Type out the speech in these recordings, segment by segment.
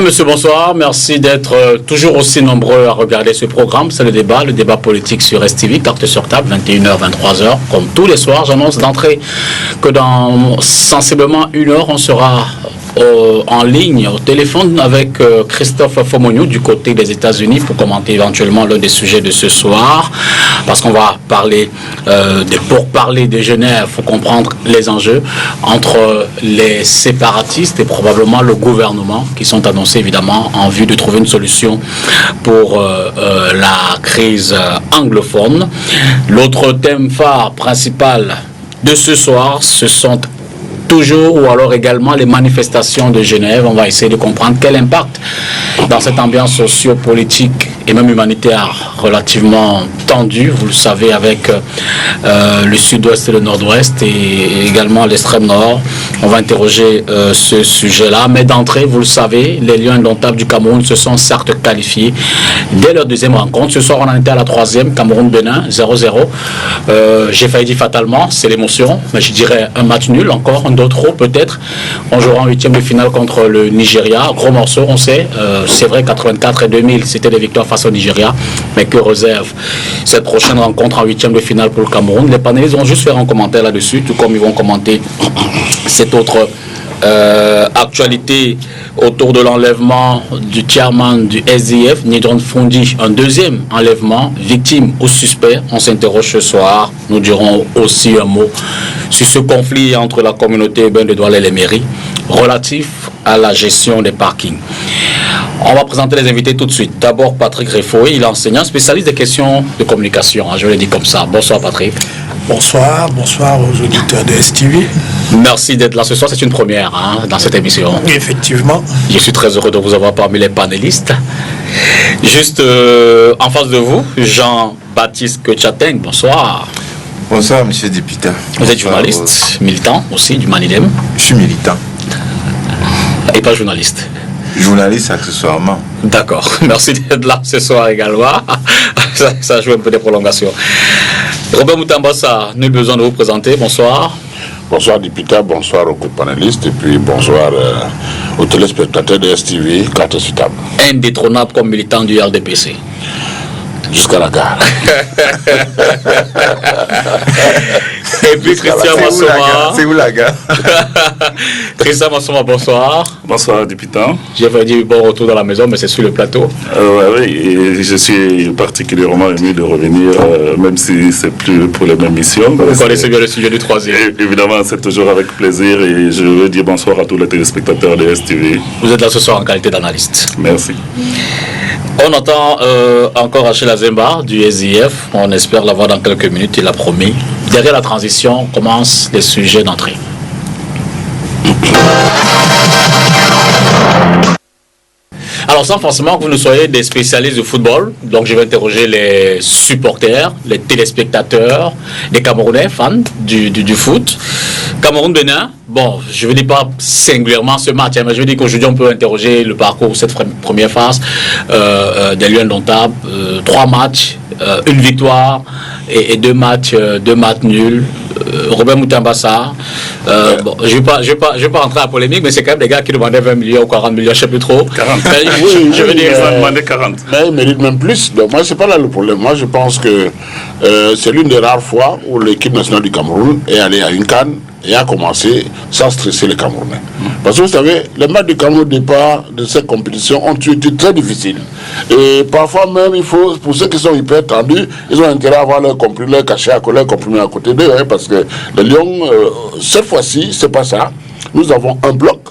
monsieur, bonsoir. Merci d'être toujours aussi nombreux à regarder ce programme. C'est le débat politique sur STV, carte sur table, 21h, 23h. Comme tous les soirs, j'annonce d'entrée que dans sensiblement une heure, on sera en ligne, au téléphone avec Christophe Fomognou du côté des États-Unis pour commenter éventuellement l'un des sujets de ce soir. Parce qu'on va parler, pour parler de Genève, il faut comprendre les enjeux entre les séparatistes et probablement le gouvernement qui sont annoncés évidemment en vue de trouver une solution pour la crise anglophone. L'autre thème phare principal de ce soir, ce sont toujours ou alors également les manifestations de Genève. On va essayer de comprendre quel impact dans cette ambiance socio-politique et même humanitaire relativement tendue, vous le savez, avec le sud-ouest et le nord-ouest et également l'extrême nord. On va interroger ce sujet-là. Mais d'entrée, vous le savez, les Lions indomptables du Cameroun se sont certes qualifiés dès leur deuxième rencontre. Ce soir, on en était à la troisième, Cameroun-Bénin, 0-0. J'ai failli dire fatalement, c'est l'émotion, mais je dirais un match nul encore, d'autres peut-être. On jouera en huitième de finale contre le Nigeria. Gros morceau, on sait. C'est vrai, 84 et 2000, c'était des victoires face au Nigeria. Mais que réserve cette prochaine rencontre en huitième de finale pour le Cameroun? Les panélistes vont juste faire un commentaire là-dessus, tout comme ils vont commenter cette autre actualité autour de l'enlèvement du chairman du SDF, Nidron Fondi, un deuxième enlèvement, victime ou suspect. On s'interroge ce soir. Nous dirons aussi un mot sur ce conflit entre la communauté urbaine de Douala et les mairies relatif à la gestion des parkings. On va présenter les invités tout de suite. D'abord, Patrick Réfoé, il est enseignant, spécialiste des questions de communication. Je le dis comme ça. Bonsoir, Patrick. Bonsoir, bonsoir aux auditeurs de STV. Merci d'être là ce soir, c'est une première dans cette émission. Effectivement. Je suis très heureux de vous avoir parmi les panélistes. Juste en face de vous, Jean-Baptiste Kechateng, bonsoir. Bonsoir, monsieur député. Vous êtes journaliste, militant aussi du Manidem. Je suis militant. Et pas journaliste. Journaliste accessoirement. D'accord, merci d'être là ce soir également. Ça joue un peu des prolongations. Robert Moutambassa, nul besoin de vous présenter, bonsoir. Bonsoir député, bonsoir aux panélistes et puis bonsoir aux téléspectateurs de STV, carte sur table. Indétrônable comme militant du RDPC. Jusqu'à la gare. Et puis Christian Massoma. C'est où la gare? Christian Massoma, bonsoir. Bonsoir, député. J'ai failli dire bon retour dans la maison, mais c'est sur le plateau. Oui, et je suis particulièrement ému de revenir, même si c'est plus pour les mêmes missions. Vous connaissez bien le sujet du troisième. Évidemment, c'est toujours avec plaisir et je veux dire bonsoir à tous les téléspectateurs de STV. Vous êtes là ce soir en qualité d'analyste. Merci. On entend encore Achille Azemba du SIF. On espère l'avoir dans quelques minutes, il a promis. Derrière la transition, commencent les sujets d'entrée. Alors, sans forcément que vous ne soyez des spécialistes de football, donc je vais interroger les supporters, les téléspectateurs, les Camerounais fans du foot. Cameroun-Bénin, bon, je ne veux dire pas singulièrement ce match, mais je veux dire qu'aujourd'hui on peut interroger le parcours de cette première phase des Lions indomptables. 3 matchs, une victoire et 2 matchs nuls. Robert Moutambassa, bon, je vais pas rentrer à la polémique, mais c'est quand même des gars qui demandaient 20 millions ou 40 millions, je ne sais plus trop. 40. Oui, je veux dire, ils ont demandé 40. Mais ils méritent même plus. Donc, moi, c'est pas là le problème. Moi, je pense que c'est l'une des rares fois où l'équipe nationale du Cameroun est allée à une CAN et a commencé sans stresser les Camerounais. Parce que vous savez, les matchs du Cameroun au départ de cette compétition ont été très difficiles. Et parfois même, il faut, pour ceux qui sont hyper tendus, ils ont intérêt à avoir leur comprimé, leur cachet à côté, leur comprimé à côté d'eux, parce que les Lions, cette fois-ci, c'est pas ça. Nous avons un bloc,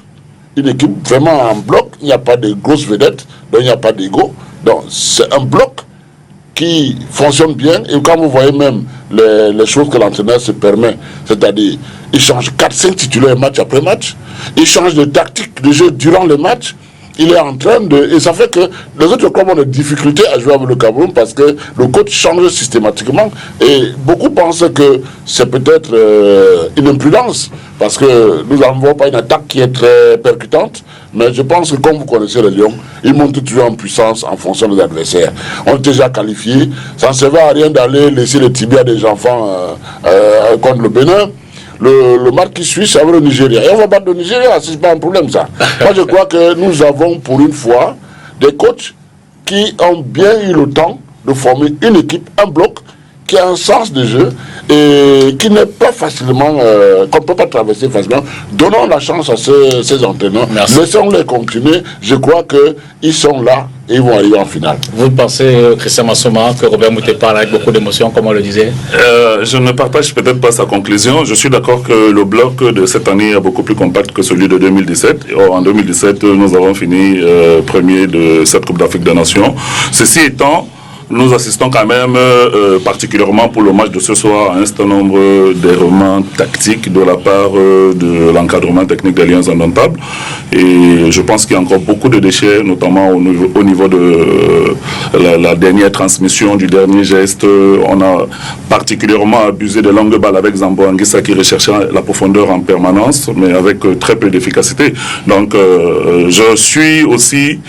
une équipe vraiment en bloc, il n'y a pas de grosses vedettes, donc il n'y a pas d'ego. Donc c'est un bloc qui fonctionne bien, et quand vous voyez même les choses que l'entraîneur se permet, c'est-à-dire il change 4-5 titulaires match après match, il change de tactique de jeu durant le match, il est en train de... Et ça fait que les autres clubs ont des difficultés à jouer avec le Cameroun parce que le coach change systématiquement. Et beaucoup pensent que c'est peut-être une imprudence parce que nous n'avons pas une attaque qui est très percutante. Mais je pense que comme vous connaissez les Lions, ils montent toujours en puissance en fonction des adversaires. On est déjà qualifiés. Ça ne servait à rien d'aller laisser les tibias des enfants contre le Bénin. le match qui suit, c'est avec le Nigeria. Et on va battre le Nigeria, c'est pas un problème ça. Moi je crois que nous avons pour une fois des coachs qui ont bien eu le temps de former une équipe, un bloc, qui a un sens de jeu et qui n'est pas facilement, qu'on ne peut pas traverser facilement. Donnons la chance à ces entraîneurs. Laissons-les continuer. Je crois qu'ils sont là et ils vont arriver en finale. Vous pensez, Christian Massoma, que Robert Moutet parle avec beaucoup d'émotion, comme on le disait? Je ne partage peut-être pas sa conclusion. Je suis d'accord que le bloc de cette année est beaucoup plus compact que celui de 2017. Or, en 2017, nous avons fini premier de cette Coupe d'Afrique des Nations. Ceci étant, nous assistons quand même, particulièrement pour le match de ce soir, à un certain nombre d'errements tactiques de la part de l'encadrement technique des Lions indomptables. Et je pense qu'il y a encore beaucoup de déchets, notamment au niveau de la dernière transmission, du dernier geste. On a particulièrement abusé de longues balles avec Zambo Anguissa qui recherchait la profondeur en permanence, mais avec très peu d'efficacité. Donc, je suis aussi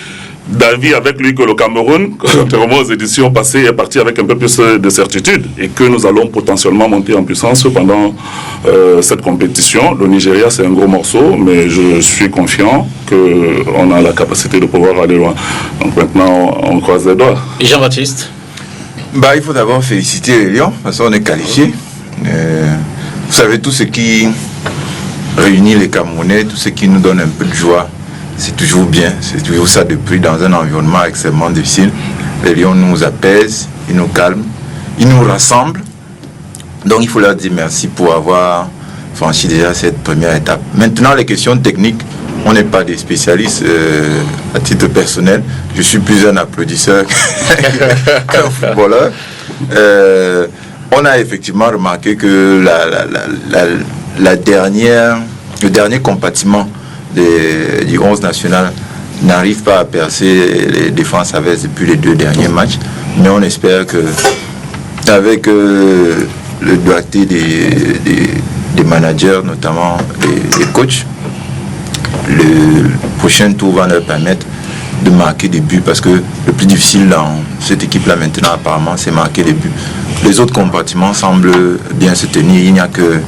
d'avis avec lui que le Cameroun, contrairement aux éditions passées, est parti avec un peu plus de certitude et que nous allons potentiellement monter en puissance pendant cette compétition. Le Nigeria, c'est un gros morceau, mais je suis confiant qu'on a la capacité de pouvoir aller loin. Donc maintenant, on croise les doigts. Et Jean-Baptiste? Il faut d'abord féliciter les Lions, parce qu'on est qualifiés. Vous savez, tout ce qui réunit les Camerounais, tout ce qui nous donne un peu de joie, c'est toujours bien, c'est toujours ça depuis dans un environnement extrêmement difficile. Les Lions nous apaisent, ils nous calment, ils nous rassemblent. Donc il faut leur dire merci pour avoir franchi déjà cette première étape. Maintenant, les questions techniques, on n'est pas des spécialistes. À titre personnel, je suis plus un applaudisseur qu'un footballeur. On a effectivement remarqué que le dernier compartiment du 11 national n'arrive pas à percer les défenses adverses depuis les 2 derniers matchs, mais on espère que avec le doigté des managers, notamment des coachs, le prochain tour va leur permettre de marquer des buts, parce que le plus difficile dans cette équipe-là maintenant apparemment c'est marquer des buts. Les autres compartiments semblent bien se tenir, il n'y a que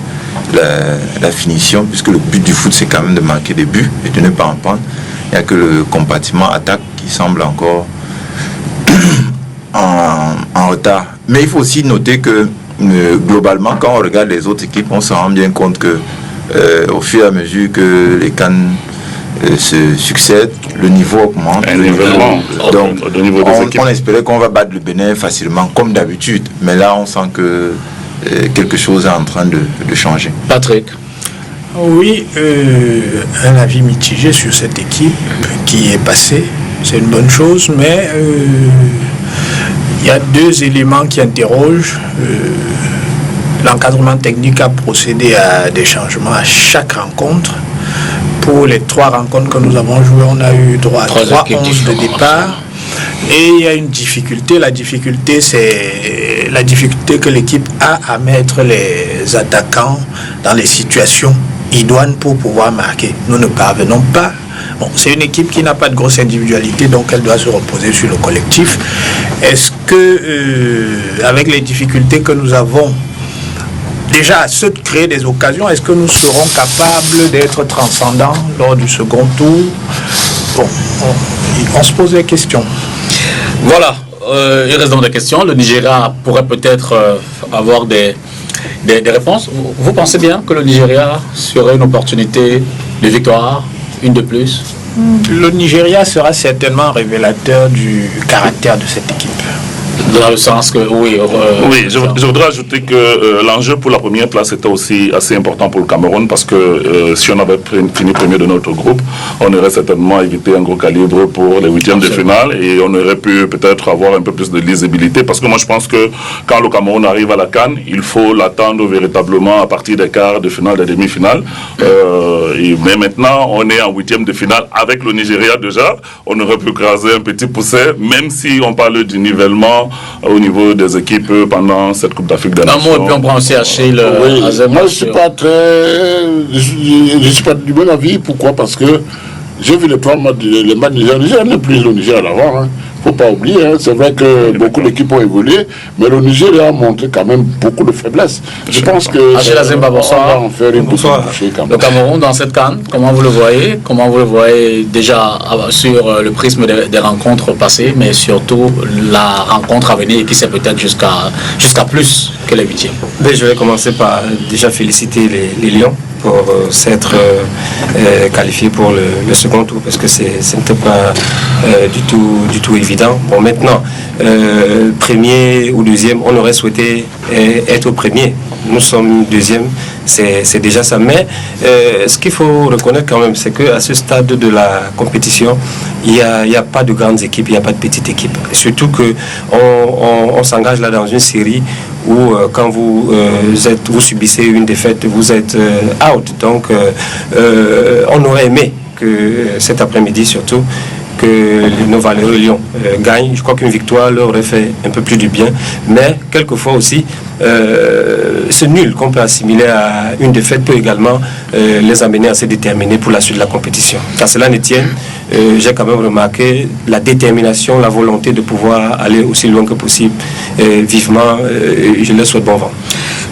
la finition, puisque le but du foot c'est quand même de marquer des buts et de ne pas en prendre. Il n'y a que le compartiment attaque qui semble encore en retard. Mais il faut aussi noter que globalement, quand on regarde les autres équipes, on se rend bien compte que au fur et à mesure que les CAN se succèdent, le niveau augmente. Donc on espérait qu'on va battre le Bénin facilement comme d'habitude, mais là on sent que quelque chose est en train de changer. Patrick? Oui, un avis mitigé sur cette équipe qui est passée, c'est une bonne chose, mais il y a 2 éléments qui interrogent. L'encadrement technique a procédé à des changements à chaque rencontre. Pour les 3 rencontres que nous avons jouées, on a eu droit à 3 11 de départ. Et il y a une difficulté. La difficulté, c'est la difficulté que l'équipe a à mettre les attaquants dans les situations idoines pour pouvoir marquer. Nous ne parvenons pas. Bon, c'est une équipe qui n'a pas de grosse individualité, donc elle doit se reposer sur le collectif. Est-ce que, avec les difficultés que nous avons, déjà à ceux de créer des occasions, est-ce que nous serons capables d'être transcendants lors du second tour? Bon, on se pose des questions. Voilà, il reste donc des questions. Le Nigeria pourrait peut-être avoir des réponses. Vous pensez bien que le Nigeria serait une opportunité de victoire, une de plus? Le Nigeria sera certainement révélateur du caractère de cette équipe. Dans le sens que, oui. Je voudrais ajouter que l'enjeu pour la première place était aussi assez important pour le Cameroun, parce que si on avait fini premier de notre groupe, on aurait certainement évité un gros calibre pour les 8e de finale, et on aurait pu peut-être avoir un peu plus de lisibilité, parce que moi je pense que quand le Cameroun arrive à la CAN, il faut l'attendre véritablement à partir des quarts de finale, des demi-finales. Mais maintenant, on est en 8e de finale avec le Nigeria déjà. On aurait pu craser un petit pousset, même si on parle du nivellement au niveau des équipes pendant cette Coupe d'Afrique des Nations. Et puis on prend aussi Achille. Moi, je ne suis pas du bon avis. Pourquoi? Parce que j'ai vu les 3 matchs, les matchs nigériens. Le Nigeria n'est plus le Nigeria d'avant. faut pas oublier, hein, c'est vrai que beaucoup d'équipes ont évolué, mais le Nigeria a montré quand même beaucoup de faiblesses. Je pense que bonsoir. On va en faire une petite bouchée quand même. Le Cameroun dans cette CAN, comment vous le voyez? Comment vous le voyez déjà sur le prisme des rencontres passées, mais surtout la rencontre à venir qui c'est peut-être jusqu'à plus que les 8e? Je vais commencer par déjà féliciter les Lions pour s'être qualifiés pour le second tour, parce que ce n'était pas du tout évident. Bon, maintenant, premier ou deuxième, on aurait souhaité être premier. Nous sommes deuxième, c'est déjà ça. Mais ce qu'il faut reconnaître quand même, c'est qu'à ce stade de la compétition, il n'y a pas de grandes équipes, il n'y a pas de petites équipes. Surtout qu'on s'engage là dans une série où quand vous subissez une défaite, vous êtes out. Donc on aurait aimé que cet après-midi surtout, que nos valeureux Lions gagnent. Je crois qu'une victoire leur aurait fait un peu plus du bien. Mais quelquefois aussi, ce nul qu'on peut assimiler à une défaite peut également les amener à se déterminer pour la suite de la compétition. Qu'à cela ne tienne, j'ai quand même remarqué la détermination, la volonté de pouvoir aller aussi loin que possible. Vivement, je leur souhaite bon vent.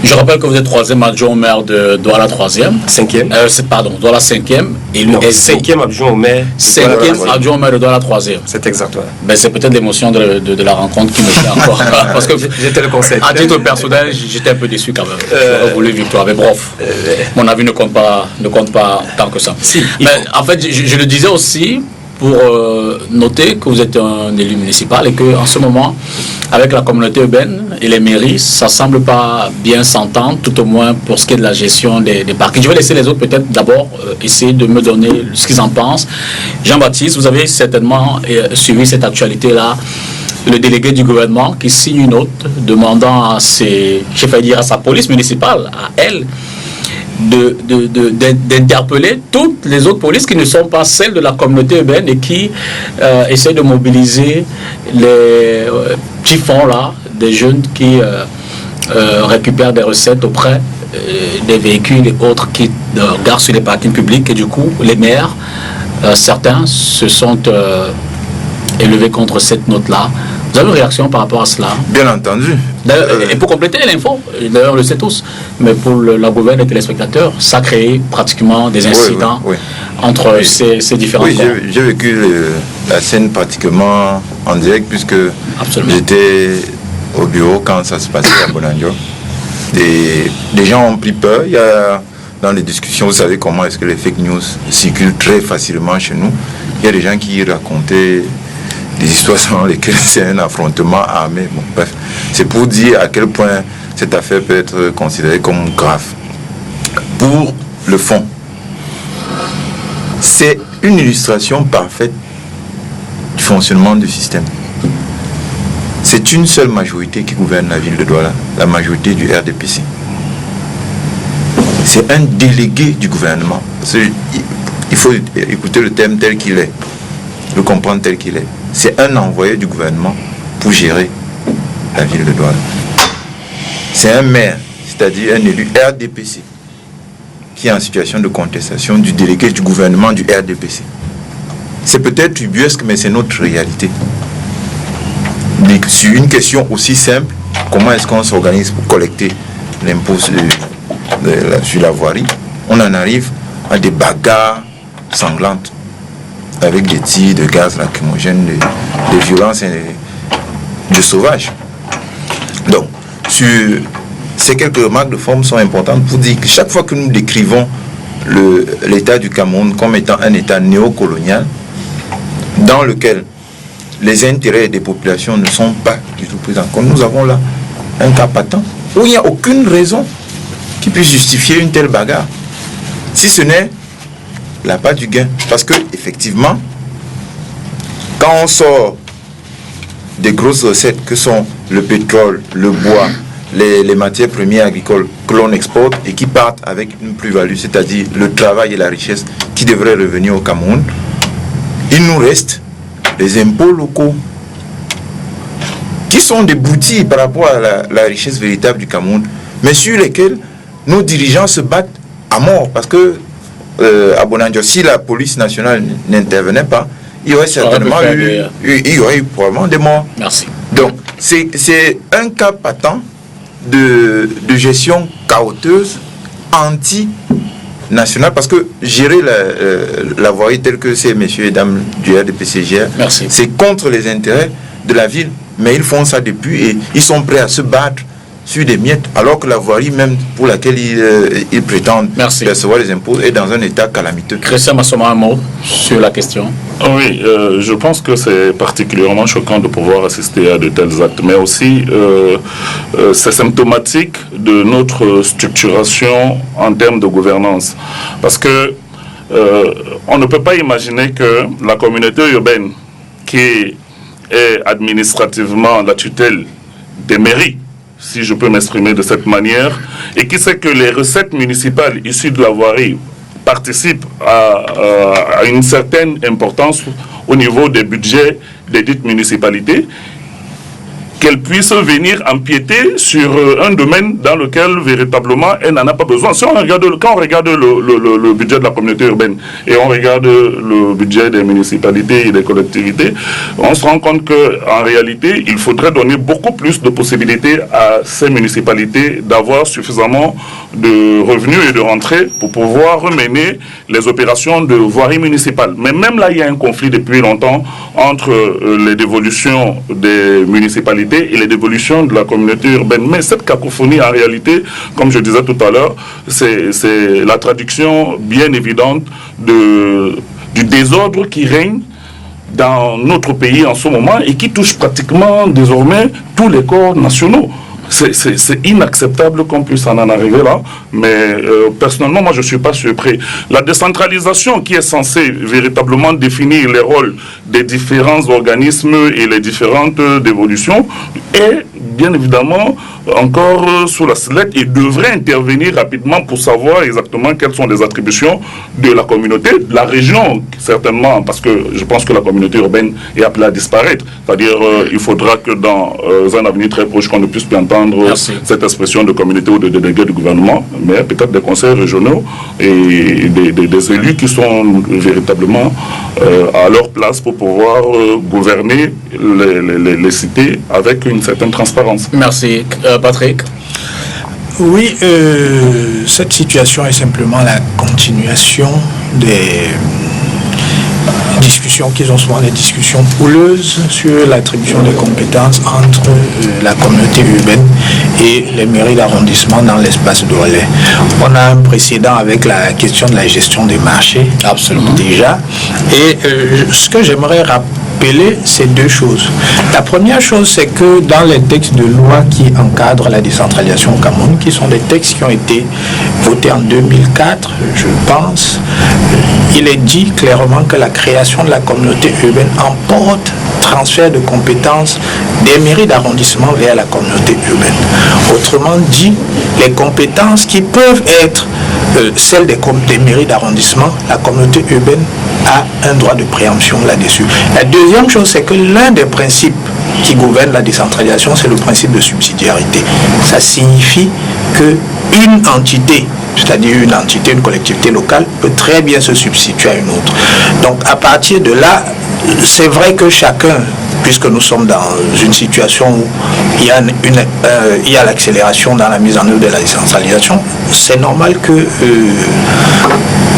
Je rappelle que vous êtes 3e adjoint au maire de Douala 3e. 5e. Pardon, Douala 5e. Et non, 5e adjoint au maire. 5e adjoint au maire de Douala 3e. C'est exact. C'est peut-être l'émotion de la rencontre qui me fait encore. Parce que j'étais le conseil. À titre personnel, j'étais un peu déçu quand même. J'aurais voulu victoire. Mais bref, mon avis ne compte pas tant que ça. Si, mais en fait, je le disais aussi pour noter que vous êtes un élu municipal et qu'en ce moment, avec la communauté urbaine et les mairies, ça ne semble pas bien s'entendre, tout au moins pour ce qui est de la gestion des parkings. Je vais laisser les autres peut-être d'abord essayer de me donner ce qu'ils en pensent. Jean-Baptiste, vous avez certainement suivi cette actualité-là. Le délégué du gouvernement qui signe une note demandant à sa police municipale, à elle, d'interpeller toutes les autres polices qui ne sont pas celles de la communauté urbaine et qui essaient de mobiliser les petits fonds là, des jeunes qui récupèrent des recettes auprès des véhicules et autres qui garent sur les parkings publics. Et du coup, les maires, certains se sont élevés contre cette note-là. Vous avez une réaction par rapport à cela? Bien entendu. Et pour compléter l'info, d'ailleurs on le sait tous, mais pour la gouverne des téléspectateurs, ça a créé pratiquement des incidents entre ces différents Oui, j'ai vécu la scène pratiquement en direct puisque j'étais au bureau quand ça se passait à Bonanjo. Et les gens ont pris peur. Il y a, dans les discussions, vous savez comment est-ce que les fake news circulent très facilement chez nous. Il y a des gens qui racontaient des histoires dans lesquelles c'est un affrontement armé. Bon, bref, c'est pour dire à quel point cette affaire peut être considérée comme grave. Pour le fond, c'est une illustration parfaite du fonctionnement du système. C'est une seule majorité qui gouverne la ville de Douala, la majorité du RDPC. C'est un délégué du gouvernement. Il faut écouter le terme tel qu'il est, le comprendre tel qu'il est. C'est un envoyé du gouvernement pour gérer la ville de Douala. C'est un maire, c'est-à-dire un élu RDPC, qui est en situation de contestation du délégué du gouvernement du RDPC. C'est peut-être ubuesque, mais c'est notre réalité. Sur une question aussi simple, comment est-ce qu'on s'organise pour collecter l'impôt sur la voirie, on en arrive à des bagarres sanglantes avec des tirs de gaz lacrymogène, des violences et de sauvage. Donc, ces quelques remarques de forme sont importantes pour dire que chaque fois que nous décrivons l'État du Cameroun comme étant un État néocolonial, dans lequel les intérêts des populations ne sont pas du tout pris en compte, nous avons là un cas patent où il n'y a aucune raison qui puisse justifier une telle bagarre, si ce n'est la part du gain. Parce que effectivement, quand on sort des grosses recettes que sont le pétrole, le bois, les matières premières agricoles que l'on exporte et qui partent avec une plus-value, c'est-à-dire le travail et la richesse qui devraient revenir au Cameroun, il nous reste les impôts locaux qui sont des boutilles par rapport à la richesse véritable du Cameroun, mais sur lesquels nos dirigeants se battent à mort. Parce que à Bonanjo, si la police nationale n'intervenait pas, il y aurait certainement il y aurait eu probablement des morts. Merci. Donc, c'est un cas patent de gestion chaoteuse, anti-nationale, parce que gérer la voirie telle que ces messieurs et dames du RDPCGR, c'est contre les intérêts de la ville. Mais ils font ça depuis et ils sont prêts à se battre sur des miettes, alors que la voirie même pour laquelle ils prétendent percevoir les impôts est dans un état calamiteux. Christian Massoma, un mot sur la question. Oui, je pense que c'est particulièrement choquant de pouvoir assister à de tels actes, mais aussi c'est symptomatique de notre structuration en termes de gouvernance. Parce que on ne peut pas imaginer que la communauté urbaine, qui est administrativement la tutelle des mairies, si je peux m'exprimer de cette manière, et qui sait que les recettes municipales issues de la voirie participent à une certaine importance au niveau des budgets des dites municipalités, qu'elle puisse venir empiéter sur un domaine dans lequel véritablement elle n'en a pas besoin. Si on regarde, quand on regarde le budget de la communauté urbaine et on regarde le budget des municipalités et des collectivités, on se rend compte qu'en réalité, il faudrait donner beaucoup plus de possibilités à ces municipalités d'avoir suffisamment de revenus et de rentrées pour pouvoir mener les opérations de voirie municipale. Mais même là, il y a un conflit depuis longtemps entre les dévolutions des municipalités et les dévolutions de la communauté urbaine. Mais cette cacophonie, en réalité, comme je disais tout à l'heure, c'est la traduction bien évidente du désordre qui règne dans notre pays en ce moment et qui touche pratiquement désormais tous les corps nationaux. C'est inacceptable qu'on puisse en arriver là, mais personnellement, moi, je ne suis pas surpris. La décentralisation qui est censée véritablement définir les rôles des différents organismes et les différentes dévolutions est bien évidemment encore sous la sellette et devrait intervenir rapidement pour savoir exactement quelles sont les attributions de la communauté, de la région, certainement, parce que je pense que la communauté urbaine est appelée à disparaître. C'est-à-dire il faudra que dans un avenir très proche, qu'on ne puisse plus entendre cette expression de communauté ou de délégué du gouvernement, mais peut-être des conseils régionaux et des élus qui sont véritablement à leur place pour pouvoir gouverner les cités avec une certaine transparence. Merci. Patrick. Oui, cette situation est simplement la continuation des discussions qui sont souvent des discussions houleuses sur l'attribution des compétences entre la communauté urbaine et les mairies d'arrondissement dans l'espace de relais. On a un précédent avec la question de la gestion des marchés, absolument déjà. Et ce que j'aimerais rappeler, c'est deux choses. La première chose, c'est que dans les textes de loi qui encadrent la décentralisation au Cameroun, qui sont des textes qui ont été votés en 2004, je pense, il est dit clairement que la création de la communauté urbaine emporte transfert de compétences des mairies d'arrondissement vers la communauté urbaine. Autrement dit, les compétences qui peuvent être celles des mairies d'arrondissement, la communauté urbaine a un droit de préemption là-dessus. La deuxième chose, c'est que l'un des principes qui gouverne la décentralisation, c'est le principe de subsidiarité. Ça signifie qu'une entité, c'est-à-dire une entité, une collectivité locale, peut très bien se substituer à une autre. Donc à partir de là, c'est vrai que chacun, puisque nous sommes dans une situation où il y a l'accélération dans la mise en œuvre de la décentralisation, c'est normal que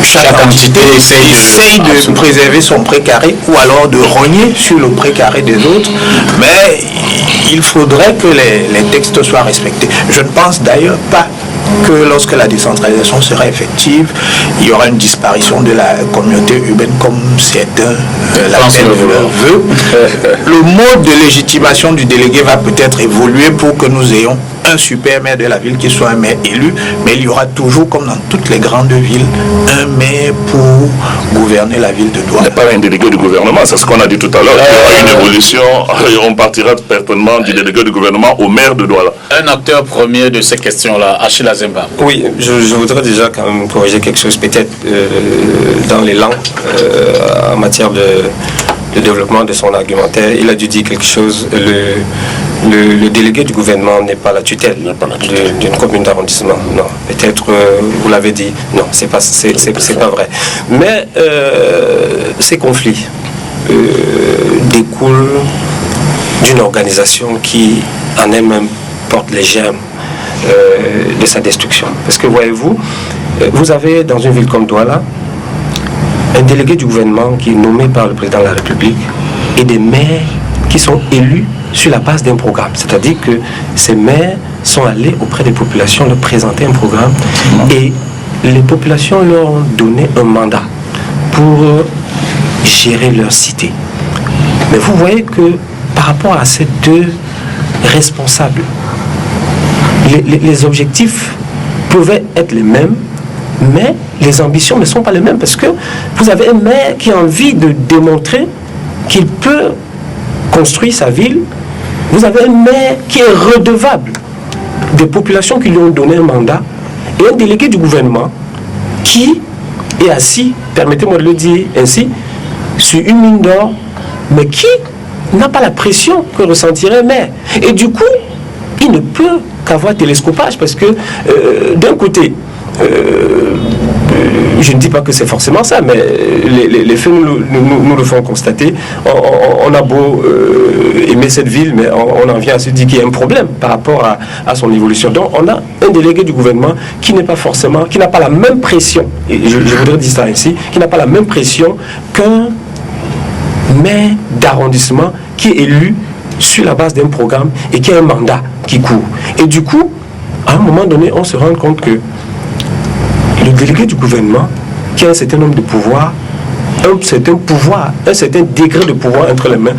chaque entité essaye de préserver son précaré ou alors de rogner sur le précaré des autres, mais il faudrait que les textes soient respectés. Je ne pense d'ailleurs pas que lorsque la décentralisation sera effective, il y aura une disparition de la communauté urbaine comme certains l'appellent veut. Le mode de légitimation du délégué va peut-être évoluer pour que nous ayons un super maire de la ville qui soit un maire élu, mais il y aura toujours, comme dans toutes les grandes villes, un maire pour gouverner la ville de Douala. Il n'y a pas un délégué du gouvernement, c'est ce qu'on a dit tout à l'heure. Il y aura une évolution et on partira certainement du délégué du gouvernement au maire de Douala. Un acteur premier de ces questions-là, Achille Azemba. Oui, je voudrais déjà quand même corriger quelque chose, peut-être dans l'élan en matière de développement de son argumentaire. Il a dû dire quelque chose. Le délégué du gouvernement n'est pas la tutelle d'une commune d'arrondissement. Non, peut-être vous l'avez dit. Non, c'est pas vrai. Mais ces conflits découle d'une organisation qui en elle-même porte les germes de sa destruction. Parce que voyez-vous, vous avez dans une ville comme Douala un délégué du gouvernement qui est nommé par le président de la République et des maires qui sont élus sur la base d'un programme. C'est-à-dire que ces maires sont allés auprès des populations leur présenter un programme et les populations leur ont donné un mandat pour gérer leur cité. Mais vous voyez que par rapport à ces deux responsables, les objectifs pouvaient être les mêmes, mais les ambitions ne sont pas les mêmes parce que vous avez un maire qui a envie de démontrer qu'il peut construire sa ville. Vous avez un maire qui est redevable des populations qui lui ont donné un mandat et un délégué du gouvernement qui est assis, permettez-moi de le dire ainsi, sur une mine d'or, mais qui n'a pas la pression que ressentirait un maire. Et du coup, il ne peut qu'avoir télescopage parce que d'un côté, je ne dis pas que c'est forcément ça, mais les faits nous le font constater. On a beau aimer cette ville, mais on en vient à se dire qu'il y a un problème par rapport à son évolution. Donc on a un délégué du gouvernement qui n'est pas forcément, qui n'a pas la même pression, et je voudrais dire ça ainsi, qui n'a pas la même pression qu'un maire d'arrondissement qui est élu sur la base d'un programme et qui a un mandat qui court. Et du coup, à un moment donné, on se rend compte que le délégué du gouvernement, qui a un certain nombre de pouvoirs, un certain degré de pouvoir entre les mains,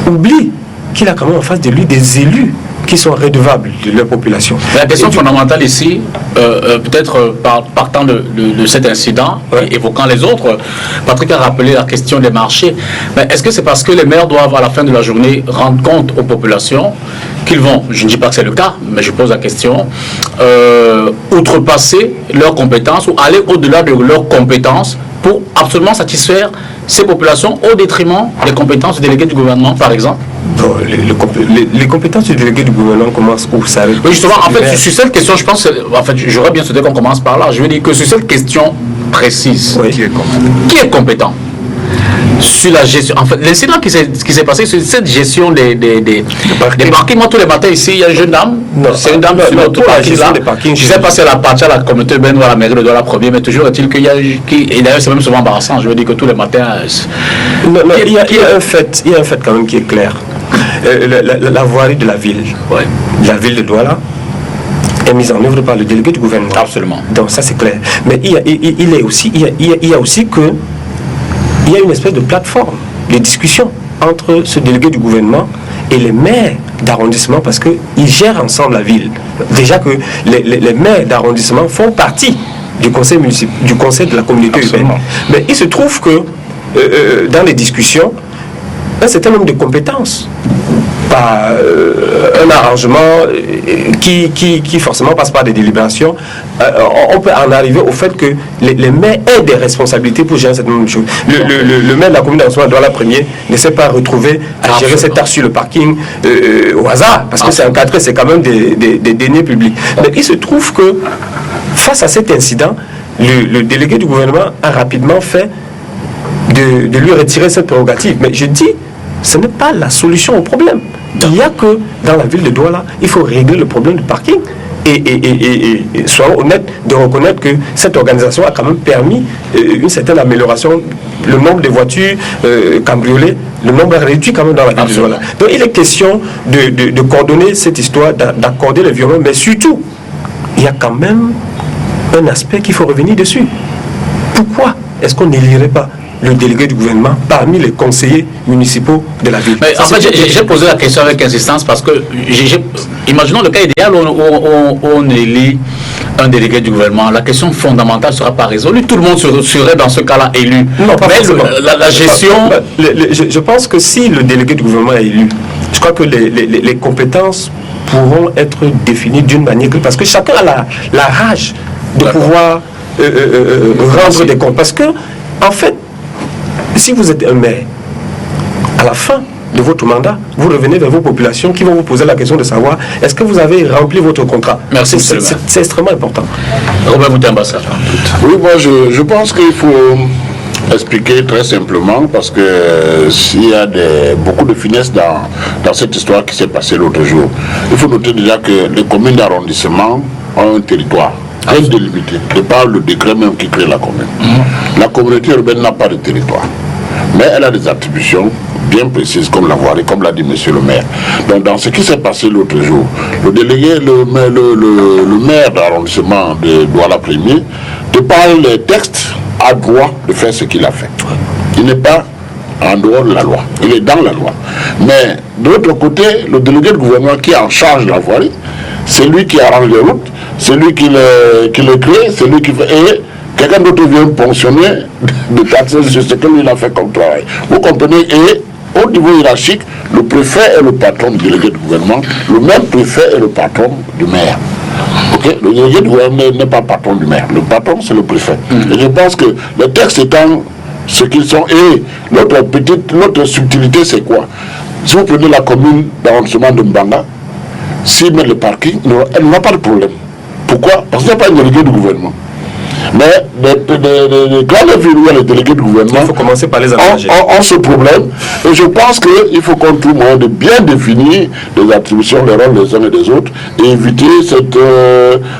oublie qu'il a quand même en face de lui des élus qui sont redevables de leur population. La question fondamentale ici, peut-être partant de cet incident, et évoquant les autres, Patrick a rappelé la question des marchés. Mais est-ce que c'est parce que les maires doivent à la fin de la journée rendre compte aux populations qu'ils vont, je ne dis pas que c'est le cas, mais je pose la question, outrepasser leurs compétences ou aller au-delà de leurs compétences pour absolument satisfaire ces populations au détriment des compétences du délégué du gouvernement, par exemple? Bon, les compétences du délégué du gouvernement commencent où ça? Oui, justement, en fait, sur cette question, je pense, en fait, j'aurais bien souhaité qu'on commence par là. Je veux dire que sur cette question précise, oui. Qui est compétent sur la gestion? En fait, l'incident qui s'est passé sur cette gestion des parkings. Moi, tous les matins ici, il y a une jeune dame. C'est une dame sur notre parking là. Je ne sais pas si elle appartient à la communauté urbaine ou à la mairie de Douala Premier, mais toujours est-il qu'il y a, et d'ailleurs c'est même souvent embarrassant, je veux dire que tous les matins. Il y a un fait quand même qui est clair. La voirie de la ville, la ville de Douala, est mise en œuvre par le délégué du gouvernement. Absolument. Donc ça c'est clair. Mais il y a aussi que il y a une espèce de plateforme de discussion entre ce délégué du gouvernement et les maires d'arrondissement parce qu'ils gèrent ensemble la ville. Déjà que les maires d'arrondissement font partie du conseil municipal, du conseil de la communauté urbaine. Mais il se trouve que dans les discussions, un certain nombre de compétences, pas un arrangement qui forcément passe par des délibérations, on peut en arriver au fait que les maires aient des responsabilités pour gérer cette même chose. Le maire de la commune d'arrondissement de Douala Premier ne s'est pas retrouvé à gérer cette tâche sur le parking au hasard, parce que c'est encadré, c'est quand même des deniers publics. Mais il se trouve que face à cet incident, le délégué du gouvernement a rapidement fait de lui retirer cette prérogative. Mais je dis, ce n'est pas la solution au problème. Il n'y a que dans la ville de Douala, il faut régler le problème du parking et soyons honnêtes de reconnaître que cette organisation a quand même permis une certaine amélioration. Le nombre de voitures cambriolées, le nombre est réduit quand même dans la ville de Douala. Donc il est question de coordonner cette histoire, d'accorder les violences, mais surtout, il y a quand même un aspect qu'il faut revenir dessus. Pourquoi est-ce qu'on n'élirait pas le délégué du gouvernement parmi les conseillers municipaux de la ville? Mais en fait, j'ai posé la question avec insistance parce que, imaginons le cas idéal où on élit un délégué du gouvernement, la question fondamentale ne sera pas résolue. Tout le monde serait dans ce cas-là élu. Non, pas forcément. La gestion... Je pense que si le délégué du gouvernement est élu, je crois que les compétences pourront être définies d'une manière claire, parce que chacun a la rage de pouvoir rendre des comptes. Parce que, en fait, si vous êtes un maire, à la fin de votre mandat, vous revenez vers vos populations qui vont vous poser la question de savoir est-ce que vous avez rempli votre contrat. Merci, c'est extrêmement important. Robert Moutemba, ça. Oui, moi je pense qu'il faut expliquer très simplement, parce que s'il y a beaucoup de finesse dans cette histoire qui s'est passée l'autre jour. Il faut noter déjà que les communes d'arrondissement ont un territoire très délimité, de par le décret même qui crée la commune. La communauté urbaine n'a pas de territoire, mais elle a des attributions bien précises, comme la voirie, comme l'a dit monsieur le maire. Donc dans ce qui s'est passé l'autre jour, le délégué, le maire d'arrondissement de Douala-Premier, de par les textes, a droit de faire ce qu'il a fait. Il n'est pas en dehors de la loi, il est dans la loi. Mais de l'autre côté, le délégué de gouvernement qui est en charge de la voirie, c'est lui qui arrange les routes, c'est lui qui le crée, c'est lui qui fait... Et quelqu'un d'autre vient ponctionner de taxer sur ce que lui a fait comme travail. Vous comprenez? Et au niveau hiérarchique, le préfet est le patron du délégué de gouvernement, le même préfet est le patron du maire. Okay? Le délégué de gouvernement n'est pas patron du maire, le patron c'est le préfet. Et je pense que les textes étant ce qu'ils sont, et l'autre subtilité c'est quoi? Si vous prenez la commune d'arrondissement de Mbanga, s'ils mettent le parking, elle n'a pas de problème. Pourquoi? Parce qu'il n'y a pas un délégué du gouvernement. Mais les grandes villes où il y a les délégués du gouvernement, il faut commencer par les aménager. ont ce problème. Et je pense qu'il faut qu'on trouve moyen de bien définir les attributions, les rôles des uns et des autres, et éviter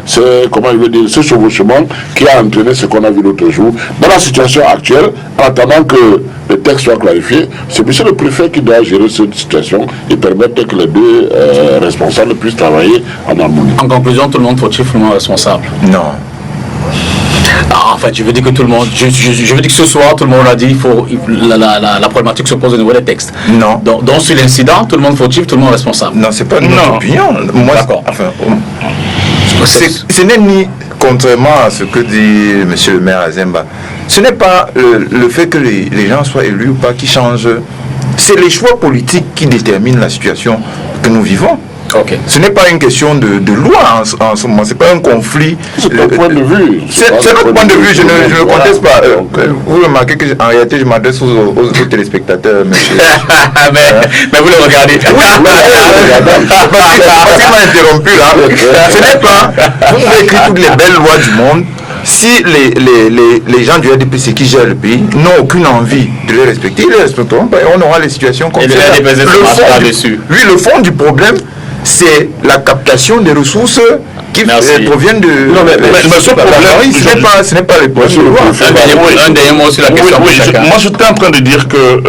ce chevauchement qui a entraîné ce qu'on a vu l'autre jour. Dans la situation actuelle, en attendant que le texte soit clarifié, c'est monsieur le préfet qui doit gérer cette situation et permettre que les deux responsables puissent travailler en harmonie. En conclusion, tout le monde faut-il responsable? Non. En fait, je veux dire que tout le monde, je veux dire que ce soir, tout le monde l'a dit, la problématique se pose au niveau des textes. Non. Donc sur l'incident, tout le monde fautif, tout le monde responsable. Non, c'est pas notre opinion. Moi, d'accord. Enfin, ce n'est ni, contrairement à ce que dit monsieur le maire Azemba, ce n'est pas le fait que les gens soient élus ou pas qui change. C'est les choix politiques qui déterminent la situation que nous vivons. Okay. Ce n'est pas une question de loi en ce moment, ce n'est pas un conflit. C'est notre point de vue. C'est notre point de vue, je ne le conteste pas. Vous remarquez qu'en réalité, je m'adresse aux téléspectateurs, monsieur. mais vous le regardez. Parce qu'il m'a interrompu là. Ce n'est pas. Vous pouvez écrire toutes les belles lois du monde. Si les gens du RDPC qui gèrent le pays n'ont aucune envie de les respecter, ils ne les respecteront pas et on aura les situations comme ça. Le fond du problème, c'est la captation des ressources qui proviennent de... Non, mais ce problème, ce n'est pas le problème de loi. Un dernier mot sur la question. Moi, j'étais en train de dire que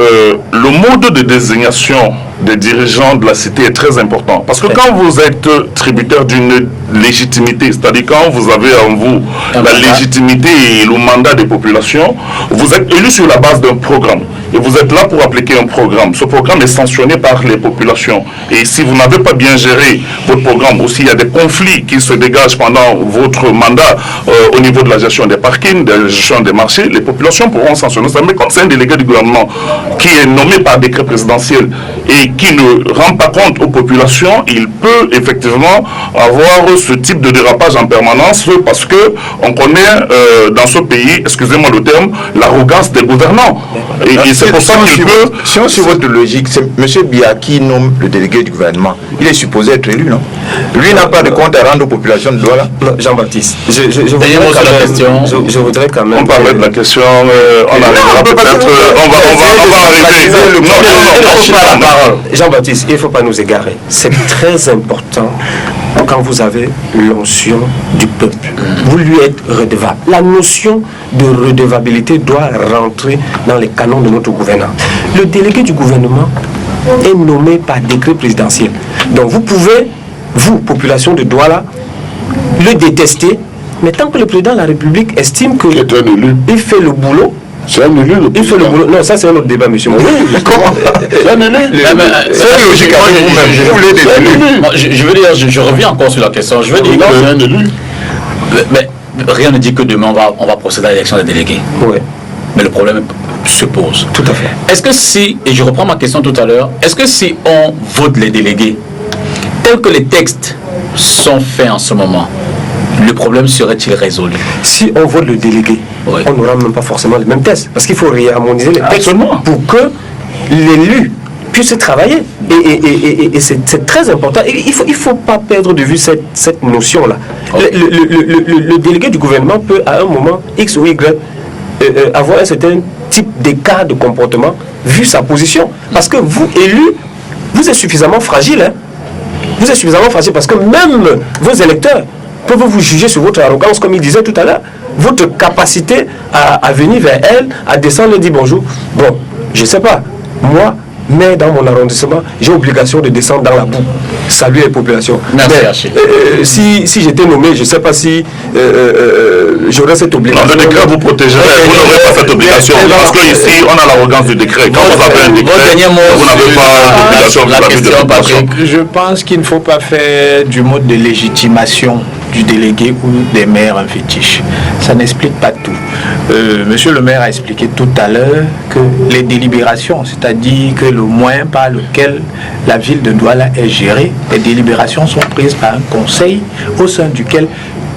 le mode de désignation des dirigeants de la cité est très important. Parce que quand vous êtes tributaire d'une légitimité, c'est-à-dire quand vous avez en vous la légitimité et le mandat des populations, vous êtes élu sur la base d'un programme. Et vous êtes là pour appliquer un programme. Ce programme est sanctionné par les populations. Et si vous n'avez pas bien géré votre programme, ou s'il y a des conflits qui se dégagent pendant votre mandat au niveau de la gestion des parkings, de la gestion des marchés, les populations pourront sanctionner ça. Mais quand c'est un délégué du gouvernement qui est nommé par décret présidentiel et qui ne rend pas compte aux populations, il peut effectivement avoir ce type de dérapage en permanence parce que on connaît dans ce pays, excusez-moi le terme, l'arrogance des gouvernants. Et c'est pour ça qu'il peut... Si on suit votre logique, c'est M. Biya qui nomme le délégué du gouvernement. Il est supposé être élu, non? Lui n'a pas de compte à rendre aux populations de Douala. Jean-Baptiste, je voudrais quand même... On parlait de la question, on arrivera peut-être... On va arriver... Jean-Baptiste, il ne faut pas nous égarer. C'est très important quand vous avez l'onction du peuple. Vous lui êtes redevable. La notion de redevabilité doit rentrer dans les canons de notre gouvernement. Le délégué du gouvernement est nommé par décret présidentiel. Donc vous pouvez, vous, population de Douala, le détester, mais tant que le président de la République estime qu'il fait le boulot, c'est un élu, il fait le boulot. Non, ça c'est un autre débat, monsieur. Comment? C'est un élu. C'est logique avec vous-même. Je veux dire, je reviens encore sur la question. Je veux dire que c'est un élu. Mais rien ne dit que demain on va procéder à l'élection des délégués. Oui. Mais le problème se pose. Tout à fait. Est-ce que si, et je reprends ma question tout à l'heure, est-ce que si on vote les délégués, tels que les textes sont faits en ce moment, le problème serait-il résolu? Si on vote le délégué, oui, on n'aura même pas forcément les mêmes tests. Parce qu'il faut réharmoniser les textes pour que l'élu puisse travailler. Et c'est très important. Et il faut pas perdre de vue cette notion-là. Le délégué du gouvernement peut, à un moment X ou Y, avoir un certain type d'écart de comportement vu sa position. Parce que vous, élus, vous êtes suffisamment fragile. Hein? Vous êtes suffisamment fragile parce que même vos électeurs peuvent vous juger sur votre arrogance, comme il disait tout à l'heure. Votre capacité à venir vers elle, à descendre et dire bonjour. Bon, je ne sais pas. Moi, mais dans mon arrondissement, j'ai obligation de descendre dans la boue, saluer les populations. Merci. Si j'étais nommé, je ne sais pas si j'aurais cette obligation. Non, le décret vous protégerait, vous n'aurez pas cette obligation. Parce qu'ici, on a l'arrogance du décret. Quand vous avez un décret, vous n'avez pas d'obligation. La question, Patrick. Je pense qu'il ne faut pas faire du mode de légitimation du délégué ou des maires un fétiche. Ça n'explique pas tout. Monsieur le maire a expliqué tout à l'heure que les délibérations, c'est-à-dire que le moyen par lequel la ville de Douala est gérée, les délibérations sont prises par un conseil au sein duquel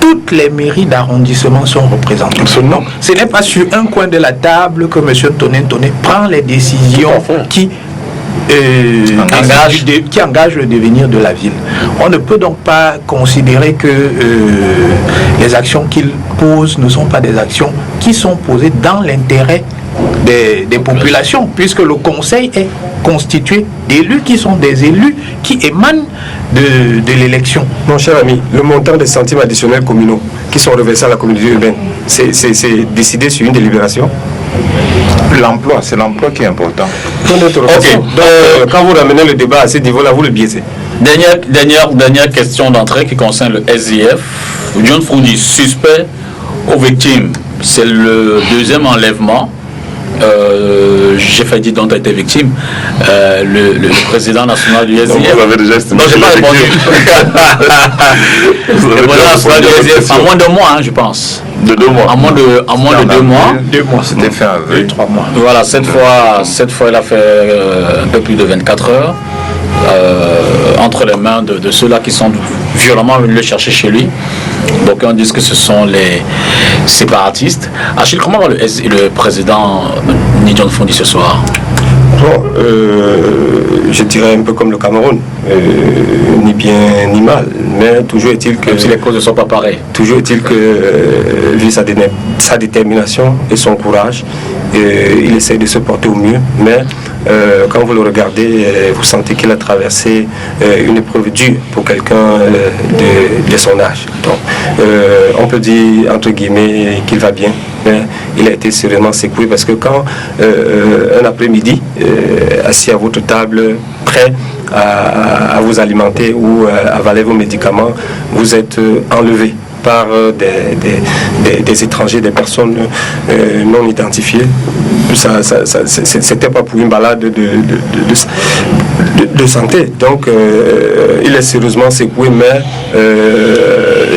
toutes les mairies d'arrondissement sont représentées. Non, ce n'est pas sur un coin de la table que monsieur Toné prend les décisions qui engage le devenir de la ville. On ne peut donc pas considérer que les actions qu'il pose ne sont pas des actions qui sont posées dans l'intérêt des populations, puisque le conseil est constitué d'élus qui sont des élus qui émanent de l'élection. Mon cher ami, le montant des centimes additionnels communaux qui sont reversés à la communauté urbaine, c'est décidé sur une délibération. L'emploi, c'est l'emploi qui est important. Okay. Donc, quand vous ramenez le débat à ce niveau-là, vous le biaisez. Dernière question d'entrée qui concerne le SDF. John Froundi, suspect aux victimes. C'est le deuxième enlèvement. J'ai failli dire dont tu as été victime. Le président national du SDF. Donc vous avez déjà estimé. Non, je n'ai pas répondu. Le président national du SDF, en moins de mois, hein, je pense. De 2 mois. En moins de 2 mois. 2 mois, c'était fait avec 3 mois. Voilà, cette fois, elle a fait un peu plus de 24 heures entre les mains de ceux-là qui sont violemment venus le chercher chez lui. Donc on dit que ce sont les séparatistes. Achille, comment va le président Ni John Froundi ce soir? Bon, je dirais un peu comme le Cameroun, ni bien ni mal, mais toujours est-il que... Même si les causes ne sont pas pareilles. Toujours est-il que, vu sa détermination et son courage, il essaie de se porter au mieux, mais quand vous le regardez, vous sentez qu'il a traversé une épreuve dure pour quelqu'un de son âge. Donc, on peut dire, entre guillemets, qu'il va bien, mais il a été sérieusement secoué parce que quand, un après-midi, assis à votre table, prêt à vous alimenter ou à avaler vos médicaments, vous êtes enlevé par des étrangers, des personnes non identifiées. C'était pas pour une balade de santé. Donc, il est sérieusement secoué, mais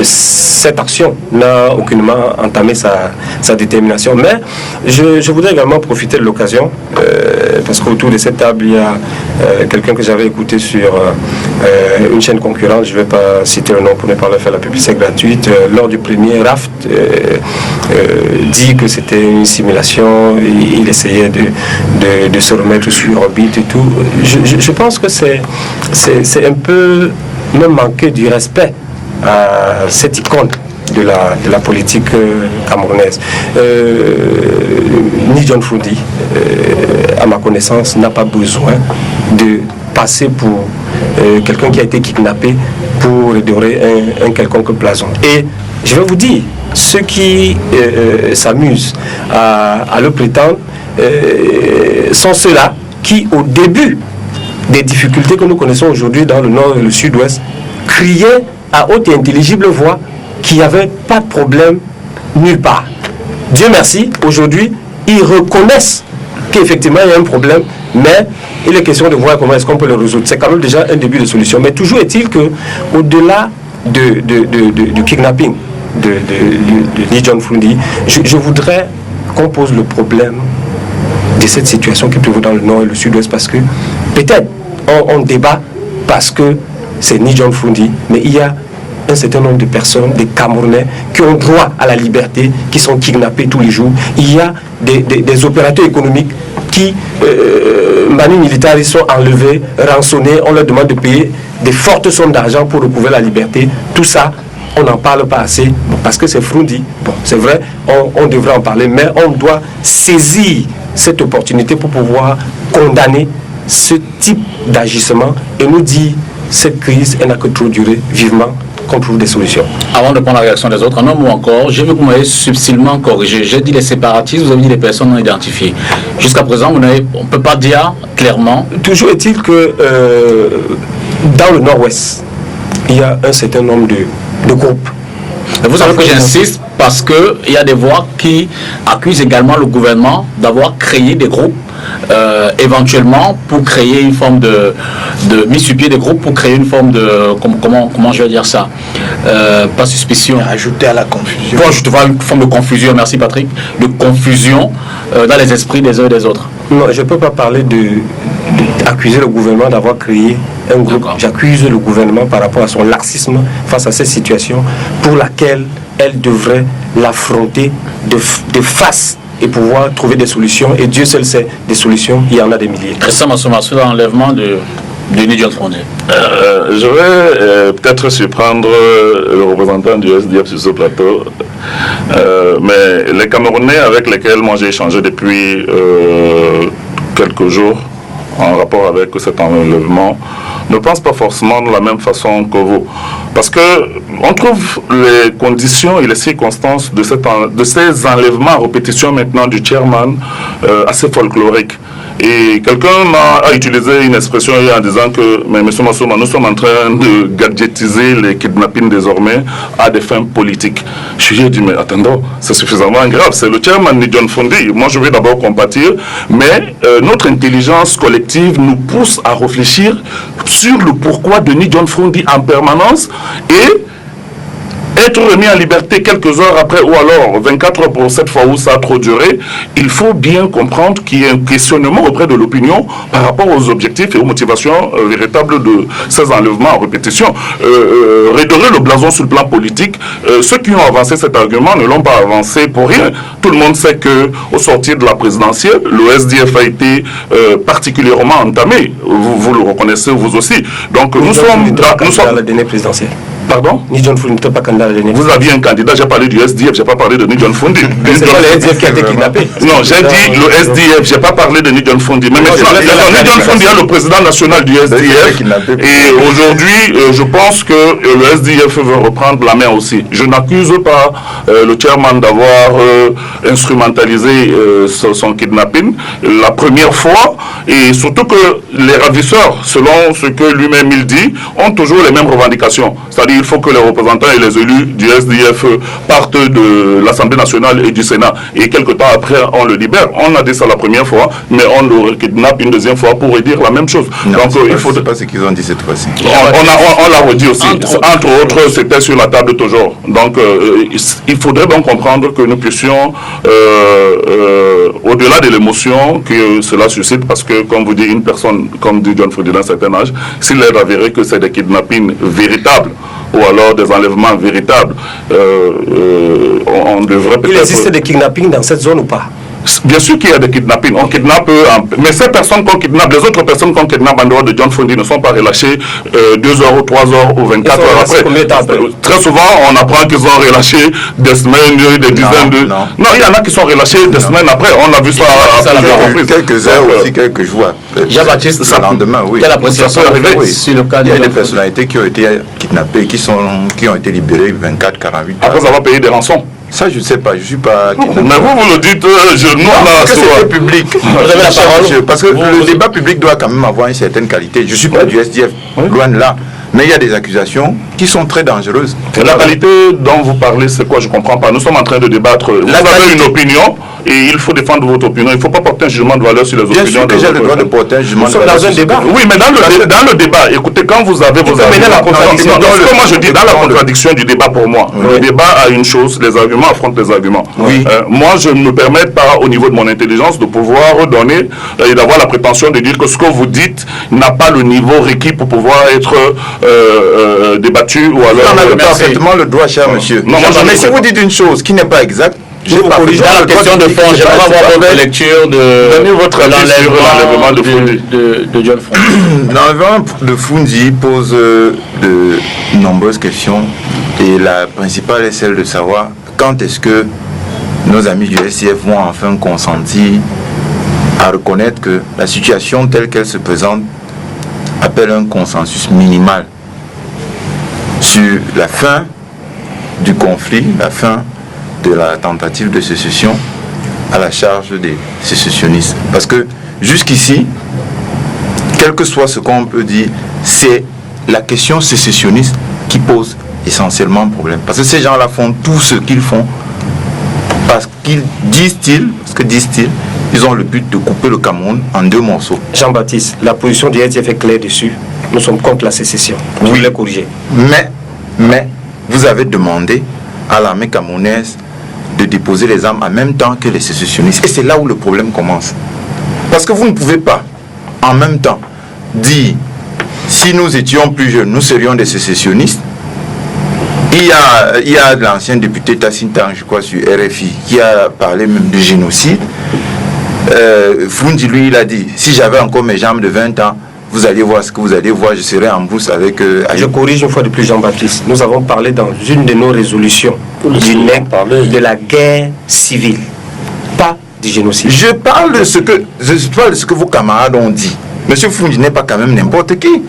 cette action n'a aucunement entamé sa détermination. Mais je voudrais également profiter de l'occasion, parce qu'autour de cette table, il y a quelqu'un que j'avais écouté sur une chaîne concurrente, je ne vais pas citer le nom pour ne pas leur faire la publicité gratuite, lors du premier raft, dit que c'était une simulation, il essayait de se remettre sur orbite et tout. Je pense que c'est un peu même manquer du respect à cette icône de la politique camerounaise. Ni John Froundi, à ma connaissance, n'a pas besoin de passer pour quelqu'un qui a été kidnappé pour redorer un quelconque blason. Et je vais vous dire, ceux qui s'amusent à le prétendre sont ceux-là qui, au début des difficultés que nous connaissons aujourd'hui dans le nord et le sud-ouest, criaient à haute et intelligible voix qu'il n'y avait pas de problème nulle part. Dieu merci, aujourd'hui, ils reconnaissent qu'effectivement il y a un problème, mais il est question de voir comment est-ce qu'on peut le résoudre. C'est quand même déjà un début de solution. Mais toujours est-il que, au-delà du kidnapping de Ni John Froundi, je voudrais qu'on pose le problème de cette situation qui prévaut dans le nord et le sud-ouest, parce que peut-être on débat parce que c'est Ni John Froundi, mais il y a un certain nombre de personnes, des Camerounais, qui ont droit à la liberté, qui sont kidnappés tous les jours. Il y a des opérateurs économiques qui, manu militaire, ils sont enlevés, rançonnés, on leur demande de payer des fortes sommes d'argent pour recouvrir la liberté. Tout ça on n'en parle pas assez, bon, parce que c'est Froundi. Bon, c'est vrai, on devrait en parler, mais on doit saisir cette opportunité pour pouvoir condamner ce type d'agissement et nous dire cette crise, elle n'a que trop duré, vivement qu'on trouve des solutions. Avant de prendre la réaction des autres, un homme ou encore, j'ai vu que vous m'avez subtilement corrigé. J'ai dit les séparatistes, vous avez dit les personnes non identifiées. Jusqu'à présent, on ne peut pas dire clairement. Toujours est-il que dans le nord-ouest, il y a un certain nombre de groupes. Et vous savez que j'insiste parce qu'il y a des voix qui accusent également le gouvernement d'avoir créé des groupes éventuellement pour créer une forme de mise sur pied des groupes pour créer une forme de comment je vais dire ça, pas suspicion, ajouter à la confusion, bon, je te vois une forme de confusion, merci Patrick, de confusion dans les esprits des uns et des autres. Non, je ne peux pas parler d'accuser le gouvernement d'avoir créé un groupe. J'accuse le gouvernement par rapport à son laxisme face à cette situation pour laquelle elle devrait l'affronter de face et pouvoir trouver des solutions. Et Dieu seul sait des solutions, il y en a des milliers. Christian Massouma, sur l'enlèvement de Denis John Fondé. Je vais peut-être surprendre le représentant du SDF sur ce plateau, mais les Camerounais avec lesquels moi j'ai échangé depuis quelques jours en rapport avec cet enlèvement ne pensent pas forcément de la même façon que vous. Parce que on trouve les conditions et les circonstances de ces enlèvements à répétition maintenant du chairman assez folkloriques. Et quelqu'un a utilisé une expression en disant que, mais M. Massouma, nous sommes en train de gadgetiser les kidnappings désormais à des fins politiques. Je lui ai dit, mais attendons, c'est suffisamment grave. C'est le chairman John Fondé. Moi, je vais d'abord compatir, mais notre intelligence collective nous pousse à réfléchir sur le pourquoi de John Fondé en permanence et être remis en liberté quelques heures après, ou alors 24 heures pour cette fois où ça a trop duré. Il faut bien comprendre qu'il y a un questionnement auprès de l'opinion par rapport aux objectifs et aux motivations véritables de ces enlèvements en répétition. Redorer le blason sur le plan politique, ceux qui ont avancé cet argument ne l'ont pas avancé pour rien. Tout le monde sait qu'au sortir de la présidentielle, le SDF a été particulièrement entamé. Vous le reconnaissez vous aussi. Donc nous sommes dans la dernière présidentielle. Pardon? Ni John Fondé n'était pas candidat à la dernière. Vous aviez un candidat, j'ai parlé du SDF, j'ai pas parlé de John Fondé. C'est pas le SDF qui a été kidnappé. Non, j'ai dit le SDF, j'ai pas parlé de John Fondé. Mais maintenant, John Fondé est le président national du SDF. Et aujourd'hui, je pense que le SDF veut reprendre la main aussi. Je n'accuse pas le chairman d'avoir instrumentalisé son kidnapping la première fois. Et surtout que les ravisseurs, selon ce que lui-même il dit, ont toujours les mêmes revendications. C'est-à-dire qu'il faut que les représentants et les élus du SDF partent de l'Assemblée nationale et du Sénat. Et quelque temps après, on le libère. On a dit ça la première fois, mais on le kidnappe une deuxième fois pour redire la même chose. Non, donc il faut pas ce qu'ils ont dit cette fois-ci. On l'a redit aussi. Entre autres, c'était sur la table toujours. Donc il faudrait donc comprendre que nous puissions, au-delà de l'émotion que cela suscite, parce que comme vous dites, une personne, comme dit John Fondé d'un certain âge, s'il est avéré que c'est des kidnappings véritables, ou alors des enlèvements véritables, on devrait peut-être... Il existe des kidnappings dans cette zone ou pas? Bien sûr qu'il y a des kidnappings. On kidnappe, mais ces personnes qu'on kidnappe, les autres personnes qu'on kidnappe en dehors de John Fondé ne sont pas relâchées 2 heures ou 3 heures ou 24 heures après. Très souvent, on apprend qu'ils sont relâchés des semaines, des dizaines de... Non, il y en a qui sont relâchés des semaines après. On a vu ça à plusieurs reprises. Quelques heures aussi, quelques jours. Jean-Baptiste, le lendemain, oui. Quelle appréciation sur le cas? Il y a des personnalités qui ont été kidnappées, qui ont été libérées 24, 48 heures. Après avoir payé des rançons. Ça, je ne sais pas, je ne suis pas... Mais vous le dites, nous, on a... c'est public. Parce que le débat public doit quand même avoir une certaine qualité. Je ne suis pas du SDF, loin de là. Mais il y a des accusations qui sont très dangereuses. La qualité dont vous parlez, c'est quoi? Je ne comprends pas. Nous sommes en train de débattre. Vous avez une opinion et il faut défendre votre opinion. Il ne faut pas porter un jugement de valeur sur les opinions. Bien sûr que j'ai le droit de porter un jugement de valeur. Nous sommes dans un débat. Oui, mais dans le débat, écoutez, quand vous avez vos arguments... Moi, je dis dans la contradiction du débat pour moi. Le débat a une chose, les arguments affrontent les arguments. Moi, je ne me permets pas, au niveau de mon intelligence, de pouvoir donner et d'avoir la prétention de dire que ce que vous dites n'a pas le niveau requis pour pouvoir être débattu ou alors... On a parfaitement le droit, cher monsieur. Mais si vous dites une chose qui n'est pas exacte, Dans la question de fond, j'aimerais avoir votre lecture de l'enlèvement de John Foundi. L'enlèvement de Foundi pose de nombreuses questions et la principale est celle de savoir quand est-ce que nos amis du STF vont enfin consentir à reconnaître que la situation telle qu'elle se présente appelle un consensus minimal sur la fin du conflit, la fin de la tentative de sécession à la charge des sécessionnistes. Parce que jusqu'ici, quel que soit ce qu'on peut dire, c'est la question sécessionniste qui pose essentiellement problème. Parce que ces gens-là font tout ce qu'ils font parce qu'ils disent-ils, ils ont le but de couper le Cameroun en 2 morceaux. Jean-Baptiste, la position du SDF est claire dessus. Nous sommes contre la sécession. Vous voulez corriger. Mais vous avez demandé à l'armée camerounaise de déposer les armes en même temps que les sécessionnistes. Et c'est là où le problème commence. Parce que vous ne pouvez pas en même temps dire si nous étions plus jeunes, nous serions des sécessionnistes. Il y a l'ancien député Tassintang, je crois, sur RFI, qui a parlé même de génocide. Foundi, lui, il a dit, si j'avais encore mes jambes de 20 ans, vous allez voir ce que vous allez voir, je serai en brousse avec... Je corrige une fois de plus, Jean-Baptiste. Nous avons parlé dans une de nos résolutions de la guerre civile, pas du génocide. Je parle de ce que vos camarades ont dit. Monsieur Foundi n'est pas quand même n'importe qui.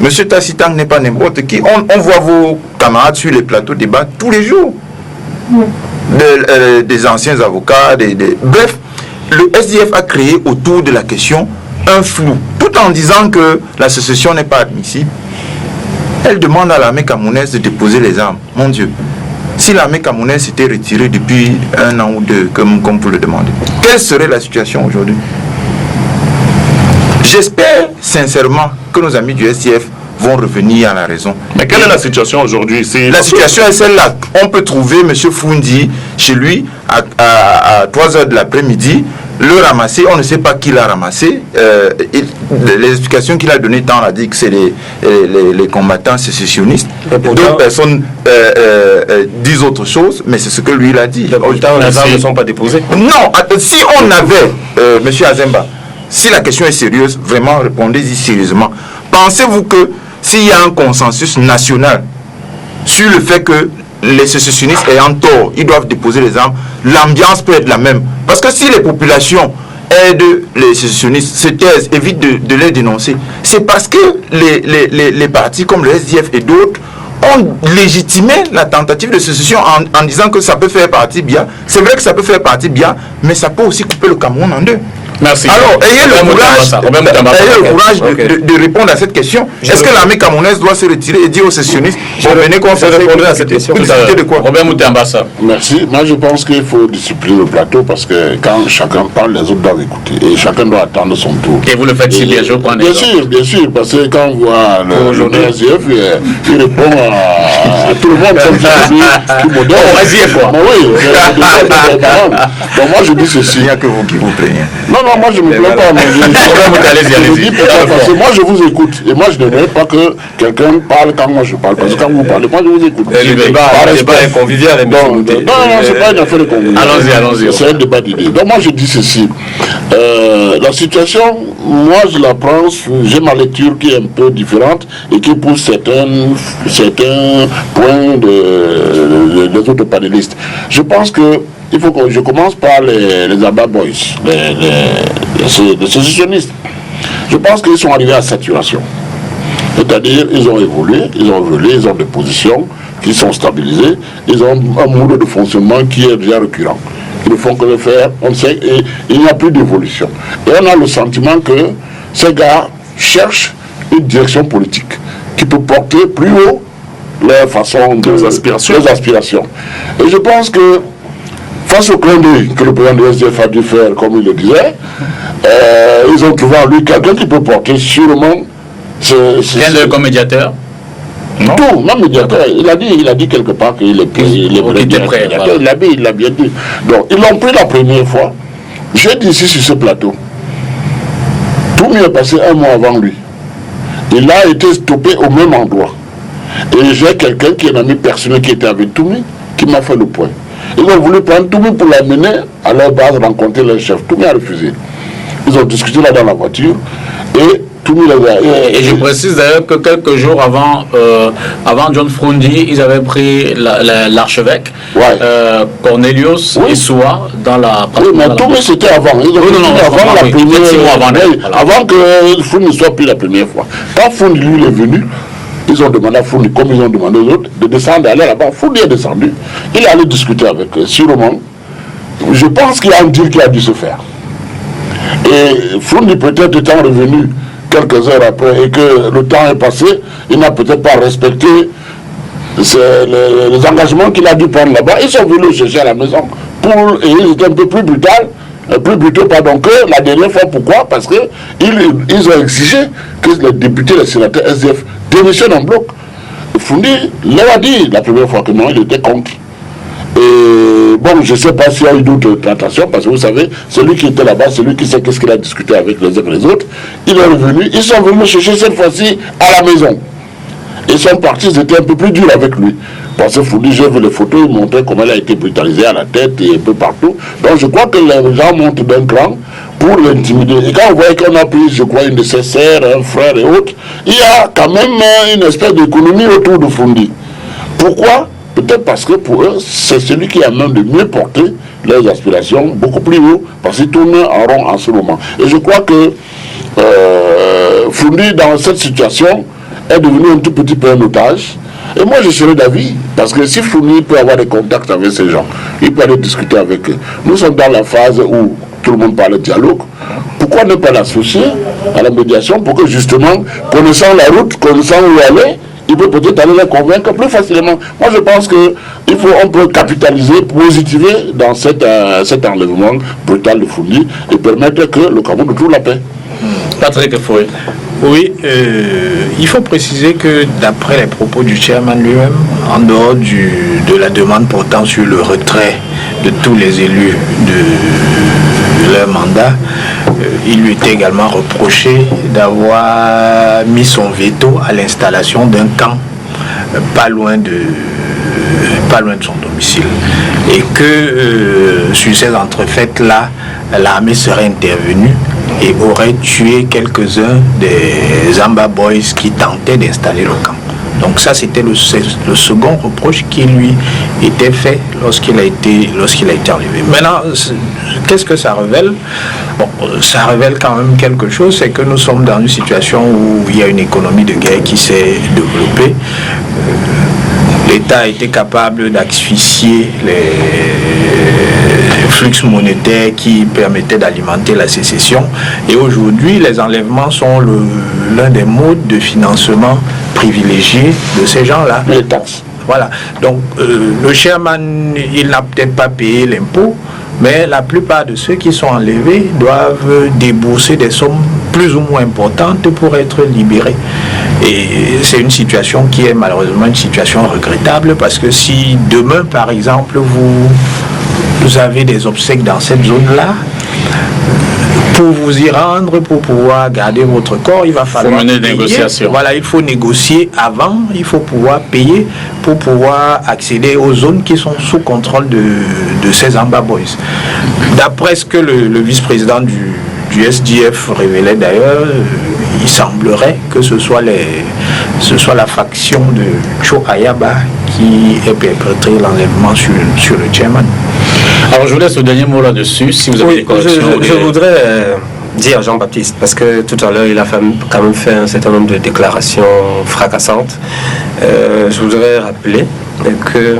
Monsieur Tassitang n'est pas n'importe qui. On voit vos camarades sur les plateaux débat tous les jours. Des anciens avocats, bref, le SDF a créé autour de la question un flou, tout en disant que la sécession n'est pas admissible. Elle demande à l'armée camerounaise de déposer les armes. Mon Dieu, si l'armée camerounaise s'était retirée depuis 1 an ou 2, comme vous le demandez, quelle serait la situation aujourd'hui? J'espère sincèrement que nos amis du STF vont revenir à la raison. Mais quelle est la situation aujourd'hui? La situation est celle-là. On peut trouver M. Foundi chez lui à 3 h de l'après-midi, le ramasser, on ne sait pas qui l'a ramassé. Les explications qu'il a données, tant on a dit que c'est les combattants sécessionnistes. D'autres personnes disent autre chose, mais c'est ce que lui il a dit. Les armes ne sont pas déposées. Non, si on avait, M. Azemba, si la question est sérieuse, vraiment répondez-y sérieusement. Pensez-vous que s'il y a un consensus national sur le fait que les sécessionnistes ayant tort, ils doivent déposer les armes, l'ambiance peut être la même? Parce que si les populations aident les sécessionnistes, se taisent, évitent de les dénoncer, c'est parce que les partis comme le SDF et d'autres ont légitimé la tentative de sécession en disant que ça peut faire partie bien. C'est vrai que ça peut faire partie bien, mais ça peut aussi couper le Cameroun en 2. Merci. Alors, ayez le courage de répondre à cette question. Est-ce que l'armée camerounaise doit se retirer et dire aux sécessionnistes, venez qu'on se répondre à cette question? De quoi? Robert Moutembassa. Merci. Moi, je pense qu'il faut discipliner le plateau parce que quand chacun parle, les autres doivent écouter. Et chacun doit attendre son tour. Et vous le faites si bien, je prends bien sûr, parce que quand on voit le SDF, il répond à tout le monde comme ça. Tout moderne. Oui, donc moi, je dis ceci. Il n'y a que vous qui vous plaignez. Non, moi je ne me plains pas. Parce que moi je vous écoute. Et moi je ne veux pas que quelqu'un parle quand moi je parle. Parce que quand vous parlez, moi je vous écoute. Le débat est convivial. Non, c'est pas une affaire de convivial. Allons-y. C'est un débat d'idées. Donc moi je dis ceci. La situation, moi je la prends, j'ai ma lecture qui est un peu différente et qui pousse certains points des autres panélistes. Je pense que il faut que je commence par les Abba Boys, les sécessionnistes. Je pense qu'ils sont arrivés à saturation. C'est-à-dire, ils ont évolué, ils ont des positions qui sont stabilisées, ils ont un mode de fonctionnement qui est déjà récurrent. Ils ne font que le faire, on sait, et il n'y a plus d'évolution. Et on a le sentiment que ces gars cherchent une direction politique qui peut porter plus haut leur façon de aspirations. Et je pense que face au clin d'œil que le président du SDF a dû faire, comme il le disait, ils ont trouvé en lui quelqu'un qui peut porter sûrement... Rien de comme médiateur? Non. Tout, même médiateur. Il a dit quelque part qu'il est prêt. Il l'a bien dit. Donc, ils l'ont pris la première fois. J'ai dit ici sur ce plateau. Tout mieux est passé 1 mois avant lui. Il a été stoppé au même endroit. Et j'ai quelqu'un qui est un ami personnel qui était avec Toumi, qui m'a fait le point. Ils ont voulu prendre Toumi pour l'amener à leur base, rencontrer leur chef. Toumi a refusé. Ils ont discuté là dans la voiture et Toumi les a... Et je précise d'ailleurs que quelques jours avant John Froundi, ils avaient pris l'archevêque Cornelius Issoua dans la... Oui, mais Toumi c'était avant. Ils ont avant la première... Avant que Froundi soit pris la première fois. Quand Froundi lui est venu, ils ont demandé à Froundi, comme ils ont demandé aux autres, de descendre, aller là-bas. Froundi est descendu. Il est allé discuter avec sûrement. Je pense qu'il y a un deal qui a dû se faire. Et Froundi peut-être étant revenu quelques heures après et que le temps est passé, il n'a peut-être pas respecté les engagements qu'il a dû prendre là-bas. Ils sont venus le chercher à la maison et ils étaient un peu plus brutaux que la dernière fois. Pourquoi? Parce qu'ils ont exigé que les députés, les sénateurs SDF démissionnent en bloc. Froundi leur a dit la première fois que non, il était contre. Et bon, je ne sais pas s'il y a eu d'autres tentations, parce que vous savez, celui qui était là-bas, celui qui sait qu'est-ce qu'il a discuté avec les uns et les autres, il est revenu, ils sont venus chercher cette fois-ci à la maison. Ils sont partis, ils étaient un peu plus durs avec lui. Parce que Froundi, j'ai vu les photos, il montrait comment il a été brutalisé à la tête et un peu partout. Donc je crois que les gens montent d'un cran pour l'intimider. Et quand on voit qu'on a pris, je crois, une de ses sœurs, un frère et autres, il y a quand même une espèce d'économie autour de Froundi. Pourquoi? Peut-être parce que pour eux, c'est celui qui a même de mieux porter leurs aspirations beaucoup plus haut, parce qu'ils tournent en rond en ce moment. Et je crois que Froundi, dans cette situation, est devenu un tout petit peu un otage. Et moi, je serais d'avis, parce que si Froundi peut avoir des contacts avec ces gens, il peut aller discuter avec eux. Nous sommes dans la phase où tout le monde parle de dialogue. Pourquoi ne pas l'associer à la médiation pour que justement, connaissant la route, connaissant où aller, il peut peut-être aller les convaincre plus facilement. Moi, je pense qu'on peut capitaliser, positiver dans cet enlèvement brutal de Froundi et permettre que le Cameroun trouve la paix. Patrick Fouet. Oui, il faut préciser que d'après les propos du chairman lui-même, en dehors de la demande portant sur le retrait de tous les élus de leur mandat, il lui était également reproché d'avoir mis son veto à l'installation d'un camp pas loin de son domicile. Et que sur ces entrefaites-là, l'armée serait intervenue et aurait tué quelques-uns des Amba Boys qui tentaient d'installer le camp. Donc ça, c'était le second reproche qui lui était fait lorsqu'il a été enlevé. Maintenant, qu'est-ce que ça révèle? Bon, ça révèle quand même quelque chose, c'est que nous sommes dans une situation où il y a une économie de guerre qui s'est développée. L'État a été capable d'asphyxier les flux monétaires qui permettaient d'alimenter la sécession. Et aujourd'hui, les enlèvements sont l'un des modes de financement privilégiés de ces gens-là. Les taxes. Voilà. Donc, le chairman, il n'a peut-être pas payé l'impôt, mais la plupart de ceux qui sont enlevés doivent débourser des sommes plus ou moins importantes pour être libérés. Et c'est une situation qui est malheureusement une situation regrettable, parce que si demain, par exemple, vous avez des obsèques dans cette zone-là, pour vous y rendre, pour pouvoir garder votre corps, il va falloir mener des négociations. Voilà, il faut négocier avant, il faut pouvoir payer pour pouvoir accéder aux zones qui sont sous contrôle de ces Amba Boys. D'après ce que le vice-président du SDF révélait d'ailleurs, il semblerait que ce soit la faction de Cho Ayaba qui ait perpétré l'enlèvement sur le chairman. Alors je vous laisse le dernier mot là-dessus, si vous avez des corrections. Je voudrais dire Jean-Baptiste, parce que tout à l'heure il a quand même fait un certain nombre de déclarations fracassantes. Je voudrais rappeler que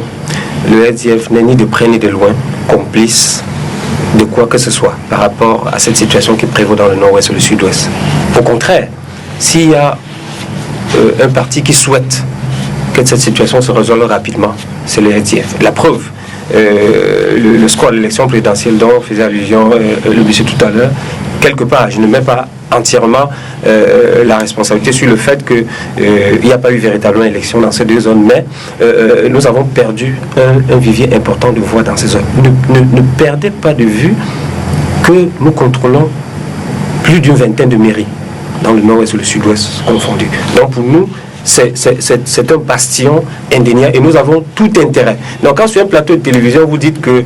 le SDF n'est ni de près ni de loin complice de quoi que ce soit par rapport à cette situation qui prévaut dans le nord-ouest et le sud-ouest. Au contraire, s'il y a un parti qui souhaite que cette situation se résolve rapidement, c'est le SDF. La preuve, le score de l'élection présidentielle dont faisait allusion le monsieur tout à l'heure, quelque part, je ne mets pas entièrement la responsabilité sur le fait qu'il n'y a pas eu véritablement élection dans ces deux zones, mais nous avons perdu un vivier important de voix dans ces zones. Ne perdez pas de vue que nous contrôlons plus d'une vingtaine de mairies dans le nord-ouest et le sud-ouest confondus. Donc pour nous, c'est un bastion indéniable et nous avons tout intérêt. Donc quand sur un plateau de télévision vous dites que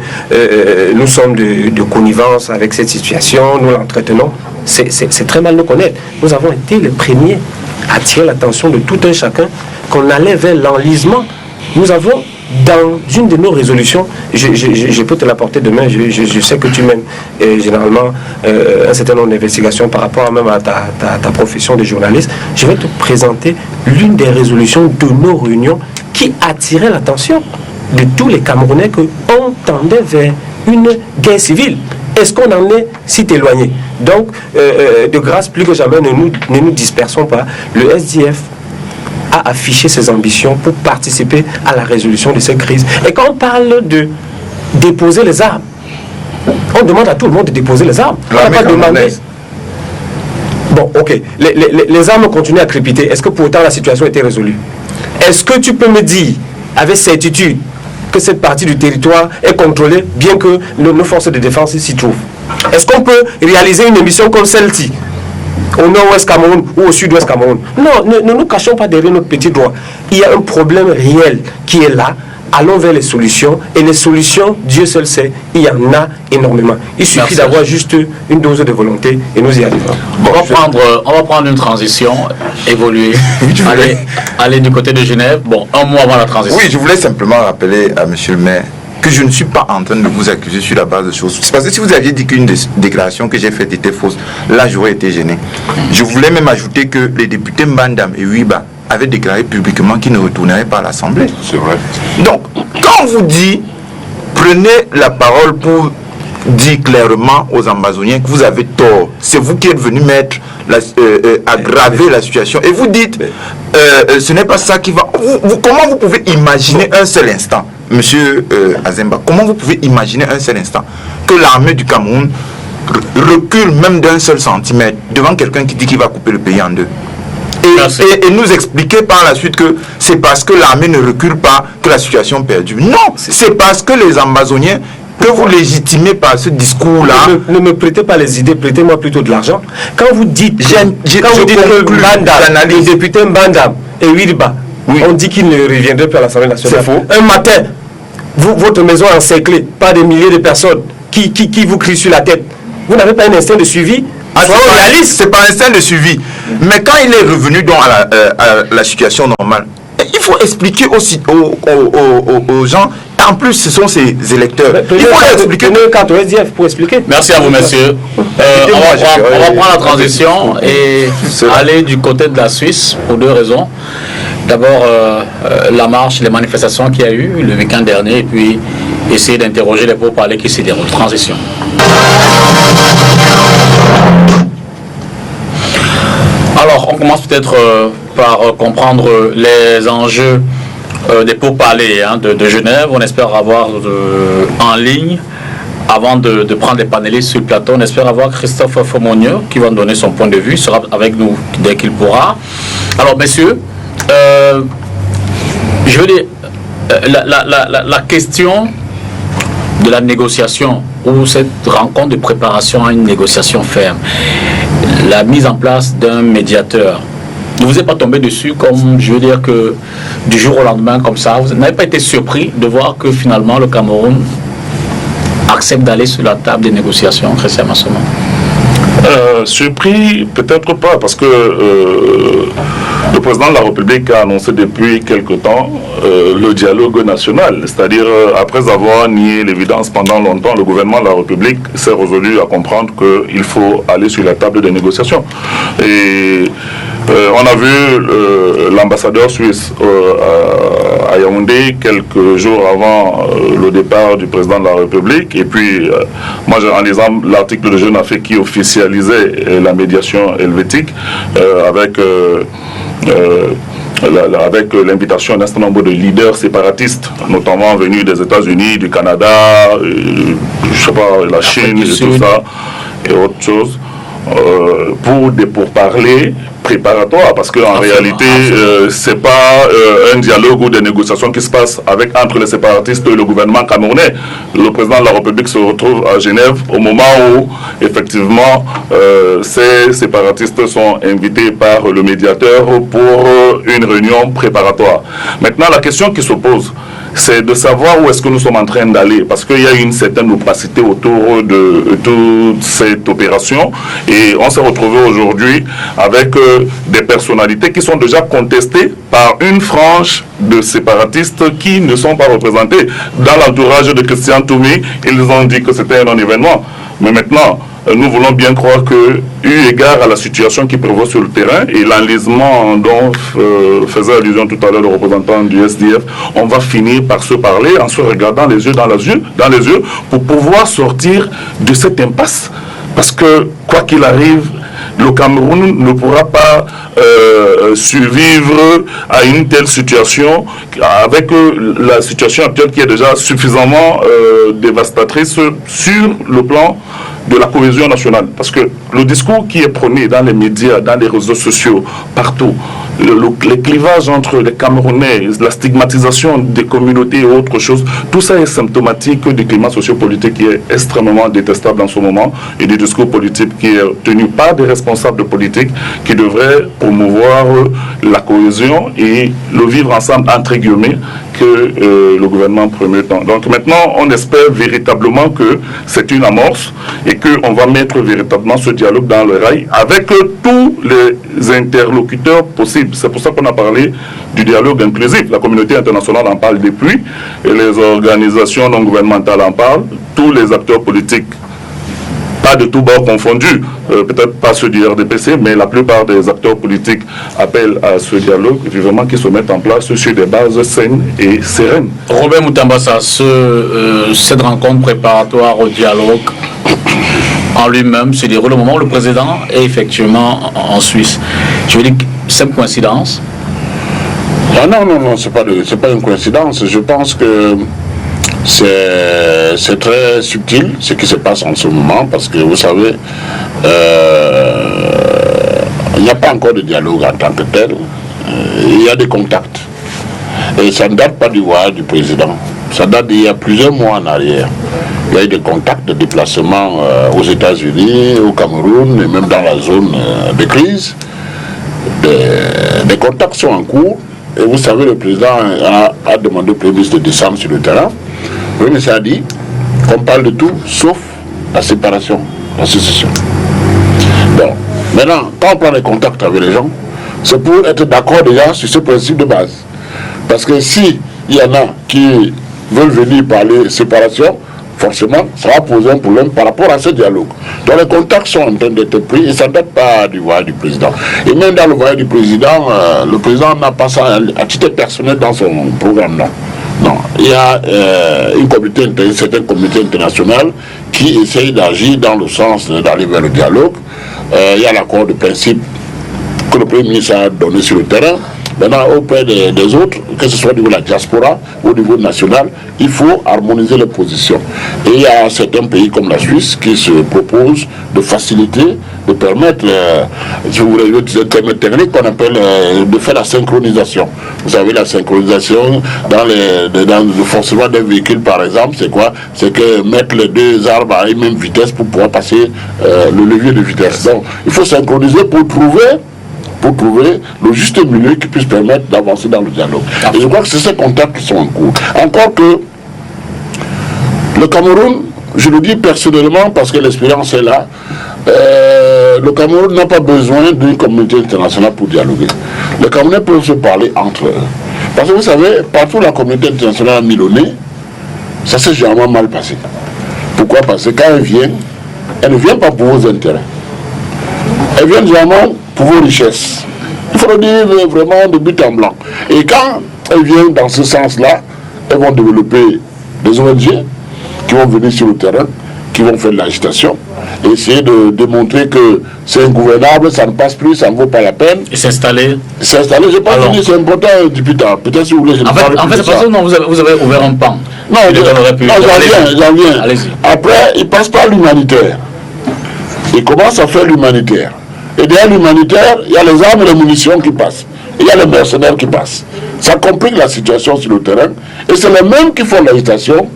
nous sommes de connivence avec cette situation, nous l'entretenons, c'est très mal nous connaître. Nous avons été les premiers à attirer l'attention de tout un chacun qu'on allait vers l'enlisement. Nous avons, dans une de nos résolutions, je peux te l'apporter demain, je sais que tu mènes généralement un certain nombre d'investigations par rapport même à ta profession de journaliste. Je vais te présenter l'une des résolutions de nos réunions qui attirait l'attention de tous les Camerounais qu'on tendait vers une guerre civile. Est-ce qu'on en est si éloigné? Donc, de grâce, plus que jamais, ne nous dispersons pas. Le SDF a affiché ses ambitions pour participer à la résolution de cette crise. Et quand on parle de déposer les armes, on demande à tout le monde de déposer les armes. On n'a pas demandé. Bon, ok. Les armes continuent à crépiter. Est-ce que pour autant la situation a été résolue? Est-ce que tu peux me dire, avec certitude, que cette partie du territoire est contrôlée, bien que nos forces de défense s'y trouvent? Est-ce qu'on peut réaliser une émission comme celle-ci au nord-ouest Cameroun ou au sud-ouest Cameroun? Non, ne nous cachons pas derrière notre petit doigt. Il y a un problème réel qui est là. Allons vers les solutions. Et les solutions, Dieu seul sait, il y en a énormément. Il suffit d'avoir juste une dose de volonté et nous y arriverons. Bon, on va prendre une transition, évoluer, aller du côté de Genève. Bon, un mois avant la transition. Oui, je voulais simplement rappeler à monsieur le maire que je ne suis pas en train de vous accuser sur la base de choses. C'est parce que si vous aviez dit qu'une déclaration que j'ai faite était fausse, là j'aurais été gêné. Je voulais même ajouter que les députés Mbandam et Huiba avaient déclaré publiquement qu'ils ne retourneraient pas à l'Assemblée. C'est vrai. Donc, quand on vous dit, prenez la parole pour dire clairement aux Amazoniens que vous avez tort, c'est vous qui êtes venu aggraver la situation, et vous dites, ce n'est pas ça qui va... comment vous pouvez imaginer un seul instant, monsieur Azemba, comment vous pouvez imaginer un seul instant que l'armée du Cameroun recule même d'un seul centimètre devant quelqu'un qui dit qu'il va couper le pays en deux? Et nous expliquer par la suite que c'est parce que l'armée ne recule pas que la situation perdure. Non, c'est parce que les Amazoniens, que vous légitimez par ce discours-là. Ne me prêtez pas les idées, prêtez-moi plutôt de l'argent. Quand vous dites que Mbandam, les députés Mbandam et Huiba, on dit qu'ils ne reviendraient plus à l'Assemblée nationale. C'est faux. Un matin, votre maison est encerclée par des milliers de personnes qui vous crient sur la tête. Vous n'avez pas un instinct de suivi? C'est pas un instinct de suivi. Mais quand il est revenu donc à la situation normale, il faut expliquer aussi aux gens. En plus, ce sont ses électeurs. Il faut expliquer. Pour expliquer. Merci à vous, messieurs. On va prendre la transition et aller du côté de la Suisse pour deux raisons. D'abord, la marche, les manifestations qu'il y a eu le week-end dernier, et puis essayer d'interroger les pourparlers qui s'y déroulent. Transition. Alors, on commence peut-être par comprendre les enjeux des pourparlers de Genève. On espère avoir en ligne, avant de prendre les panélistes sur le plateau, on espère avoir Christophe Fomonieux qui va nous donner son point de vue, sera avec nous dès qu'il pourra. Alors, messieurs, je veux dire, la question de la négociation ou cette rencontre de préparation à une négociation ferme, la mise en place d'un médiateur, ne vous êtes pas tombé dessus comme, je veux dire que du jour au lendemain comme ça, vous n'avez pas été surpris de voir que finalement le Cameroun accepte d'aller sur la table des négociations, Christian Massoma? Surpris, peut-être pas, parce que le président de la République a annoncé depuis quelque temps le dialogue national. C'est-à-dire, après avoir nié l'évidence pendant longtemps, le gouvernement de la République s'est résolu à comprendre qu'il faut aller sur la table des négociations. Et on a vu l'ambassadeur suisse à Yaoundé quelques jours avant le départ du président de la République. Et puis, moi, en lisant l'article de Jeune Afrique qui officialisait la médiation helvétique avec l'invitation d'un certain nombre de leaders séparatistes, notamment venus des États-Unis, du Canada, je sais pas, la Chine, et tout ça, et autres choses. pour des pourparlers préparatoires, parce qu'en réalité, c'est pas un dialogue ou des négociations qui se passent entre les séparatistes et le gouvernement camerounais. Le président de la République se retrouve à Genève au moment où, effectivement, ces séparatistes sont invités par le médiateur pour une réunion préparatoire. Maintenant, la question qui se pose, c'est de savoir où est-ce que nous sommes en train d'aller, parce qu'il y a une certaine opacité autour de toute cette opération, et on s'est retrouvé aujourd'hui avec des personnalités qui sont déjà contestées par une frange de séparatistes qui ne sont pas représentés. Dans l'entourage de Christian Toumi, ils ont dit que c'était un non-événement. Mais maintenant, nous voulons bien croire que, eu égard à la situation qui prévaut sur le terrain et l'enlisement dont faisait allusion tout à l'heure le représentant du SDF, on va finir par se parler en se regardant les yeux dans les yeux pour pouvoir sortir de cette impasse. Parce que, quoi qu'il arrive, le Cameroun ne pourra pas survivre à une telle situation avec la situation actuelle qui est déjà suffisamment dévastatrice sur le plan de la cohésion nationale. Parce que le discours qui est prôné dans les médias, dans les réseaux sociaux, partout, les clivages entre les Camerounais, la stigmatisation des communautés et autre chose, tout ça est symptomatique du climat sociopolitique qui est extrêmement détestable en ce moment et du discours politique qui est tenu par des responsables politiques qui devraient promouvoir la cohésion et le vivre ensemble entre guillemets que le gouvernement premier temps. Donc maintenant, on espère véritablement que c'est une amorce et qu'on va mettre véritablement ce dialogue dans le rail avec tous les interlocuteurs possibles. C'est pour ça qu'on a parlé du dialogue inclusif. La communauté internationale en parle depuis, et les organisations non gouvernementales en parlent, tous les acteurs politiques, pas de tous bords confondus, peut-être pas ceux du RDPC, mais la plupart des acteurs politiques appellent à ce dialogue, vivement qui se mettent en place sur des bases saines et sereines. Robert Moutambassa, cette rencontre préparatoire au dialogue en lui-même se déroule au moment où le président est effectivement en Suisse. Je veux dire, c'est une coïncidence? Ah non, c'est pas une coïncidence. Je pense que c'est très subtil ce qui se passe en ce moment, parce que vous savez, il n'y a pas encore de dialogue en tant que tel. Il y a des contacts. Et ça ne date pas du voyage du président. Ça date d'il y a plusieurs mois en arrière. Il y a eu des contacts de déplacement aux États-Unis, au Cameroun et même dans la zone de crise. Des contacts sont en cours. Et vous savez, le président a demandé au Premier ministre de descendre sur le terrain. Le Premier ministre a dit qu'on parle de tout sauf la séparation, la sécession. Bon, maintenant, quand on prend les contacts avec les gens, c'est pour être d'accord déjà sur ce principe de base. Parce que si il y en a qui veulent venir parler séparation, forcément, ça va poser un problème par rapport à ce dialogue. Donc les contacts sont en train d'être pris et ça ne date pas du voyage du président. Et même dans le voyage du président, le président n'a pas ça à titre personnel dans son programme. Non. Il y a une certaine communauté internationale qui essaye d'agir dans le sens d'aller vers le dialogue. Il y a l'accord de principe que le Premier ministre a donné sur le terrain. Maintenant, auprès des autres, que ce soit au niveau de la diaspora ou au niveau national, il faut harmoniser les positions. Et il y a certains pays comme la Suisse qui se proposent de faciliter, de permettre, si vous voulez, le terme technique qu'on appelle de faire la synchronisation. Vous savez, la synchronisation dans le fonctionnement d'un véhicule, par exemple, c'est quoi? C'est que mettre les deux arbres à une même vitesse pour pouvoir passer le levier de vitesse. Donc, il faut synchroniser pour trouver le juste milieu qui puisse permettre d'avancer dans le dialogue. Et je crois que c'est ces contacts qui sont en cours. Encore que le Cameroun, je le dis personnellement parce que l'expérience est là, le Cameroun n'a pas besoin d'une communauté internationale pour dialoguer. Les Camerounais peuvent se parler entre eux. Parce que vous savez, partout la communauté internationale a mis le nez, ça s'est généralement mal passé. Pourquoi? Parce que quand elle ne vient pas pour vos intérêts. Elle vient généralement pour vos richesses. Il faut le dire vraiment de but en blanc. Et quand elles viennent dans ce sens-là, elles vont développer des ONG qui vont venir sur le terrain, qui vont faire de l'agitation, et essayer de démontrer que c'est ingouvernable, ça ne passe plus, ça ne vaut pas la peine. Et s'installer. S'installer, je pense que c'est important, député. Peut-être si vous voulez, je en fait, non, vous avez ouvert un pan. Non, j'en viens. Après, il passe par l'humanitaire. Ils commencent à faire l'humanitaire. Et derrière l'humanitaire, il y a les armes et les munitions qui passent. Et il y a les mercenaires qui passent. Ça complique la situation sur le terrain. Et c'est les mêmes qui font l'agitation.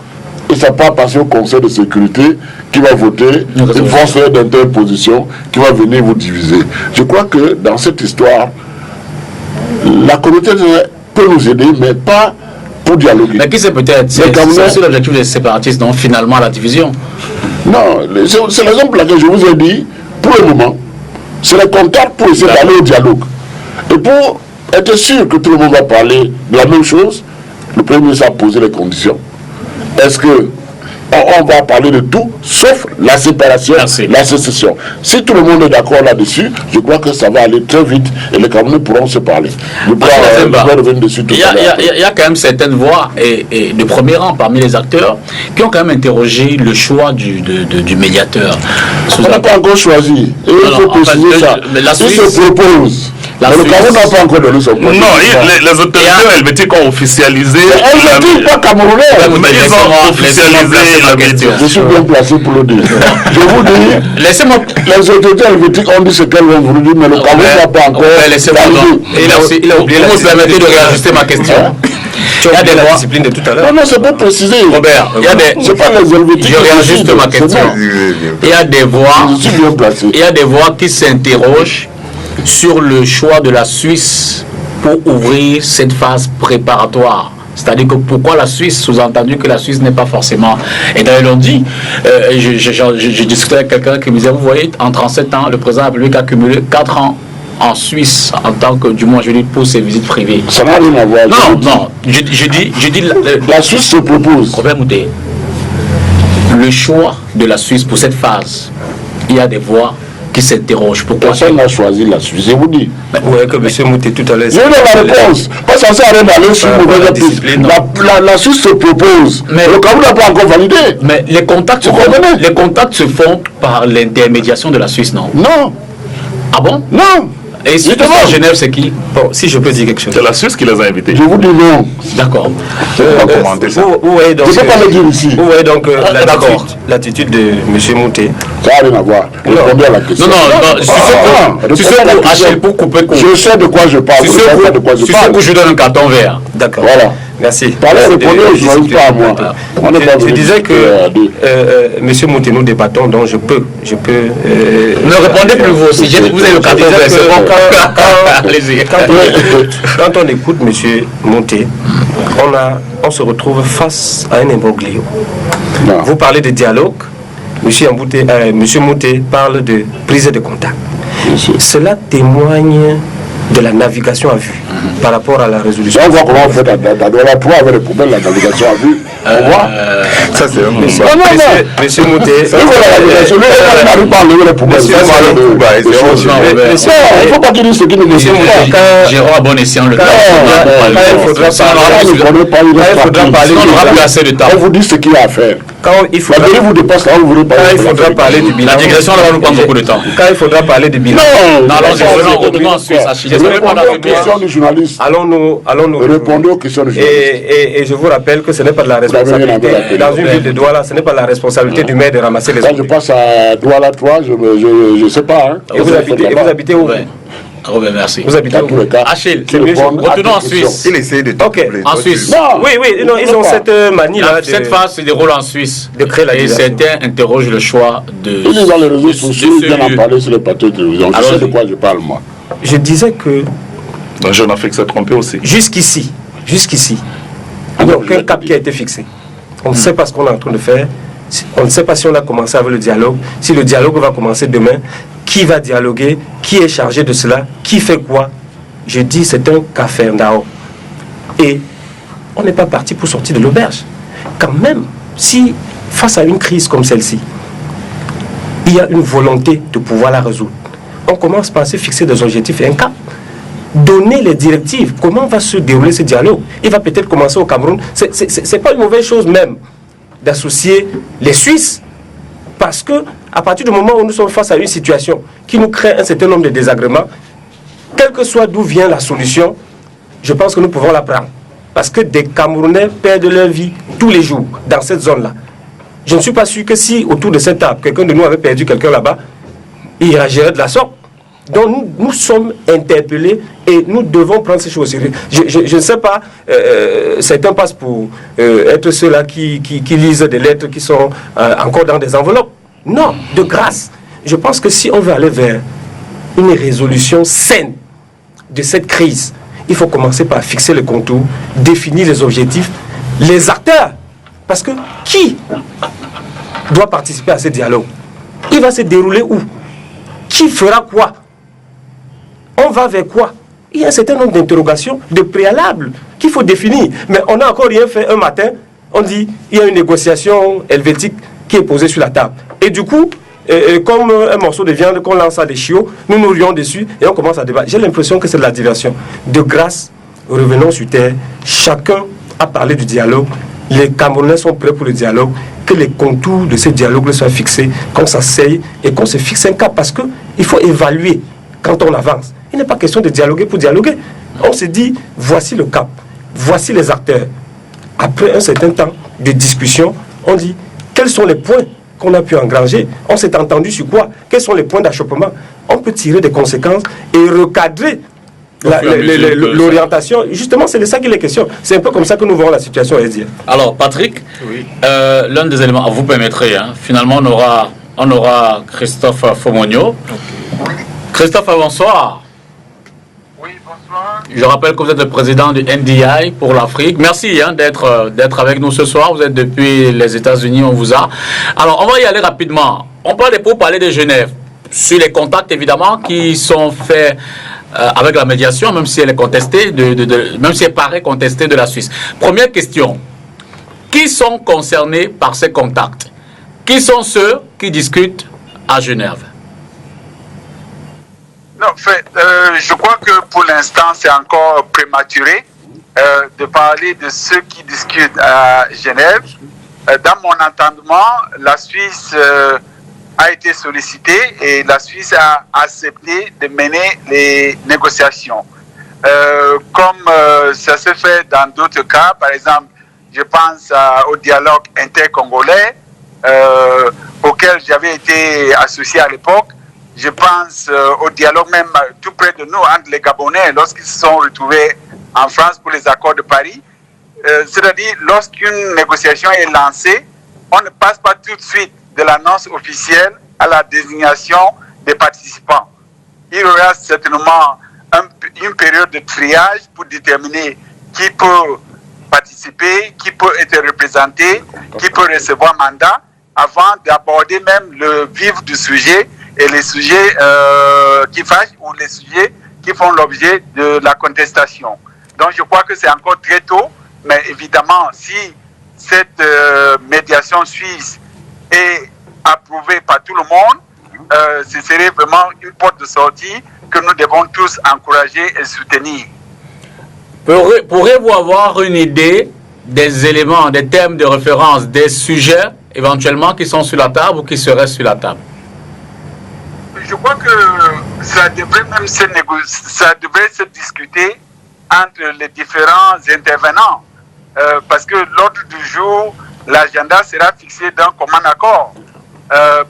Et ça part passer au Conseil de sécurité qui va voter une force d'interposition qui va venir vous diviser. Je crois que dans cette histoire, la communauté peut nous aider, mais pas pour dialoguer. Mais qui c'est peut-être? C'est aussi l'objectif des séparatistes, donc finalement la division. Non, c'est la raison pour laquelle je vous ai dit, pour le moment, c'est le contact pour essayer d'aller au dialogue. Et pour être sûr que tout le monde va parler de la même chose, le Premier ministre a posé les conditions. Est-ce que on va parler de tout, sauf la séparation, la sécession. Si tout le monde est d'accord là-dessus, je crois que ça va aller très vite et les Camerounais pourront se parler. Je vais revenir dessus tout à l'heure. Il y a quand même certaines voix et de premier rang parmi les acteurs qui ont quand même interrogé le choix du médiateur. On n'a pas encore choisi. Et il faut préciser ça. Il se propose. Mais le Cameroun n'a pas encore donné son point. Non, les autorités helvétiques ont officialisé. Helvétiques, pas camerounais. Mais ils ont officialisé la question. Je suis bien placé pour le dire. Je vous dis, laissez-moi. Les autorités helvétiques ont dit ce qu'elles ont voulu dire, mais le Cameroun n'a pas encore. Laissez-moi. Il a oublié. Vous permettez de réajuster ma question. Il y a des voix. Discipline de tout à l'heure. Non, c'est pas précisé. Robert, il y a des. C'est pas les helvétiques. Je réajuste ma question. Il y a des voix. Je suis bien placé. Il y a des voix qui s'interrogent sur le choix de la Suisse pour ouvrir cette phase préparatoire. C'est-à-dire que pourquoi la Suisse, sous-entendu que la Suisse n'est pas forcément... Et d'ailleurs, l'on dit, j'ai discuté avec quelqu'un qui me disait, vous voyez, en 37 ans, le président de la République a cumulé 4 ans en Suisse, en tant que, du moins, je dis, pour ses visites privées. Ça n'a rien à voir. Non, je dis la Suisse se propose. Robert Moutet, le choix de la Suisse pour cette phase, il y a des voix qui s'interrogent. Pourquoi personne n'a choisi la Suisse, je vous dis. Vous voyez que M. Moutet tout à l'heure... Je donne la réponse. Pas censé aller d'aller sur une mauvaise piste. La Suisse se propose. Mais le Cameroun n'a pas encore validé. Mais les contacts se font par l'intermédiation de la Suisse, non? Non. Ah bon? Non. Et si à Genève, c'est qui? Bon, si je peux dire quelque chose. C'est la Suisse qui les a invités. Je vous dis non. D'accord. Je ne peux pas commenter ça. Vous voyez donc, je ne peux pas le dire ici. Vous voyez donc l'attitude de M. Moutet. Ça n'a rien à voir. Répondez à la question. Pour couper. Je sais de quoi je parle. Tu sais que je donne un carton vert. D'accord. Voilà. Merci. Parlez, répondez, je ne pas à moi. Je disais que M. Moutet, nous débattons, donc je peux. Ne répondez plus vous aussi. Vous avez le carton vert. C'est bon. Quand on écoute M. Moutet, on se retrouve face à un imbroglio. Vous parlez de dialogue. M. Moutet parle de prise de contact. Cela témoigne de la navigation à vue par rapport à la résolution. On voit comment on fait dans la tour avec les problèmes de la navigation à vue. On voit. Ça, c'est un moment. Monsieur Moutet. Il n'arrive pas à lever les problèmes. Il ne faut pas qu'il dise ce qu'il ne dit pas. Jérôme à bon escient le temps. Il faudra parler. On n'aura plus assez de temps. On vous dit ce qu'il y a à faire. Il faudra parler du bilan. La digression va nous prendre beaucoup de temps. Quand il faudra parler du bilan. Non, en Suisse. Répondez aux questions du journaliste. Allons-nous répondre aux questions du journaliste. Et je vous rappelle que ce n'est pas de la responsabilité. Dans une ville de Douala, ce n'est pas la responsabilité du maire de ramasser les Quand je passe à Douala 3, je ne sais pas. Et vous habitez où? Robert, merci. Vous habitez où? Achille, retournons en Suisse. Il essaie de en Suisse. Oui, ils ont cette manie-là. Cette phase se déroule en Suisse. De créer la et certains interrogent le choix de... Il est dans les réseaux sociaux, il vient en parler sur les plateaux de télévision. Je sais de quoi je parle, moi. Je disais que... La Jeune Afrique s'est trompée aussi. Jusqu'ici, il n'y a aucun cap qui a été fixé. On ne sait pas ce qu'on est en train de faire. On ne sait pas si on a commencé avec le dialogue. Si le dialogue va commencer demain, qui va dialoguer, qui est chargé de cela, qui fait quoi. Je dis c'est un café-ndao. Et on n'est pas parti pour sortir de l'auberge. Quand même, si face à une crise comme celle-ci, il y a une volonté de pouvoir la résoudre, on commence par se fixer des objectifs et un cap. Donner les directives, comment va se dérouler ce dialogue. Il va peut-être commencer au Cameroun. C'est pas une mauvaise chose même d'associer les Suisses, parce que à partir du moment où nous sommes face à une situation qui nous crée un certain nombre de désagréments, quel que soit d'où vient la solution, je pense que nous pouvons la prendre. Parce que des Camerounais perdent leur vie tous les jours dans cette zone-là. Je ne suis pas sûr que si autour de cette table, quelqu'un de nous avait perdu quelqu'un là-bas, il agirait de la sorte. Donc nous sommes interpellés et nous devons prendre ces choses au sérieux. Je ne sais pas, certains passent pour être ceux-là qui lisent des lettres qui sont encore dans des enveloppes. Non, de grâce. Je pense que si on veut aller vers une résolution saine de cette crise, il faut commencer par fixer le contour, définir les objectifs, les acteurs. Parce que qui doit participer à ce dialogue? Il va se dérouler où? Qui fera quoi? On va vers quoi? Il y a un certain nombre d'interrogations, de préalables qu'il faut définir. Mais on n'a encore rien fait un matin. On dit il y a une négociation helvétique qui est posée sur la table. Et du coup, comme un morceau de viande qu'on lance à des chiots, nous nous rions dessus et on commence à débattre. J'ai l'impression que c'est de la diversion. De grâce, revenons sur terre. Chacun a parlé du dialogue. Les Camerounais sont prêts pour le dialogue. Que les contours de ce dialogue soient fixés, qu'on s'asseye et qu'on se fixe un cap. Parce qu'il faut évaluer quand on avance. Il n'est pas question de dialoguer pour dialoguer. On se dit, voici le cap, voici les acteurs. Après un certain temps de discussion, on dit, quels sont les points qu'on a pu engranger? On s'est entendu sur quoi? Quels sont les points d'achoppement? On peut tirer des conséquences et recadrer l'orientation. Justement, c'est de ça qu'il est question. C'est un peu comme ça que nous voyons la situation à SDF. Alors, Patrick, oui. L'un des éléments, vous permettrez, finalement, on aura Christophe Fomonio. Okay. Christophe, bonsoir. Oui, bonsoir. Je rappelle que vous êtes le président du NDI pour l'Afrique. Merci d'être avec nous ce soir. Vous êtes depuis les États-Unis, on vous a. Alors, on va y aller rapidement. On parle pour parler de Genève, sur les contacts évidemment qui sont faits avec la médiation, même si elle est contestée, même si elle paraît contestée de la Suisse. Première question. Qui sont concernés par ces contacts? Qui sont ceux qui discutent à Genève? Non, je crois que pour l'instant, c'est encore prématuré de parler de ceux qui discutent à Genève. Dans mon entendement, la Suisse a été sollicitée et la Suisse a accepté de mener les négociations. Comme ça se fait dans d'autres cas, par exemple, je pense au dialogue intercongolais auquel j'avais été associé à l'époque. Je pense au dialogue même tout près de nous entre les Gabonais lorsqu'ils se sont retrouvés en France pour les accords de Paris. C'est-à-dire, lorsqu'une négociation est lancée, on ne passe pas tout de suite de l'annonce officielle à la désignation des participants. Il y aura certainement une période de triage pour déterminer qui peut participer, qui peut être représenté, qui peut recevoir mandat, avant d'aborder même le vif du sujet et les sujets qui fâchent ou les sujets qui font l'objet de la contestation. Donc je crois que c'est encore très tôt, mais évidemment, si cette médiation suisse est approuvée par tout le monde, ce serait vraiment une porte de sortie que nous devons tous encourager et soutenir. Pourriez-vous avoir une idée des éléments, des thèmes de référence, des sujets éventuellement qui sont sur la table ou qui seraient sur la table? Je crois que ça devrait même se discuter entre les différents intervenants parce que l'ordre du jour, l'agenda sera fixé d'un commun accord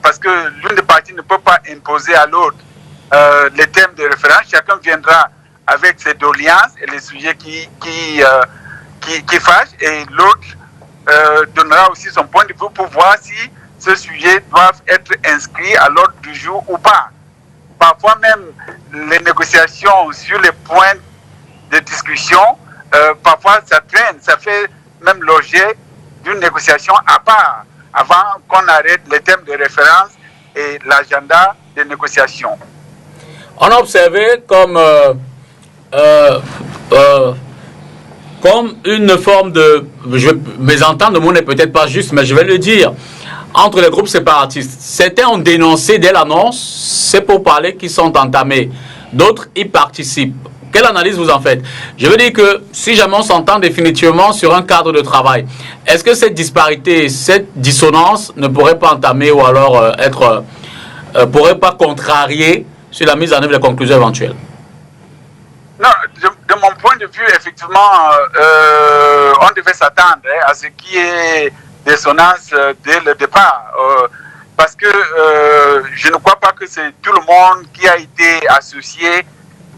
parce que l'une des parties ne peut pas imposer à l'autre les thèmes de référence. Chacun viendra avec ses doléances et les sujets qui fâchent et l'autre donnera aussi son point de vue pour voir si ces sujets doivent être inscrits à l'ordre du jour ou pas. Parfois même, les négociations sur les points de discussion, parfois ça traîne, ça fait même l'objet d'une négociation à part, avant qu'on arrête les thèmes de référence et l'agenda des négociations. On a observé comme une forme de... Mes ententes de mots n'est peut-être pas juste, mais je vais le dire. Entre les groupes séparatistes, certains ont dénoncé dès l'annonce ces pourparlers qui sont entamés. D'autres y participent. Quelle analyse vous en faites? Je veux dire que si jamais on s'entend définitivement sur un cadre de travail, est-ce que cette disparité, cette dissonance ne pourrait pas entamer ou alors pourrait pas contrarier sur la mise en œuvre des conclusions éventuelles? Non, de mon point de vue, effectivement, on devait s'attendre à ce qui est dissonance dès le départ. parce que je ne crois pas que c'est tout le monde qui a été associé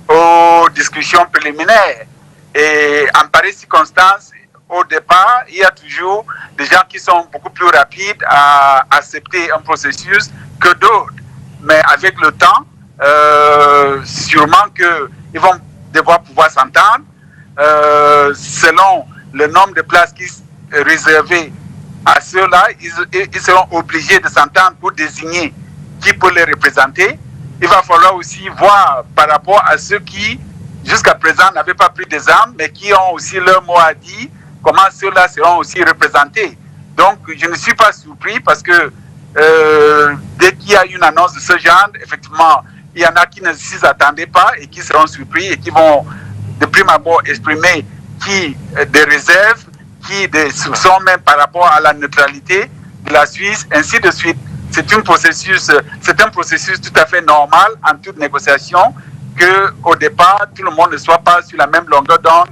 aux discussions préliminaires. Et en pareille circonstance, au départ, il y a toujours des gens qui sont beaucoup plus rapides à accepter un processus que d'autres. Mais avec le temps, sûrement qu'ils vont devoir pouvoir s'entendre selon le nombre de places qui sont réservées à ceux-là. Ils seront obligés de s'entendre pour désigner qui peut les représenter. Il va falloir aussi voir par rapport à ceux qui, jusqu'à présent, n'avaient pas pris des armes, mais qui ont aussi leur mot à dire, comment ceux-là seront aussi représentés. Donc, je ne suis pas surpris parce que dès qu'il y a une annonce de ce genre, effectivement, il y en a qui ne s'y attendaient pas et qui seront surpris et qui vont de prime abord exprimer des réserves, des soupçons même par rapport à la neutralité de la Suisse, ainsi de suite. C'est un processus tout à fait normal en toute négociation qu'au départ, tout le monde ne soit pas sur la même longueur d'onde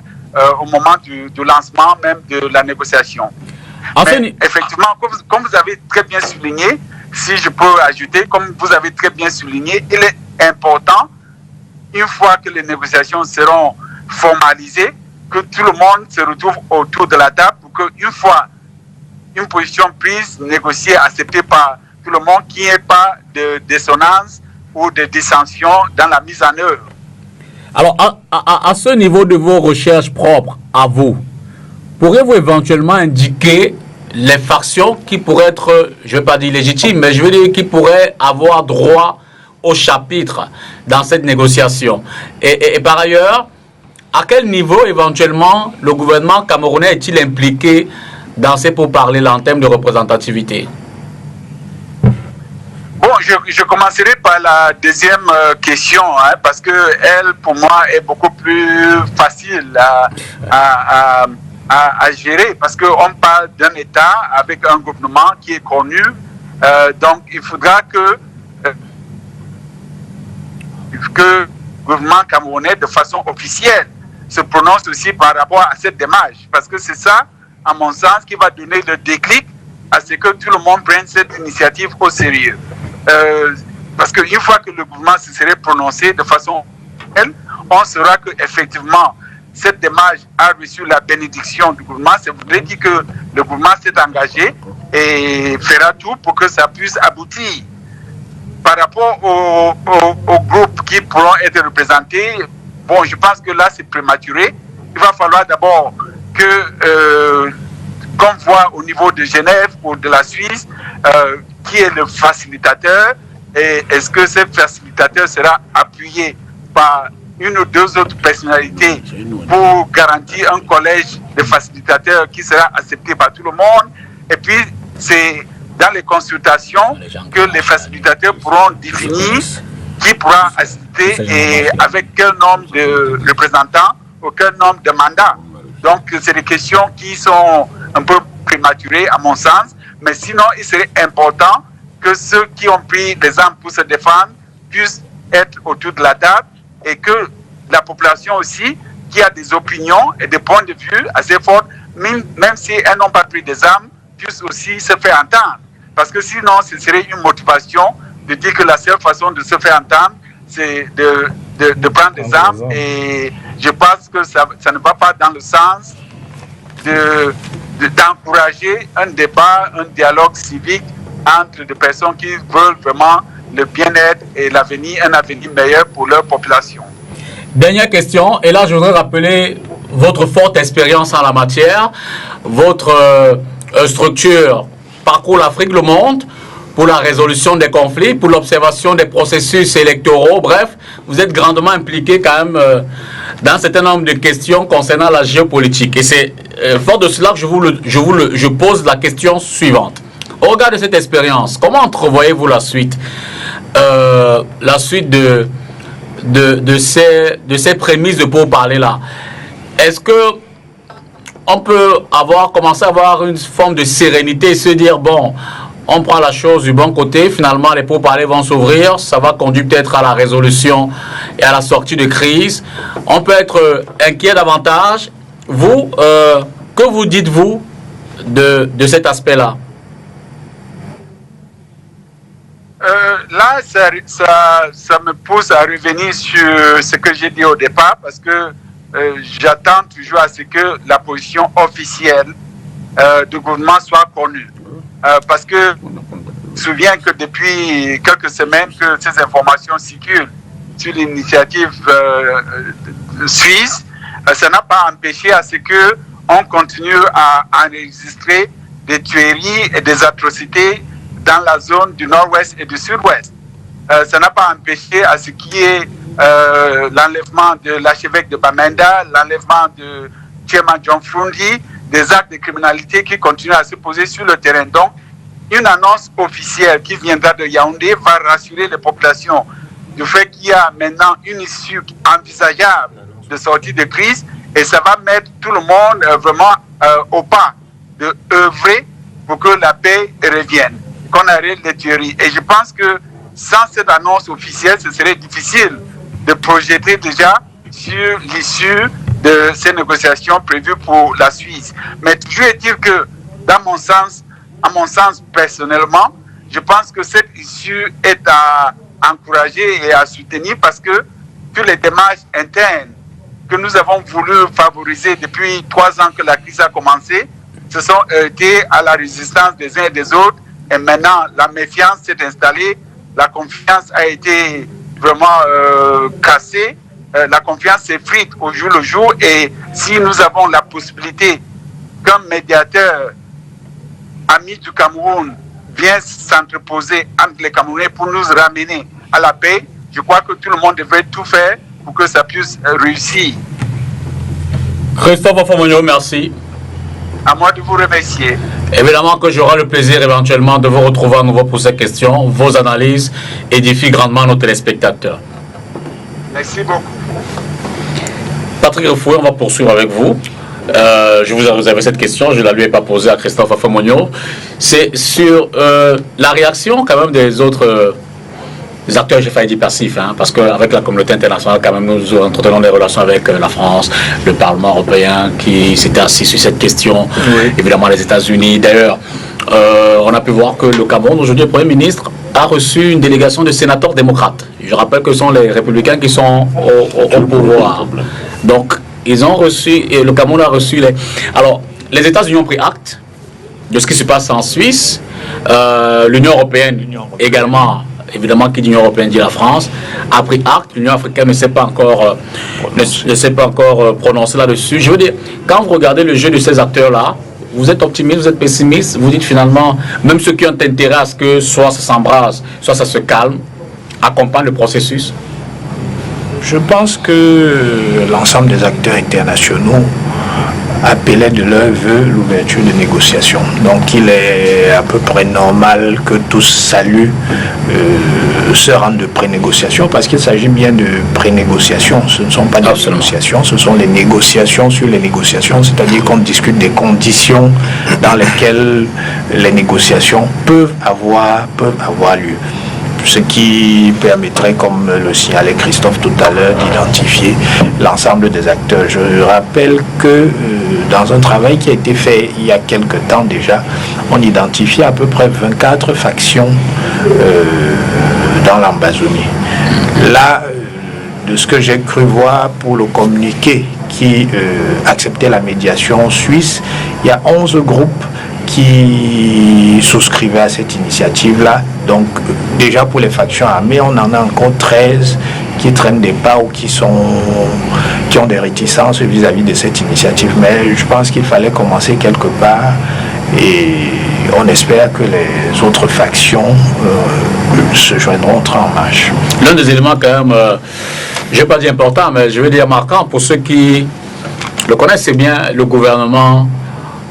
au moment du lancement même de la négociation. Mais effectivement, comme vous avez très bien souligné, si je peux ajouter, comme vous avez très bien souligné, il est important, une fois que les négociations seront formalisées, que tout le monde se retrouve autour de la table pour qu'une fois une position prise, négociée, acceptée par tout le monde, qu'il n'y ait pas de dissonance ou de dissension dans la mise en œuvre. Alors, à ce niveau de vos recherches propres, à vous, pourriez-vous éventuellement indiquer les factions qui pourraient être, je ne vais pas dire légitimes, mais je veux dire qui pourraient avoir droit au chapitre dans cette négociation? Et par ailleurs, à quel niveau éventuellement le gouvernement camerounais est-il impliqué dans ces pourparlers-là en termes de représentativité? Bon, je commencerai par la deuxième question, hein, parce que elle, pour moi, est beaucoup plus facile à gérer, parce qu'on parle d'un État avec un gouvernement qui est connu, donc il faudra que le gouvernement camerounais, de façon officielle, se prononce aussi par rapport à cette démarche, parce que c'est ça, à mon sens, qui va donner le déclic à ce que tout le monde prenne cette initiative au sérieux. Parce qu'une fois que le gouvernement se serait prononcé de façon officielle, on saura qu'effectivement, cette démarche a reçu la bénédiction du gouvernement. Ça voudrait dire que le gouvernement s'est engagé et fera tout pour que ça puisse aboutir. Par rapport aux groupes qui pourront être représentés, bon, je pense que là, c'est prématuré. Il va falloir d'abord que, qu'on voit au niveau de Genève ou de la Suisse, qui est le facilitateur, et est-ce que ce facilitateur sera appuyé par une ou deux autres personnalités pour garantir un collège de facilitateurs qui sera accepté par tout le monde. Et puis, c'est dans les consultations que les facilitateurs pourront définir qui pourra assister et avec quel nombre de représentants ou quel nombre de mandats. Donc, c'est des questions qui sont un peu prématurées à mon sens, mais sinon, il serait important que ceux qui ont pris des armes pour se défendre puissent être autour de la table et que la population aussi, qui a des opinions et des points de vue assez forts, même si elles n'ont pas pris des armes, puissent aussi se faire entendre. Parce que sinon, ce serait une motivation de dire que la seule façon de se faire entendre, c'est de prendre des armes. Et je pense que ça ne va pas dans le sens d'encourager un débat, un dialogue civique entre des personnes qui veulent vraiment le bien-être et l'avenir, un avenir meilleur pour leur population. Dernière question, et là je voudrais rappeler votre forte expérience en la matière, votre structure Parcours l'Afrique, le monde, pour la résolution des conflits, pour l'observation des processus électoraux, bref, vous êtes grandement impliqué quand même dans un certain nombre de questions concernant la géopolitique. Et c'est fort de cela que je pose la question suivante. Au regard de cette expérience, comment entrevoyez-vous la suite de ces prémices de pourparlers-là? Est-ce que on peut commencer à avoir une forme de sérénité et se dire, bon, on prend la chose du bon côté, finalement les pourparlers vont s'ouvrir, ça va conduire peut-être à la résolution et à la sortie de crise. On peut être inquiet davantage. Vous, que vous dites-vous de cet aspect-là? Là, ça me pousse à revenir sur ce que j'ai dit au départ, parce que j'attends toujours à ce que la position officielle du gouvernement soit connue. Parce que je me souviens que depuis quelques semaines que ces informations circulent sur l'initiative suisse, ça n'a pas empêché à ce que on continue à enregistrer des tueries et des atrocités dans la zone du nord-ouest et du sud-ouest. Ça n'a pas empêché à ce qui est l'enlèvement de l'archevêque de Bamenda, l'enlèvement de Chema John Fundi, des actes de criminalité qui continuent à se poser sur le terrain. Donc, une annonce officielle qui viendra de Yaoundé va rassurer les populations du fait qu'il y a maintenant une issue envisageable de sortie de crise, et ça va mettre tout le monde vraiment au pas de œuvrer pour que la paix revienne, qu'on arrête les tueries. Et je pense que sans cette annonce officielle, ce serait difficile de projeter déjà sur l'issue de ces négociations prévues pour la Suisse. Mais toujours est-il que, à mon sens personnellement, je pense que cette issue est à encourager et à soutenir, parce que toutes les démarches internes que nous avons voulu favoriser depuis 3 ans que la crise a commencé se sont heurtées à la résistance des uns et des autres, et maintenant la méfiance s'est installée, la confiance a été vraiment cassée, la confiance s'effrite au jour le jour, et si nous avons la possibilité comme médiateur ami du Cameroun vient s'entreposer entre les Camerounais pour nous ramener à la paix, je crois que tout le monde devrait tout faire pour que ça puisse réussir. Christophe Afamogno, merci. À moi de vous remercier. Évidemment que j'aurai le plaisir éventuellement de vous retrouver à nouveau pour ces questions. Vos analyses édifient grandement nos téléspectateurs. Merci beaucoup. Patrick Refoué, on va poursuivre avec vous. Je vous ai réservé cette question, je ne la lui ai pas posée à Christophe Afamogno. C'est sur la réaction quand même des autres acteurs, j'ai failli dire passifs, hein, parce qu'avec la communauté internationale, quand même, nous entretenons des relations avec la France, le Parlement européen qui s'était assis sur cette question, oui. Évidemment les États-Unis. D'ailleurs, on a pu voir que le Cameroun, aujourd'hui, le Premier ministre a reçu une délégation de sénateurs démocrates. Je rappelle que ce sont les républicains qui sont au pouvoir. Donc, ils ont reçu, et le Cameroun a reçu les... Alors, les États-Unis ont pris acte de ce qui se passe en Suisse. L'Union européenne également, évidemment, qui dit l'Union européenne dit la France, a pris acte. L'Union africaine ne s'est pas encore, prononcée là-dessus. Je veux dire, quand vous regardez le jeu de ces acteurs-là, vous êtes optimiste, vous êtes pessimiste, vous dites finalement, même ceux qui ont intérêt à ce que soit ça s'embrase, soit ça se calme, accompagnent le processus. Je pense que l'ensemble des acteurs internationaux appelaient de leur vœu l'ouverture de négociations. Donc il est à peu près normal que tous saluent ce rang de pré-négociation, parce qu'il s'agit bien de pré-négociations. Ce ne sont pas des négociations, ce sont les négociations sur les négociations, c'est-à-dire qu'on discute des conditions dans lesquelles les négociations peuvent avoir lieu. Ce qui permettrait, comme le signalait Christophe tout à l'heure, d'identifier l'ensemble des acteurs. Je rappelle que dans un travail qui a été fait il y a quelque temps déjà, on identifie à peu près 24 factions dans l'Ambazonie. Là, de ce que j'ai cru voir pour le communiqué qui acceptait la médiation suisse, il y a 11 groupes qui souscrivaient à cette initiative-là. Donc, déjà pour les factions armées, on en a encore 13 qui traînent des pas ou qui ont des réticences vis-à-vis de cette initiative. Mais je pense qu'il fallait commencer quelque part et on espère que les autres factions se joindront en marche. L'un des éléments quand même, je ne vais pas dire important, mais je vais dire marquant pour ceux qui le connaissent, c'est bien le gouvernement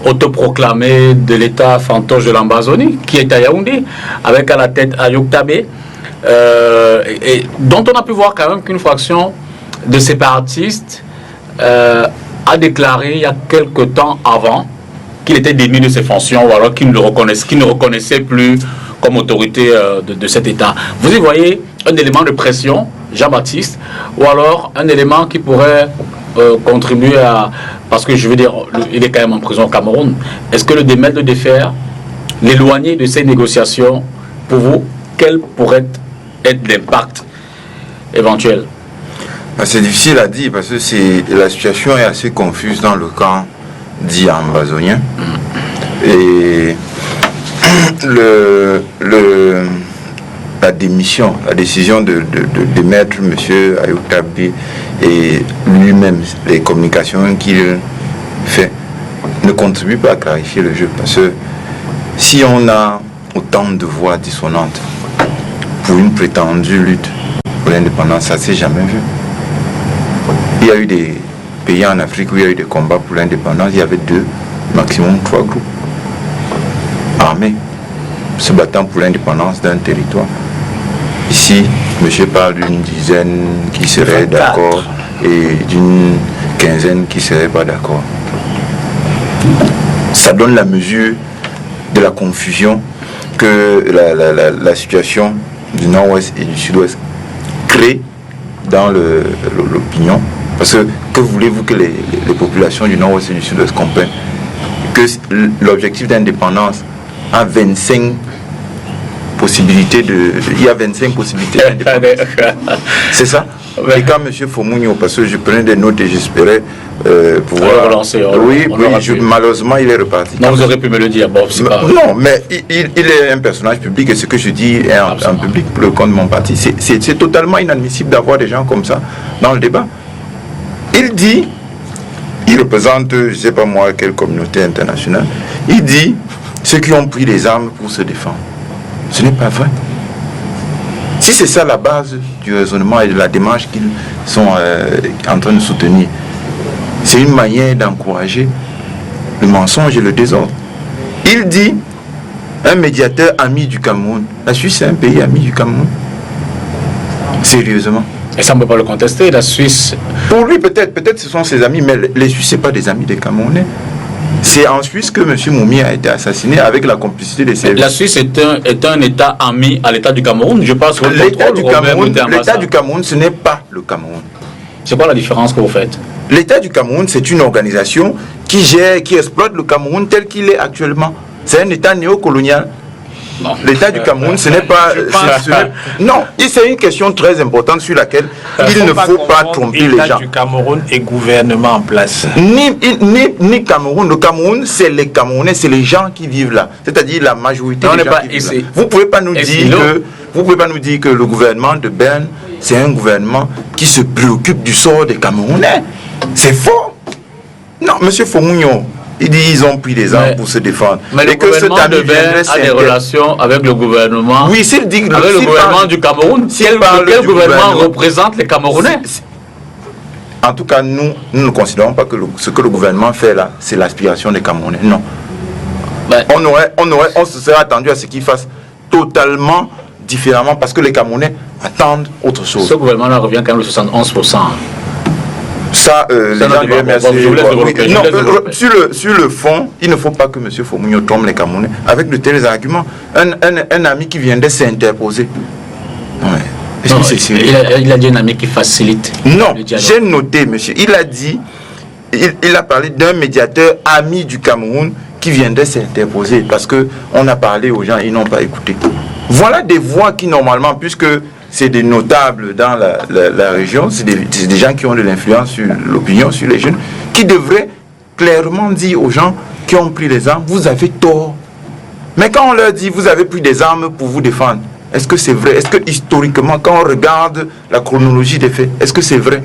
autoproclamé de l'État fantoche de l'Ambazonie, qui est à Yaoundé, avec à la tête Ayuk Tabé, et dont on a pu voir quand même qu'une fraction de séparatistes a déclaré il y a quelque temps avant qu'il était démis de ses fonctions, ou alors qu'il ne reconnaissait plus comme autorité de cet État. Vous y voyez un élément de pression, Jean-Baptiste, ou alors un élément qui pourrait contribuer à... Parce que je veux dire, il est quand même en prison au Cameroun. Est-ce que le démettre, le défaire, l'éloigner de ces négociations, pour vous, quel pourrait être l'impact éventuel? C'est difficile à dire parce que la situation est assez confuse dans le camp dit ambazonien. Et la décision de mettre M. Ayub Tabi et lui-même, les communications qu'il fait, ne contribuent pas à clarifier le jeu. Parce que si on a autant de voix dissonantes pour une prétendue lutte pour l'indépendance, ça ne s'est jamais vu. Il y a eu des pays en Afrique où il y a eu des combats pour l'indépendance, il y avait 2, maximum 3 groupes armés se battant pour l'indépendance d'un territoire. Ici, monsieur parle d'une dizaine qui serait d'accord et d'une quinzaine qui ne serait pas d'accord. Ça donne la mesure de la confusion que la situation du nord-ouest et du sud-ouest crée dans l'opinion. Parce que voulez-vous que les populations du nord-ouest et du sud-ouest comprennent que l'objectif d'indépendance a 25 possibilités il y a 25 possibilités d'indépendance. C'est ça. Et quand M. Fomounio, parce que je prenais des notes et j'espérais pouvoir relancer. Malheureusement il est reparti. Non, vous aurez pu me le dire. Bon, non, mais il est un personnage public et ce que je dis est en public pour le compte de mon parti. C'est totalement inadmissible d'avoir des gens comme ça dans le débat. Il dit, il représente, je ne sais pas moi, quelle communauté internationale, il dit ceux qui ont pris les armes pour se défendre. Ce n'est pas vrai. Si c'est ça la base du raisonnement et de la démarche qu'ils sont en train de soutenir, c'est une manière d'encourager le mensonge et le désordre. Il dit un médiateur ami du Cameroun. La Suisse est un pays ami du Cameroun. Sérieusement. Et ça, on ne peut pas le contester, la Suisse. Pour lui, peut-être ce sont ses amis, mais les Suisses, ce n'est pas des amis des Camerounais. C'est en Suisse que M. Moumi a été assassiné avec la complicité des services. La Suisse est un État ami à l'État du Cameroun. Je pense que l'État du Cameroun, ce n'est pas le Cameroun. C'est quoi la différence que vous faites? L'État du Cameroun, c'est une organisation qui gère, qui exploite le Cameroun tel qu'il est actuellement. C'est un État néocolonial. L'État du Cameroun, ce n'est pas... Non, c'est une question très importante sur laquelle il ne faut pas tromper les gens. L'État du Cameroun est gouvernement en place. Ni Cameroun. Le Cameroun, c'est les Camerounais, c'est les gens qui vivent là. C'est-à-dire la majorité des gens qui vivent là. Vous ne pouvez pas nous dire que le gouvernement de Berne, c'est un gouvernement qui se préoccupe du sort des Camerounais. C'est faux. Non, M. Fomounio, il dit qu'ils ont pris des armes pour se défendre. Mais le gouvernement de Berne a des relations avec le gouvernement. Oui, s'il dit avec le gouvernement du Cameroun. Quel gouvernement représente les Camerounais? En tout cas, nous ne considérons pas que ce que le gouvernement fait là, c'est l'aspiration des Camerounais. Non. On se serait attendu à ce qu'il fasse totalement différemment parce que les Camerounais attendent autre chose. Ce gouvernement-là revient quand même le 71%. Ça, les gens du MRC... Sur le fond, il ne faut pas que M. Fomounio trompe les Camerounais avec de tels arguments. Un ami qui viendrait s'interposer. Il a dit un ami qui facilite. Non, j'ai noté, monsieur. Il a parlé d'un médiateur ami du Cameroun qui viendrait s'interposer parce qu'on a parlé aux gens, ils n'ont pas écouté. Voilà des voix qui, normalement, puisque c'est des notables dans la région, c'est des gens qui ont de l'influence sur l'opinion, sur les jeunes, qui devraient clairement dire aux gens qui ont pris les armes, vous avez tort. Mais quand on leur dit, vous avez pris des armes pour vous défendre, est-ce que c'est vrai? Est-ce que historiquement, quand on regarde la chronologie des faits, est-ce que c'est vrai?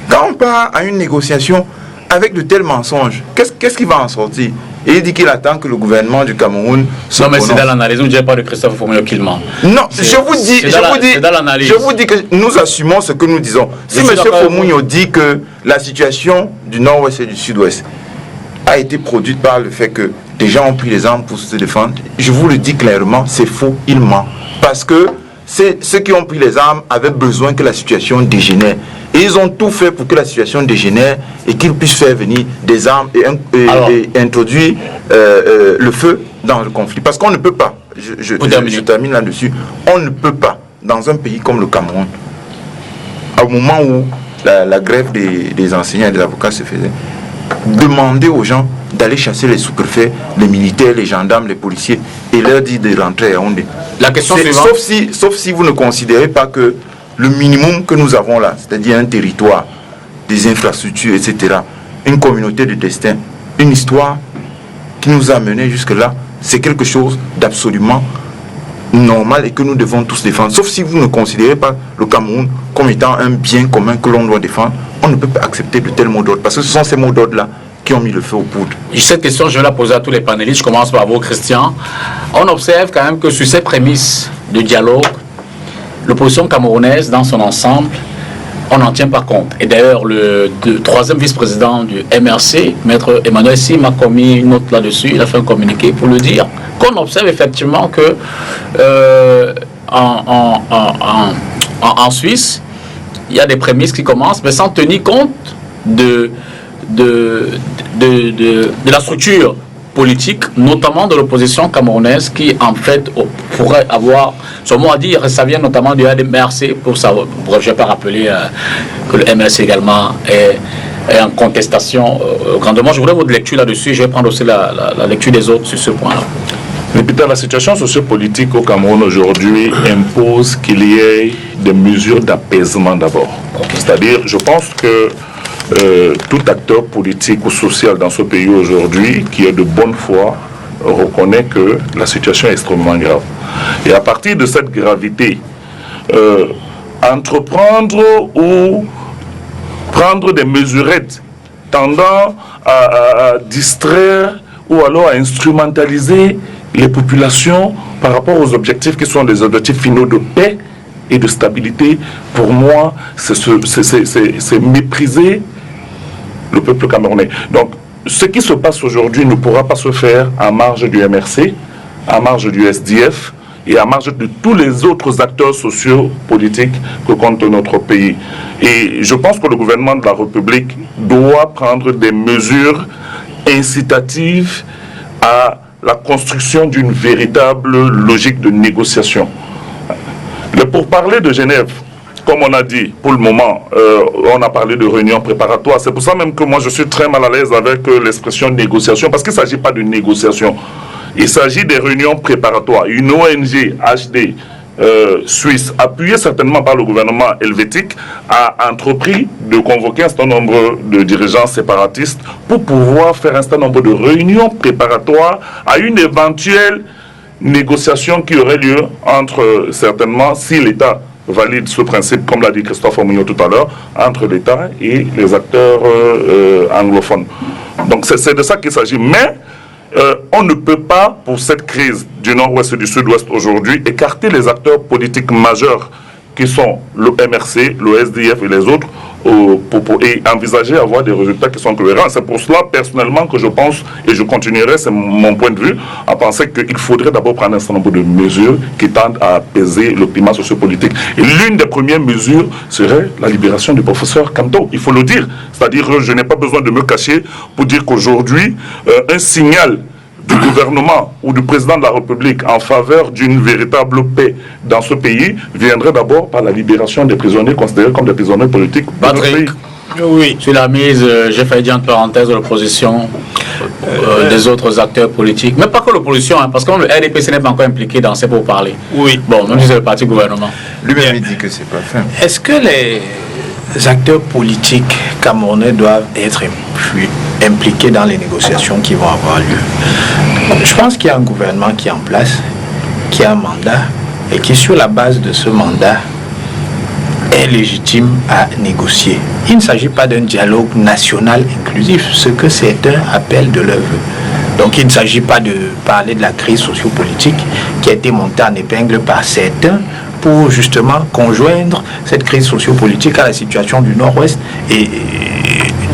Quand on part à une négociation avec de tels mensonges, qu'est-ce qui va en sortir? Et il dit qu'il attend que le gouvernement du Cameroun se Non, mais c'est dans l'analyse. Vous ne dites pas de Christophe Fomounio qu'il ment. Non, je vous dis que nous assumons ce que nous disons. Si M. Fomounio dit que la situation du nord-ouest et du sud-ouest a été produite par le fait que des gens ont pris les armes pour se défendre, je vous le dis clairement, c'est faux, il ment. Parce que ceux qui ont pris les armes avaient besoin que la situation dégénère. Et ils ont tout fait pour que la situation dégénère et qu'ils puissent faire venir des armes et introduire le feu dans le conflit. Parce qu'on ne peut pas, je termine là-dessus, on ne peut pas, dans un pays comme le Cameroun, au moment où la grève des enseignants et des avocats se faisait, demander aux gens d'aller chasser les sous-préfets, les militaires, les gendarmes, les policiers et leur dire de rentrer à Yaoundé. La question suivante. Sauf si vous ne considérez pas que le minimum que nous avons là, c'est-à-dire un territoire, des infrastructures, etc., une communauté de destin, une histoire qui nous a menés jusque-là, c'est quelque chose d'absolument normal et que nous devons tous défendre. Sauf si vous ne considérez pas le Cameroun comme étant un bien commun que l'on doit défendre, on ne peut pas accepter de tels mots d'ordre, parce que ce sont ces mots d'ordre-là qui ont mis le feu aux poudres. Cette question, je vais la poser à tous les panélistes. Je commence par vous, Christian. On observe quand même que sur ces prémices de dialogue, l'opposition camerounaise, dans son ensemble, on n'en tient pas compte. Et d'ailleurs, le troisième vice-président du MRC, Maître Emmanuel Sim, a commis une note là-dessus. Il a fait un communiqué pour le dire. Qu'on observe effectivement que en Suisse, il y a des prémices qui commencent, mais sans tenir compte de la structure politique, notamment de l'opposition camerounaise, qui en fait pourrait avoir son mot à dire. Ça vient notamment du MRC, pour savoir. Bref, je ne vais pas rappeler que le MRC également est en contestation grandement. Je voudrais votre lecture là-dessus. Je vais prendre aussi la lecture des autres sur ce point-là. Mais Peter, la situation sociopolitique au Cameroun aujourd'hui impose qu'il y ait des mesures d'apaisement d'abord. C'est-à-dire, je pense que tout acteur politique ou social dans ce pays aujourd'hui qui est de bonne foi reconnaît que la situation est extrêmement grave. Et à partir de cette gravité, entreprendre ou prendre des mesurettes tendant à distraire ou alors à instrumentaliser les populations par rapport aux objectifs qui sont des objectifs finaux de paix et de stabilité, pour moi, c'est mépriser le peuple camerounais. Donc, ce qui se passe aujourd'hui ne pourra pas se faire à marge du MRC, à marge du SDF et à marge de tous les autres acteurs sociopolitiques que compte notre pays. Et je pense que le gouvernement de la République doit prendre des mesures incitatives à la construction d'une véritable logique de négociation. Mais pour parler de Genève, comme on a dit, pour le moment, on a parlé de réunions préparatoires. C'est pour ça même que moi, je suis très mal à l'aise avec l'expression négociation, parce qu'il ne s'agit pas de négociation. Il s'agit des réunions préparatoires. Une ONG HD suisse, appuyée certainement par le gouvernement helvétique, a entrepris de convoquer un certain nombre de dirigeants séparatistes pour pouvoir faire un certain nombre de réunions préparatoires à une éventuelle négociation qui aurait lieu entre, certainement, si l'État valide ce principe, comme l'a dit Christophe Oumignon tout à l'heure, entre l'État et les acteurs anglophones. Donc c'est de ça qu'il s'agit. Mais on ne peut pas, pour cette crise du nord-ouest et du sud-ouest aujourd'hui, écarter les acteurs politiques majeurs qui sont le MRC, le SDF et les autres, et envisager avoir des résultats qui sont cohérents. C'est pour cela, personnellement, que je pense, et je continuerai, c'est mon point de vue, à penser qu'il faudrait d'abord prendre un certain nombre de mesures qui tendent à apaiser le climat sociopolitique. Et l'une des premières mesures serait la libération du professeur Kamto. Il faut le dire. C'est-à-dire, je n'ai pas besoin de me cacher pour dire qu'aujourd'hui, un signal du gouvernement ou du président de la République en faveur d'une véritable paix dans ce pays viendrait d'abord par la libération des prisonniers considérés comme des prisonniers politiques. Patrick, oui, sur la mise, j'ai failli dire entre parenthèses, de l'opposition, des autres acteurs politiques, mais pas que l'opposition, hein, parce que le RDPC n'est pas encore impliqué dans ces pourparlers. Oui. Bon, même si c'est le parti gouvernement. Lui-même il dit que c'est pas fait. Est-ce que les acteurs politiques camerounais doivent être impliqués dans les négociations qui vont avoir lieu? Je pense qu'il y a un gouvernement qui est en place, qui a un mandat et qui, sur la base de ce mandat, est légitime à négocier. Il ne s'agit pas d'un dialogue national inclusif, ce que certains appellent de leur vœu. Donc il ne s'agit pas de parler de la crise sociopolitique qui a été montée en épingle par certains pour justement conjoindre cette crise sociopolitique à la situation du Nord-Ouest et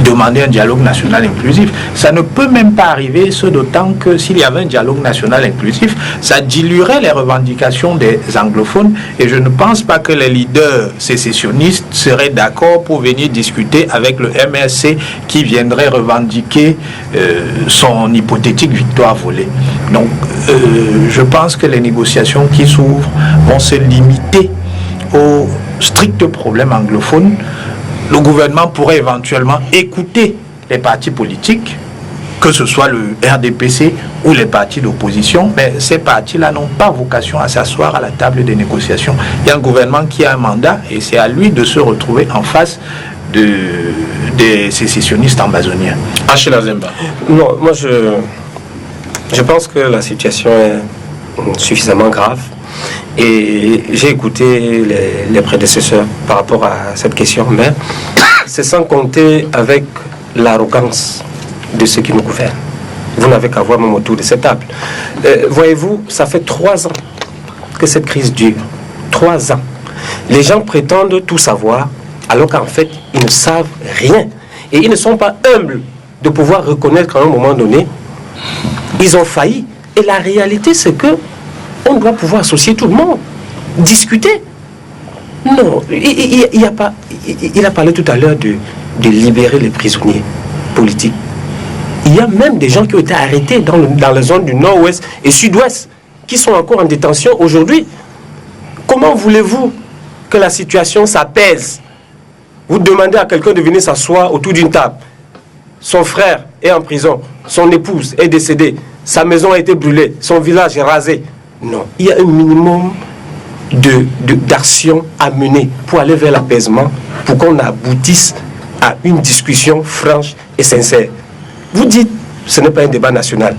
demander un dialogue national inclusif. Ça ne peut même pas arriver, ce d'autant que s'il y avait un dialogue national inclusif, ça diluerait les revendications des anglophones et je ne pense pas que les leaders sécessionnistes seraient d'accord pour venir discuter avec le MRC qui viendrait revendiquer son hypothétique victoire volée. Donc je pense que les négociations qui s'ouvrent vont se limiter aux stricts problèmes anglophones. Le gouvernement pourrait éventuellement écouter les partis politiques que ce soit le RDPC ou les partis d'opposition, mais ces partis-là n'ont pas vocation à s'asseoir à la table des négociations. Il y a un gouvernement qui a un mandat et c'est à lui de se retrouver en face des sécessionnistes ambazoniens. Achille Azemba. Non, moi je pense que la situation est suffisamment grave. Et j'ai écouté les prédécesseurs par rapport à cette question, mais c'est sans compter avec l'arrogance de ceux qui nous gouvernent. Vous n'avez qu'à voir même autour de cette table. Voyez-vous, ça fait 3 ans que cette crise dure. 3 ans. Les gens prétendent tout savoir, alors qu'en fait, ils ne savent rien. Et ils ne sont pas humbles de pouvoir reconnaître qu'à un moment donné, ils ont failli. Et la réalité, c'est que on doit pouvoir associer tout le monde, discuter. Non, il a parlé tout à l'heure de libérer les prisonniers politiques. Il y a même des gens qui ont été arrêtés dans la zone du nord-ouest et sud-ouest, qui sont encore en détention aujourd'hui. Comment voulez-vous que la situation s'apaise? Vous demandez à quelqu'un de venir s'asseoir autour d'une table. Son frère est en prison, son épouse est décédée, sa maison a été brûlée, son village est rasé. Non, il y a un minimum d'action à mener pour aller vers l'apaisement, pour qu'on aboutisse à une discussion franche et sincère. Vous dites, ce n'est pas un débat national.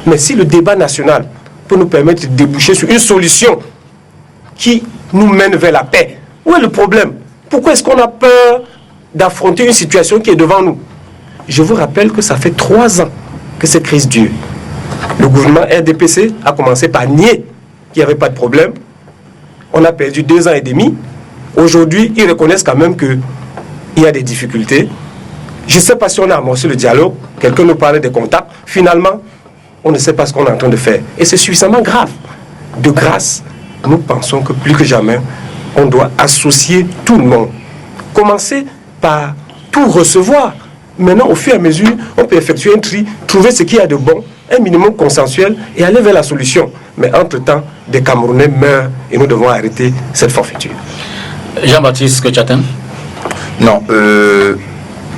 Mais si le débat national peut nous permettre de déboucher sur une solution qui nous mène vers la paix, où est le problème? Pourquoi est-ce qu'on a peur d'affronter une situation qui est devant nous? Je vous rappelle que ça fait 3 ans que cette crise dure. Le gouvernement RDPC a commencé par nier qu'il n'y avait pas de problème. On a perdu 2 ans et demi. Aujourd'hui, ils reconnaissent quand même qu'il y a des difficultés. Je ne sais pas si on a amorcé le dialogue. Quelqu'un nous parlait des contacts. Finalement, on ne sait pas ce qu'on est en train de faire. Et c'est suffisamment grave. De grâce, nous pensons que plus que jamais, on doit associer tout le monde. Commencer par tout recevoir. Maintenant, au fur et à mesure, on peut effectuer un tri, trouver ce qu'il y a de bon, un minimum consensuel et aller vers la solution. Mais entre-temps, des Camerounais meurent et nous devons arrêter cette forfaiture. Jean-Baptiste Kechaten. Non,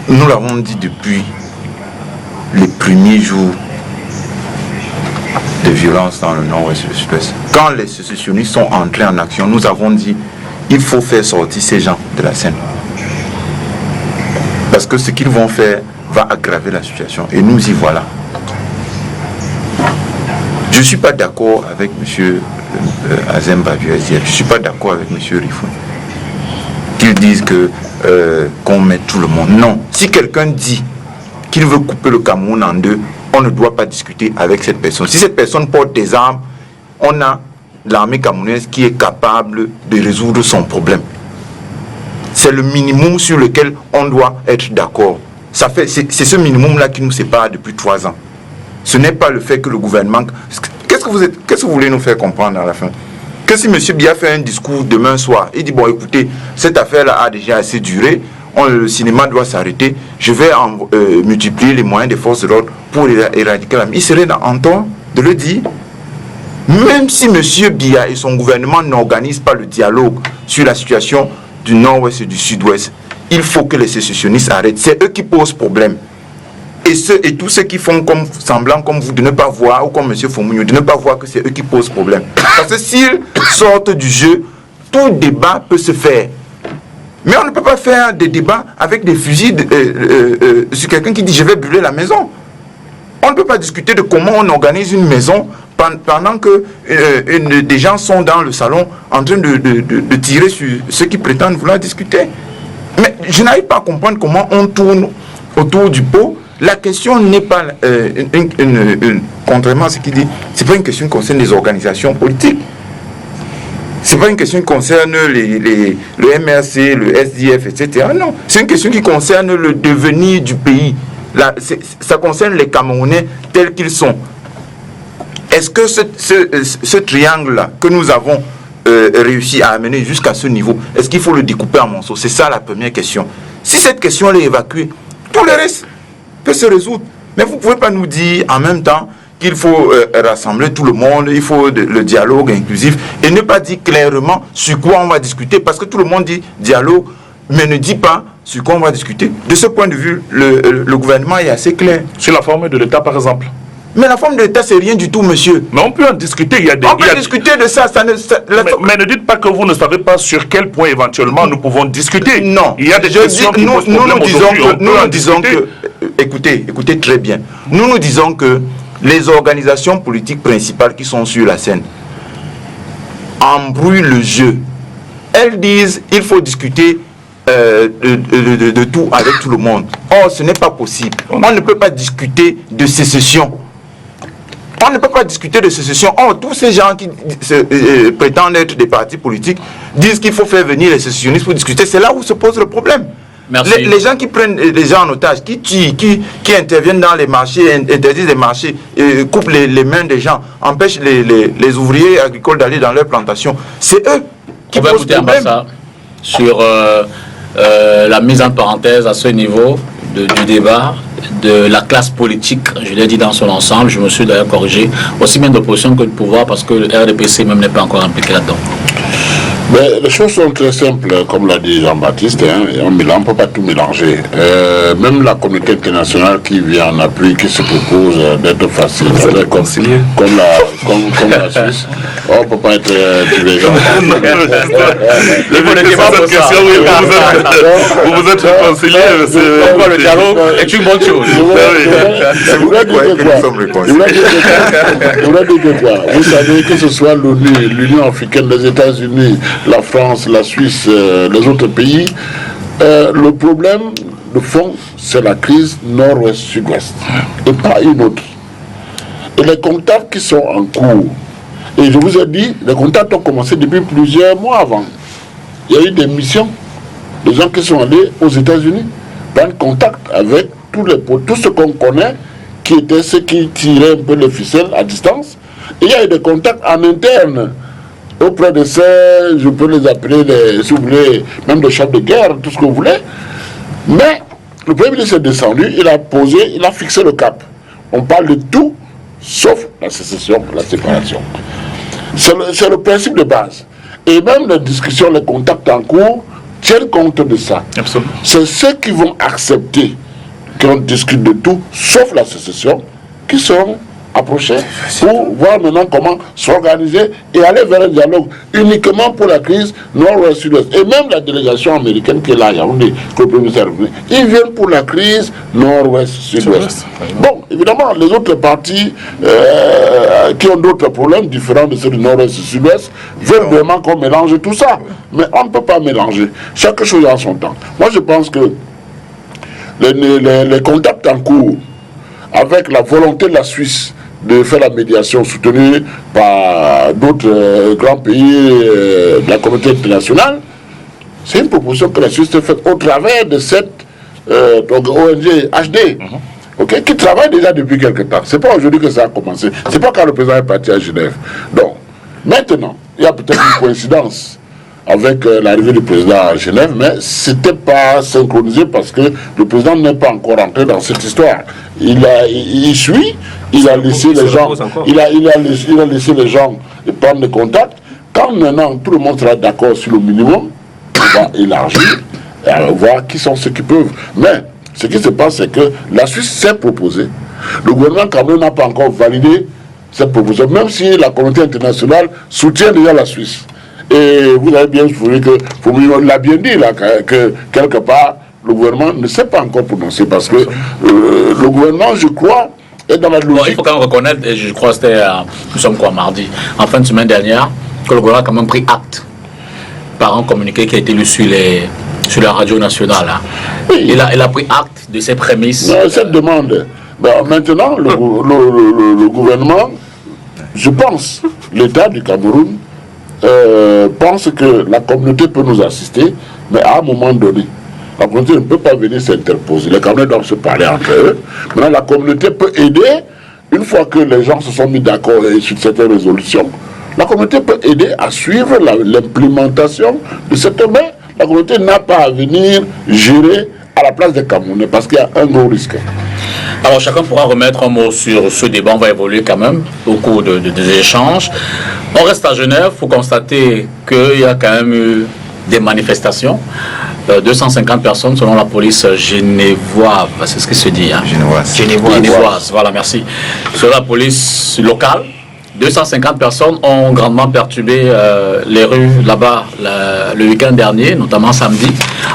nous l'avons dit depuis les premiers jours de violence dans le nord-ouest et le sud-ouest. Quand les sécessionnistes sont entrés en action, nous avons dit il faut faire sortir ces gens de la scène. Parce que ce qu'ils vont faire va aggraver la situation. Et nous y voilà. Je ne suis pas d'accord avec M. Azemba du SDF. Je ne suis pas d'accord avec M. Rifou. Qu'ils disent qu'on met tout le monde. Non. Si quelqu'un dit qu'il veut couper le Cameroun en 2, on ne doit pas discuter avec cette personne. Si cette personne porte des armes, on a l'armée camerounaise qui est capable de résoudre son problème. C'est le minimum sur lequel on doit être d'accord. C'est ce minimum-là qui nous sépare depuis 3 ans. Ce n'est pas le fait que le gouvernement... Qu'est-ce que vous voulez nous faire comprendre à la fin? Que si M. Biya fait un discours demain soir, il dit, bon écoutez, cette affaire-là a déjà assez duré, le cinéma doit s'arrêter, je vais multiplier les moyens des forces de l'ordre pour éradiquer la... Il serait en tort de le dire. Même si M. Biya et son gouvernement n'organisent pas le dialogue sur la situation du nord-ouest et du sud-ouest, il faut que les sécessionnistes arrêtent. C'est eux qui posent problème. Et tous ceux qui font semblant comme vous de ne pas voir, ou comme M. Fomouniou, de ne pas voir que c'est eux qui posent problème. Parce que s'ils sortent du jeu, tout débat peut se faire. Mais on ne peut pas faire des débats avec des fusils sur quelqu'un qui dit je vais brûler la maison. On ne peut pas discuter de comment on organise une maison pendant que des gens sont dans le salon en train de tirer sur ceux qui prétendent vouloir discuter. Mais je n'arrive pas à comprendre comment on tourne autour du pot. La question n'est pas, contrairement à ce qu'il dit, ce n'est pas une question qui concerne les organisations politiques. Ce n'est pas une question qui concerne le MRC, le SDF, etc. Non, c'est une question qui concerne le devenir du pays. Ça concerne les Camerounais tels qu'ils sont. Est-ce que ce triangle-là que nous avons réussi à amener jusqu'à ce niveau, est-ce qu'il faut le découper en morceaux? C'est ça la première question. Si cette question est évacuée, tout le reste peut se résoudre. Mais vous ne pouvez pas nous dire en même temps qu'il faut rassembler tout le monde, il faut le dialogue inclusif et ne pas dire clairement sur quoi on va discuter parce que tout le monde dit dialogue, mais ne dit pas sur quoi on va discuter. De ce point de vue, le gouvernement est assez clair. Sur la forme de l'État, par exemple. Mais la forme de l'État, c'est rien du tout, monsieur. Mais on peut en discuter. On peut discuter de ça. Mais ne dites pas que vous ne savez pas sur quel point éventuellement nous pouvons discuter. Non. Il y a des questions qui posent problème aujourd'hui. Nous disons que... Écoutez très bien. Nous disons que les organisations politiques principales qui sont sur la scène embrouillent le jeu. Elles disent il faut discuter de tout avec tout le monde. Or, ce n'est pas possible. On ne peut pas discuter de sécession. On ne peut pas discuter de sécession. Or, tous ces gens qui prétendent être des partis politiques disent qu'il faut faire venir les sécessionnistes pour discuter. C'est là où se pose le problème. Les gens qui prennent les gens en otage, qui tuent, qui interviennent dans les marchés, interdisent les marchés, coupent les mains des gens, empêchent les ouvriers agricoles d'aller dans leurs plantations, c'est eux qui posent problème. Sur la mise en parenthèse à ce niveau du débat de la classe politique, je l'ai dit dans son ensemble, je me suis d'ailleurs corrigé, aussi bien d'opposition que de pouvoir, parce que le RDPC même n'est pas encore impliqué là-dedans. Mais les choses sont très simples, comme l'a dit Jean-Baptiste, hein, on ne peut pas tout mélanger. Même la communauté internationale qui vient en appui, qui se propose d'être facile, comme la Suisse, on ne peut pas être divergent. Vous vous êtes réconcilié. Le dialogue est une bonne chose. C'est vous qui croyez que nous sommes réconciliés. Je voudrais dire que quoi. Vous savez que ce soit l'ONU, l'Union africaine, les États-Unis, la France, la Suisse, les autres pays, le problème de fond, c'est la crise nord-ouest-sud-ouest, et pas une autre. Et les contacts qui sont en cours, et je vous ai dit, les contacts ont commencé depuis plusieurs mois avant. Il y a eu des missions, des gens qui sont allés aux États-Unis, prendre contact avec tout ce qu'on connaît, qui étaient ceux qui tiraient un peu les ficelles à distance. Et il y a eu des contacts en interne. Auprès de ça, je peux les appeler, si vous voulez, même des chefs de guerre, tout ce que vous voulez. Mais le Premier ministre est descendu, il a fixé le cap. On parle de tout, sauf la sécession, la séparation. C'est le principe de base. Et même les discussions, les contacts en cours tiennent compte de ça. C'est ceux qui vont accepter qu'on discute de tout, sauf la sécession, qui seront approcher pour voir maintenant comment s'organiser et aller vers un dialogue uniquement pour la crise nord-ouest sud-ouest. Et même la délégation américaine qui est là, que le Premier ministre est revenu, ils viennent pour la crise nord-ouest sud-ouest. Bon, évidemment, les autres partis qui ont d'autres problèmes différents de ceux du nord-ouest sud-ouest veulent vraiment qu'on mélange tout ça. Mais on ne peut pas mélanger. Chaque chose a son temps. Moi, je pense que les contacts en cours avec la volonté de la Suisse de faire la médiation soutenue par d'autres grands pays de la communauté internationale, c'est une proposition que la Suisse a faite au travers de cette ONG HD, qui travaille déjà depuis quelque temps. C'est pas aujourd'hui que ça a commencé. C'est pas quand le président est parti à Genève. Donc, maintenant, il y a peut-être une coïncidence avec l'arrivée du président à Genève, mais c'était pas synchronisé parce que le président n'est pas encore entré dans cette histoire. Il suit, il a laissé les gens, il a laissé les gens prendre des contacts. Quand maintenant tout le monde sera d'accord sur le minimum, on va élargir et voir qui sont ceux qui peuvent. Mais ce qui se passe, c'est que la Suisse s'est proposée. Le gouvernement camerounais n'a pas encore validé cette proposition, même si la communauté internationale soutient déjà la Suisse. Et vous avez bien souligné que Fumio l'a bien dit là, que quelque part le gouvernement ne s'est pas encore prononcé parce que le gouvernement, je crois, est dans la logique. Bon, il faut quand même reconnaître, et je crois que c'était, nous sommes quoi, mardi, en fin de semaine dernière, que le gouvernement a quand même pris acte par un communiqué qui a été lu sur la radio nationale. Hein. Oui. Il a pris acte de ses prémices. Non, cette demande. Ben, maintenant, le gouvernement, je pense, l'État du Cameroun, pense que la communauté peut nous assister, mais à un moment donné, la communauté ne peut pas venir s'interposer. Les Camerounais doivent se parler entre eux. Maintenant, la communauté peut aider, une fois que les gens se sont mis d'accord sur certaines résolutions, la communauté peut aider à suivre l'implémentation de cette main. La communauté n'a pas à venir gérer à la place des Camerounais, parce qu'il y a un gros risque. Alors chacun pourra remettre un mot sur ce débat, on va évoluer quand même au cours des échanges. On reste à Genève, il faut constater qu'il y a quand même eu des manifestations. 250 personnes selon la police genevoise, c'est ce qui se dit. Hein? Genevoise, voilà, merci. Selon la police locale, 250 personnes ont grandement perturbé les rues là-bas le week-end dernier, notamment samedi,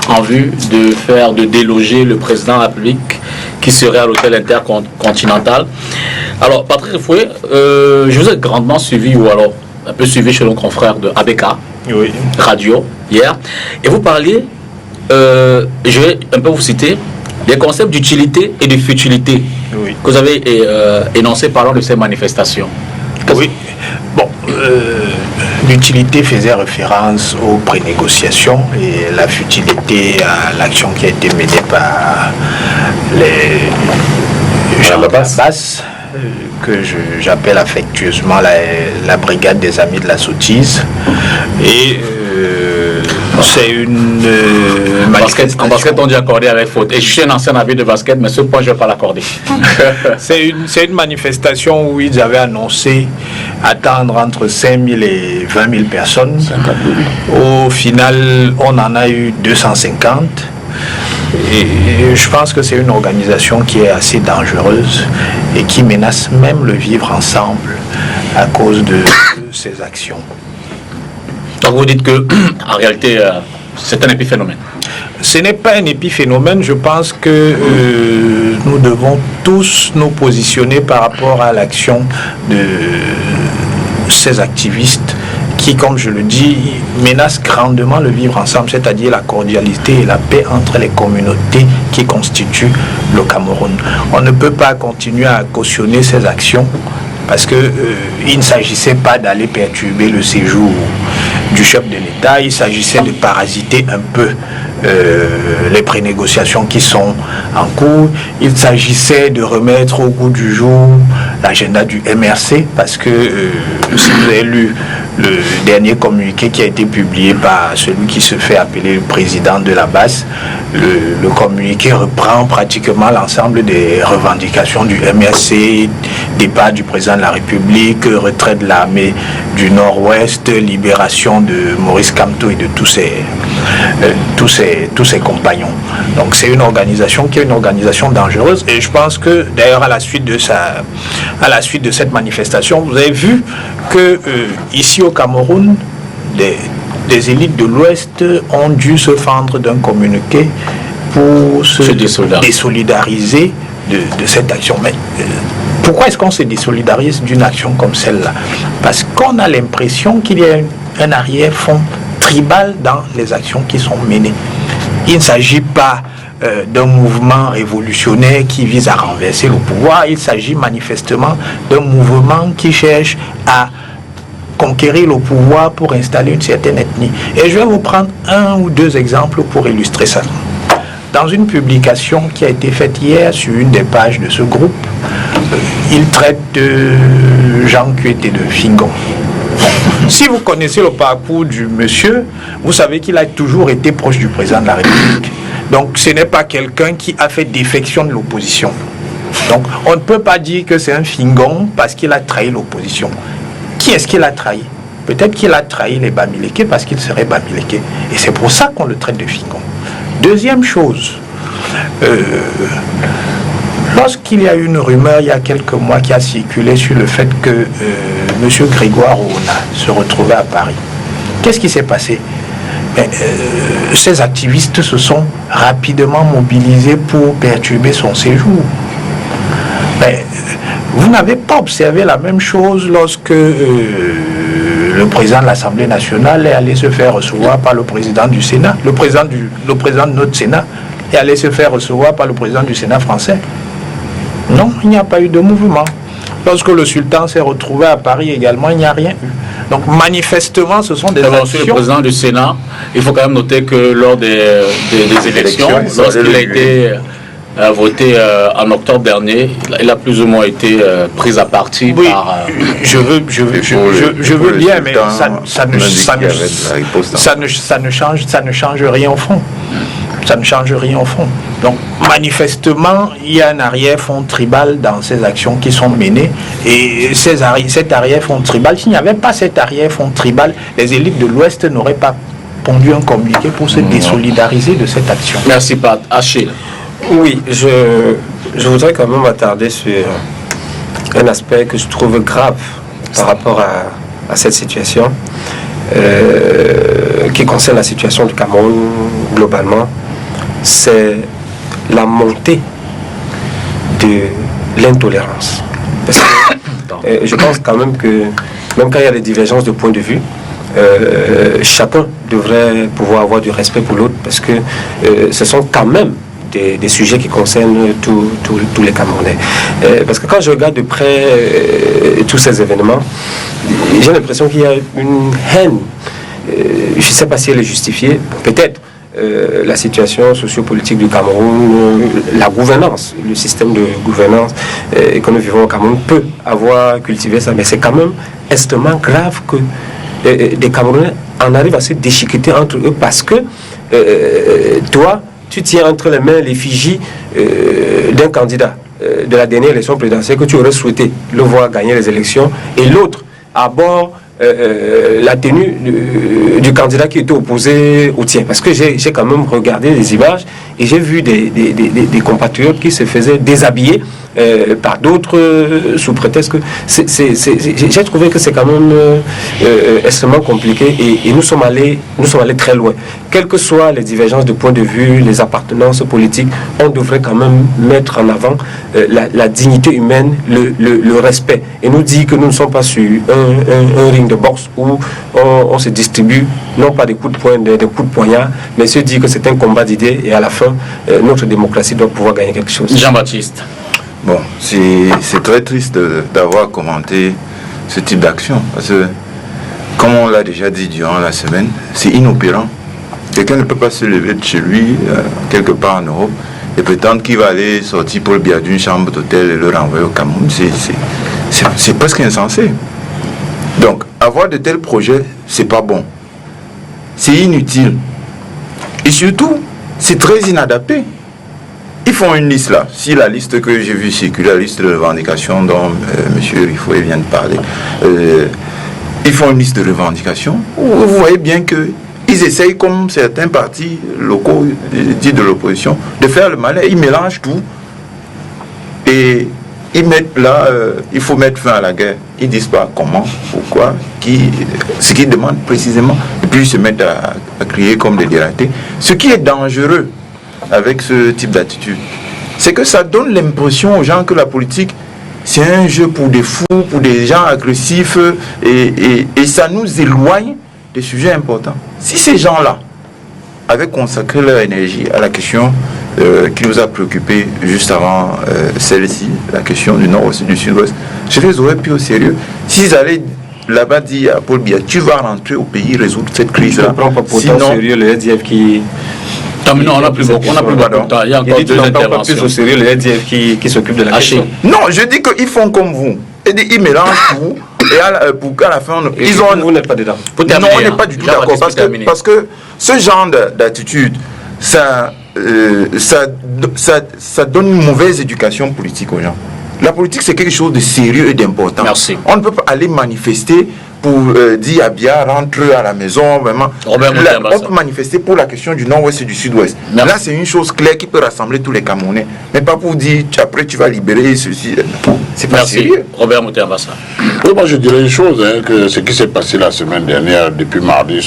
en vue de déloger le président de la République qui serait à l'hôtel intercontinental. Alors, Patrick Fouet, je vous ai grandement suivi, ou alors un peu suivi chez nos confrères de ABK, Radio, hier, et vous parliez, je vais un peu vous citer, des concepts d'utilité et de futilité que vous avez énoncés parlant de ces manifestations. Oui, bon, l'utilité faisait référence aux prénégociations et la futilité à l'action qui a été menée par les gens de la basse, que j'appelle affectueusement la brigade des amis de la sottise. Et c'est une manifestation. En basket, on dit accorder avec faute. Et je suis un ancien arbitre de basket, mais ce point, je ne vais pas l'accorder. C'est une manifestation où ils avaient annoncé attendre entre 5 000 et 20 000 personnes. Au final, on en a eu 250. Et je pense que c'est une organisation qui est assez dangereuse et qui menace même le vivre ensemble à cause de ces actions. Donc vous dites que, en réalité, c'est un épiphénomène. Ce n'est pas un épiphénomène. Je pense que nous devons tous nous positionner par rapport à l'action de ces activistes qui, comme je le dis, menacent grandement le vivre ensemble, c'est-à-dire la cordialité et la paix entre les communautés qui constituent le Cameroun. On ne peut pas continuer à cautionner ces actions parce qu'il ne s'agissait pas d'aller perturber le séjour du chef de l'État, il s'agissait de parasiter un peu les prénégociations qui sont en cours. Il s'agissait de remettre au goût du jour l'agenda du MRC, parce que si vous avez lu le dernier communiqué qui a été publié par celui qui se fait appeler le président de la base, le communiqué reprend pratiquement l'ensemble des revendications du MRC, départ du président de la République, retrait de l'armée du Nord-Ouest, libération de Maurice Kamto et de tous ses compagnons. Donc c'est une organisation qui est une organisation dangereuse, et je pense que d'ailleurs à la suite de cette manifestation, vous avez vu que ici au Cameroun, des élites de l'Ouest ont dû se fendre d'un communiqué pour se désolidariser de cette action. Mais pourquoi est-ce qu'on se désolidarise d'une action comme celle-là? Parce qu'on a l'impression qu'il y a un arrière-fond tribal dans les actions qui sont menées. Il ne s'agit pas d'un mouvement révolutionnaire qui vise à renverser le pouvoir. Il s'agit manifestement d'un mouvement qui cherche à conquérir le pouvoir pour installer une certaine ethnie. Et je vais vous prendre un ou deux exemples pour illustrer ça. Dans une publication qui a été faite hier sur une des pages de ce groupe, il traite de Jean Kuete de Fingon. Si vous connaissez le parcours du monsieur, vous savez qu'il a toujours été proche du président de la République. Donc ce n'est pas quelqu'un qui a fait défection de l'opposition. Donc on ne peut pas dire que c'est un Fingon parce qu'il a trahi l'opposition. Qui est-ce qu'il a trahi? Peut-être qu'il a trahi les Bamileke parce qu'il serait Bamileke. Et c'est pour ça qu'on le traite de Fingon. Deuxième chose, lorsqu'il y a eu une rumeur il y a quelques mois qui a circulé sur le fait que M. Grégoire Ouna se retrouvait à Paris, qu'est-ce qui s'est passé? Ces activistes se sont rapidement mobilisés pour perturber son séjour. Vous n'avez pas observé la même chose lorsque le président de l'Assemblée nationale est allé se faire recevoir par le président du Sénat. Le président de notre Sénat est allé se faire recevoir par le président du Sénat français. Non, il n'y a pas eu de mouvement. Lorsque le sultan s'est retrouvé à Paris également, il n'y a rien eu. Donc manifestement, ce sont des actions... Le président du Sénat, il faut quand même noter que lors des élections, lorsqu'il a été voté en octobre dernier, il a plus ou moins été pris à partie par... Je veux bien, mais ça ne change rien au fond. Ça ne change rien au fond. Donc, manifestement, il y a un arrière-fond tribal dans ces actions qui sont menées. Et cet arrière-fond tribal, s'il n'y avait pas cet arrière-fond tribal, les élites de l'Ouest n'auraient pas pondu un communiqué pour se désolidariser de cette action. Merci, Pat. Achille. Oui, je voudrais quand même m'attarder sur un aspect que je trouve grave par rapport à cette situation, qui concerne la situation du Cameroun globalement. C'est la montée de l'intolérance. Parce que je pense quand même que, même quand il y a des divergences de point de vue, chacun devrait pouvoir avoir du respect pour l'autre, parce que ce sont quand même des sujets qui concernent tous les Camerounais. Parce que quand je regarde de près tous ces événements, j'ai l'impression qu'il y a une haine. Je ne sais pas si elle est justifiée, peut-être. La situation sociopolitique du Cameroun, la gouvernance, le système de gouvernance que nous vivons au Cameroun peut avoir cultivé ça, mais c'est quand même extrêmement grave que des Camerounais en arrivent à se déchiqueter entre eux parce que toi, tu tiens entre les mains l'effigie d'un candidat de la dernière élection présidentielle que tu aurais souhaité le voir gagner les élections, et l'autre à bord la tenue du candidat qui était opposé au tien. Parce que j'ai quand même regardé les images et j'ai vu des compatriotes qui se faisaient déshabiller par d'autres sous prétexte que j'ai trouvé que c'est quand même extrêmement compliqué, et nous sommes allés très loin. Quelles que soient les divergences de point de vue, les appartenances politiques, on devrait quand même mettre en avant la dignité humaine, le respect, et nous dire que nous ne sommes pas sur un ring de boxe où on se distribue non pas des coups de poing, des coups de poignard, mais se dire que c'est un combat d'idées, et à la fin notre démocratie doit pouvoir gagner quelque chose. Jean-Baptiste. Bon, c'est très triste d'avoir commenté ce type d'action, parce que, comme on l'a déjà dit durant la semaine, c'est inopérant. Quelqu'un ne peut pas se lever de chez lui, quelque part en Europe, et prétendre qu'il va aller sortir pour le bien d'une chambre d'hôtel et le renvoyer au Cameroun. C'est presque insensé. Donc, avoir de tels projets, c'est pas bon. C'est inutile. Et surtout, c'est très inadapté. Ils font une liste là. Si la liste que j'ai vue circuler, la liste de revendications dont M. Rifoué vient de parler, ils font une liste de revendications. Vous voyez bien qu'ils essayent, comme certains partis locaux dits de l'opposition, de faire le malin. Ils mélangent tout. Et ils mettent là, il faut mettre fin à la guerre. Ils ne disent pas comment, pourquoi, ce qu'ils demandent précisément. Et puis ils se mettent à crier comme des dératés. Ce qui est dangereux avec ce type d'attitude, c'est que ça donne l'impression aux gens que la politique, c'est un jeu pour des fous, pour des gens agressifs, et ça nous éloigne des sujets importants. Si ces gens-là avaient consacré leur énergie à la question qui nous a préoccupés juste avant celle-ci, la question du nord-ouest et du sud-ouest, je les aurais pris au sérieux. S'ils allaient là-bas dire à Paul Biya, tu vas rentrer au pays résoudre cette crise-là. Je ne prends pas pour au sérieux le RDF qui... Non, on n'a plus beaucoup de temps. Il y a encore deux interventions. Pas plus au sérieux le RDF qui s'occupe de la question. Non, je dis qu'ils font comme vous. Ils mélangent tout. Et pour qu'à la fin, vous n'êtes pas dedans. Non, on n'est pas du tout d'accord. Parce que ce genre d'attitude, ça donne une mauvaise éducation politique aux gens. La politique, c'est quelque chose de sérieux et d'important. Merci. On ne peut pas aller manifester pour dire à Biya, rentre à la maison, vraiment. On peut manifester pour la question du nord-ouest et du sud-ouest. Là, c'est une chose claire qui peut rassembler tous les Camerounais. Mais pas pour dire, après, tu vas libérer ceci. C'est pas sérieux. Robert Moutéambassa. Oui, moi, je dirais une chose, que ce qui s'est passé la semaine dernière, depuis mardi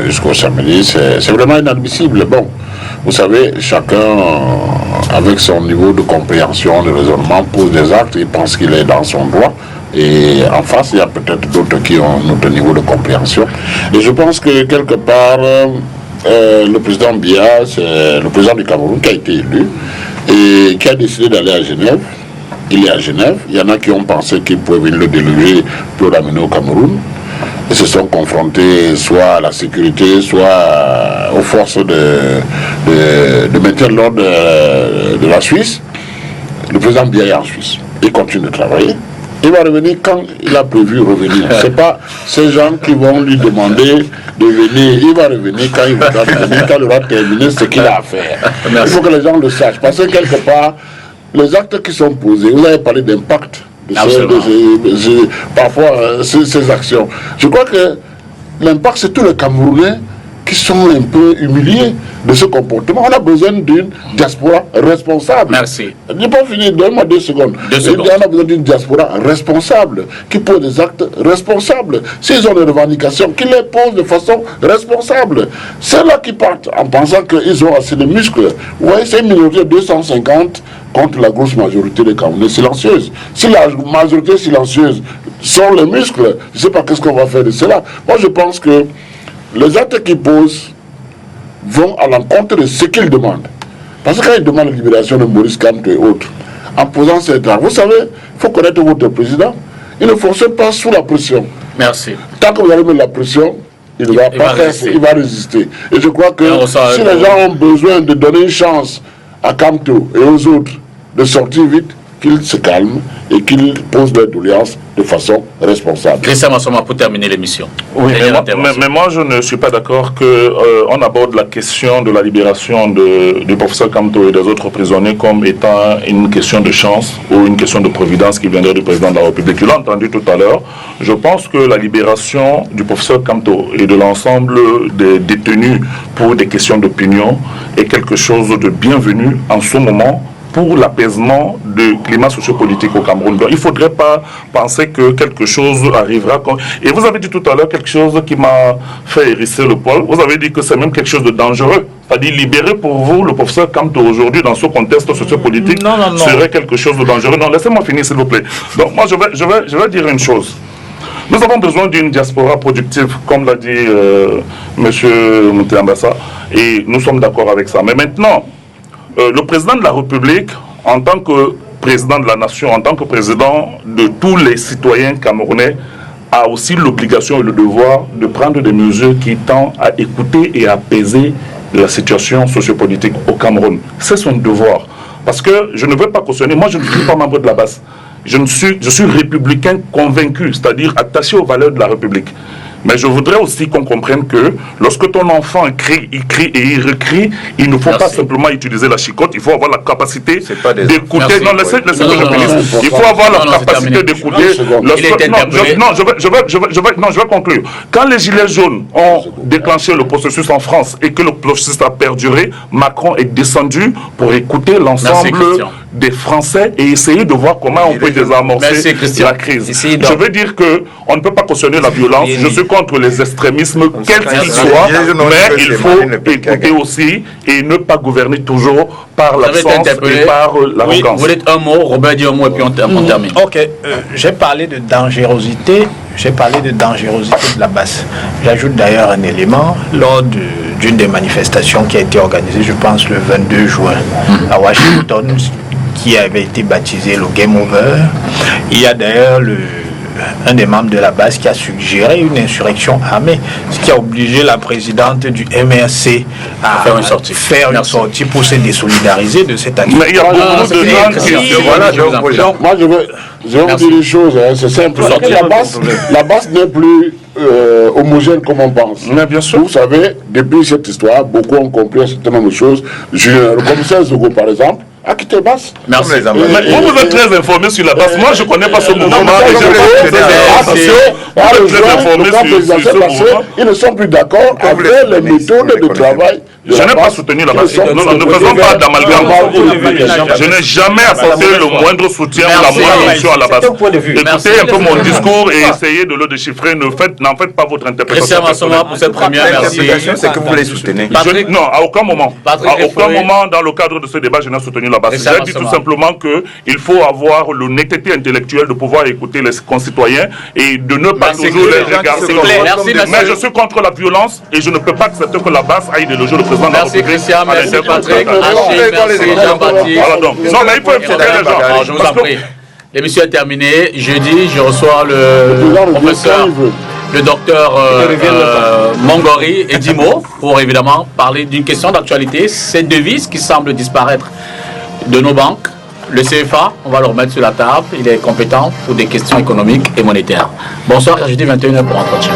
jusqu'au samedi, c'est vraiment inadmissible. Bon, vous savez, chacun, avec son niveau de compréhension, de raisonnement, pose des actes, il pense qu'il est dans son droit. Et en face, il y a peut-être d'autres qui ont un autre niveau de compréhension. Et je pense que quelque part, le président Biya, c'est le président du Cameroun qui a été élu et qui a décidé d'aller à Genève. Il est à Genève. Il y en a qui ont pensé qu'il pouvait venir le déloger pour le ramener au Cameroun. Ils se sont confrontés soit à la sécurité, soit aux forces de maintien de l'ordre de la Suisse. Le président Biya est en Suisse. Il continue de travailler. Il va revenir quand il a prévu revenir. Ce n'est pas ces gens qui vont lui demander de venir. Il va revenir quand il voudra revenir, quand il aura terminé ce qu'il a à faire. Il faut que les gens le sachent. Parce que quelque part, les actes qui sont posés, vous avez parlé d'impact parfois ces actions. Je crois que l'impact, c'est tout le Camerounais qui sont un peu humiliés de ce comportement. On a besoin d'une diaspora responsable. Merci. Je n'ai pas fini, donne-moi 2 secondes. On a besoin d'une diaspora responsable, qui pose des actes responsables. S'ils ont des revendications, qu'ils les posent de façon responsable. Ceux-là qui partent en pensant qu'ils ont assez de muscles, ouais, c'est une minorité de 250 contre la grosse majorité des Camerounais silencieuses. Si la majorité silencieuse sont les muscles, je ne sais pas qu'est-ce qu'on va faire de cela. Moi, je pense que les actes qu'ils posent vont à l'encontre de ce qu'ils demandent. Parce que quand ils demandent la libération de Maurice Kamto et autres, en posant ces droits, vous savez, il faut connaître votre président. Il ne fonctionne pas sous la pression. Merci. Tant que vous allez mettre la pression, il ne va pas résister. Il va résister. Et je crois que si les gens ont besoin de donner une chance à Kamto et aux autres de sortir vite, qu'ils se calment et qu'ils posent leurs doléances de façon responsable. Christian Massoma, pour terminer l'émission. Oui, mais moi je ne suis pas d'accord qu'on aborde la question de la libération du professeur Kamto et des autres prisonniers comme étant une question de chance ou une question de providence qui viendrait du président de la République. Tu l'as entendu tout à l'heure. Je pense que la libération du professeur Kamto et de l'ensemble des détenus pour des questions d'opinion est quelque chose de bienvenu en ce moment pour l'apaisement du climat sociopolitique au Cameroun. Donc, il ne faudrait pas penser que quelque chose arrivera. Et vous avez dit tout à l'heure quelque chose qui m'a fait hérisser le poil. Vous avez dit que c'est même quelque chose de dangereux. C'est-à-dire libérer pour vous le professeur Kamto aujourd'hui dans ce contexte sociopolitique serait quelque chose de dangereux. Non, laissez-moi finir s'il vous plaît. Donc moi je vais dire une chose. Nous avons besoin d'une diaspora productive, comme l'a dit M. Moutembassa, et nous sommes d'accord avec ça. Mais maintenant, le président de la République, en tant que président de la nation, en tant que président de tous les citoyens camerounais, a aussi l'obligation et le devoir de prendre des mesures qui tendent à écouter et à apaiser la situation sociopolitique au Cameroun. C'est son devoir. Parce que je ne veux pas cautionner, moi je ne suis pas membre de la base. Je suis républicain convaincu, c'est-à-dire attaché aux valeurs de la République. Mais je voudrais aussi qu'on comprenne que lorsque ton enfant crie et il recrie, il ne faut pas simplement utiliser la chicotte, il faut avoir la capacité d'écouter. Non, laissez que je finisse. Il faut avoir la capacité d'écouter. Je vais conclure. Quand les Gilets jaunes ont déclenché le processus en France et que le processus a perduré, Macron est descendu pour écouter l'ensemble des Français et essayer de voir comment on peut désamorcer la crise. Je veux dire qu'on ne peut pas cautionner la violence. Je suis contre les extrémismes, quels qu'ils soient, mais il faut écouter aussi et ne pas gouverner toujours par l'absence et par l'arrogance. Vous dites un mot, Robert dit un mot et puis on termine. Ok, j'ai parlé de dangerosité, de la base. J'ajoute d'ailleurs un élément lors d'une des manifestations qui a été organisée, je pense le 22 juin à Washington, qui avait été baptisé le Game Over. Il y a d'ailleurs un des membres de la base qui a suggéré une insurrection armée, ce qui a obligé la présidente du MRC à faire une sortie pour se désolidariser de cette activité. Mais il y a beaucoup de gens qui... Moi, je vais vous dire une chose, c'est simple. La base n'est plus homogène comme on pense. Mais bien sûr. Vous savez, depuis cette histoire, beaucoup ont compris un certain nombre de choses. Le commissaire Zogo, par exemple, a quitté Basse. Merci. Vous êtes très informé sur la Basse. Moi, je ne connais pas ce mouvement. Ils ne sont plus d'accord avec les méthodes de travail. Je n'ai pas soutenu la Basse. Ne faisons pas d'amalgame. Je n'ai jamais apporté le moindre soutien ou la moindre option à la Basse. Écoutez un peu mon discours et essayez de le déchiffrer. N'en faites pas votre interprétation. Christian Massoma, pour cette première, merci. C'est que vous les soutenez. Non, à aucun moment. À aucun moment dans le cadre de ce débat, je n'ai soutenu la Basse. J'ai dit tout simplement qu'il faut avoir l'honnêteté intellectuelle de pouvoir écouter les concitoyens et de ne pas toujours les regarder. Mais je suis contre la violence et je ne peux pas accepter que la Basse aille déloger le président de la République. Merci Christian, merci Patrick, merci Jean-Baptiste. Non, mais il faut écouter les gens. Je vous en prie. L'émission est terminée. Jeudi, je reçois le professeur, le docteur Mongori et Dimo pour évidemment parler d'une question d'actualité. Cette devise qui semble disparaître de nos banques, le CFA, on va le remettre sur la table. Il est compétent pour des questions économiques et monétaires. Bonsoir, jeudi 21h pour entretien.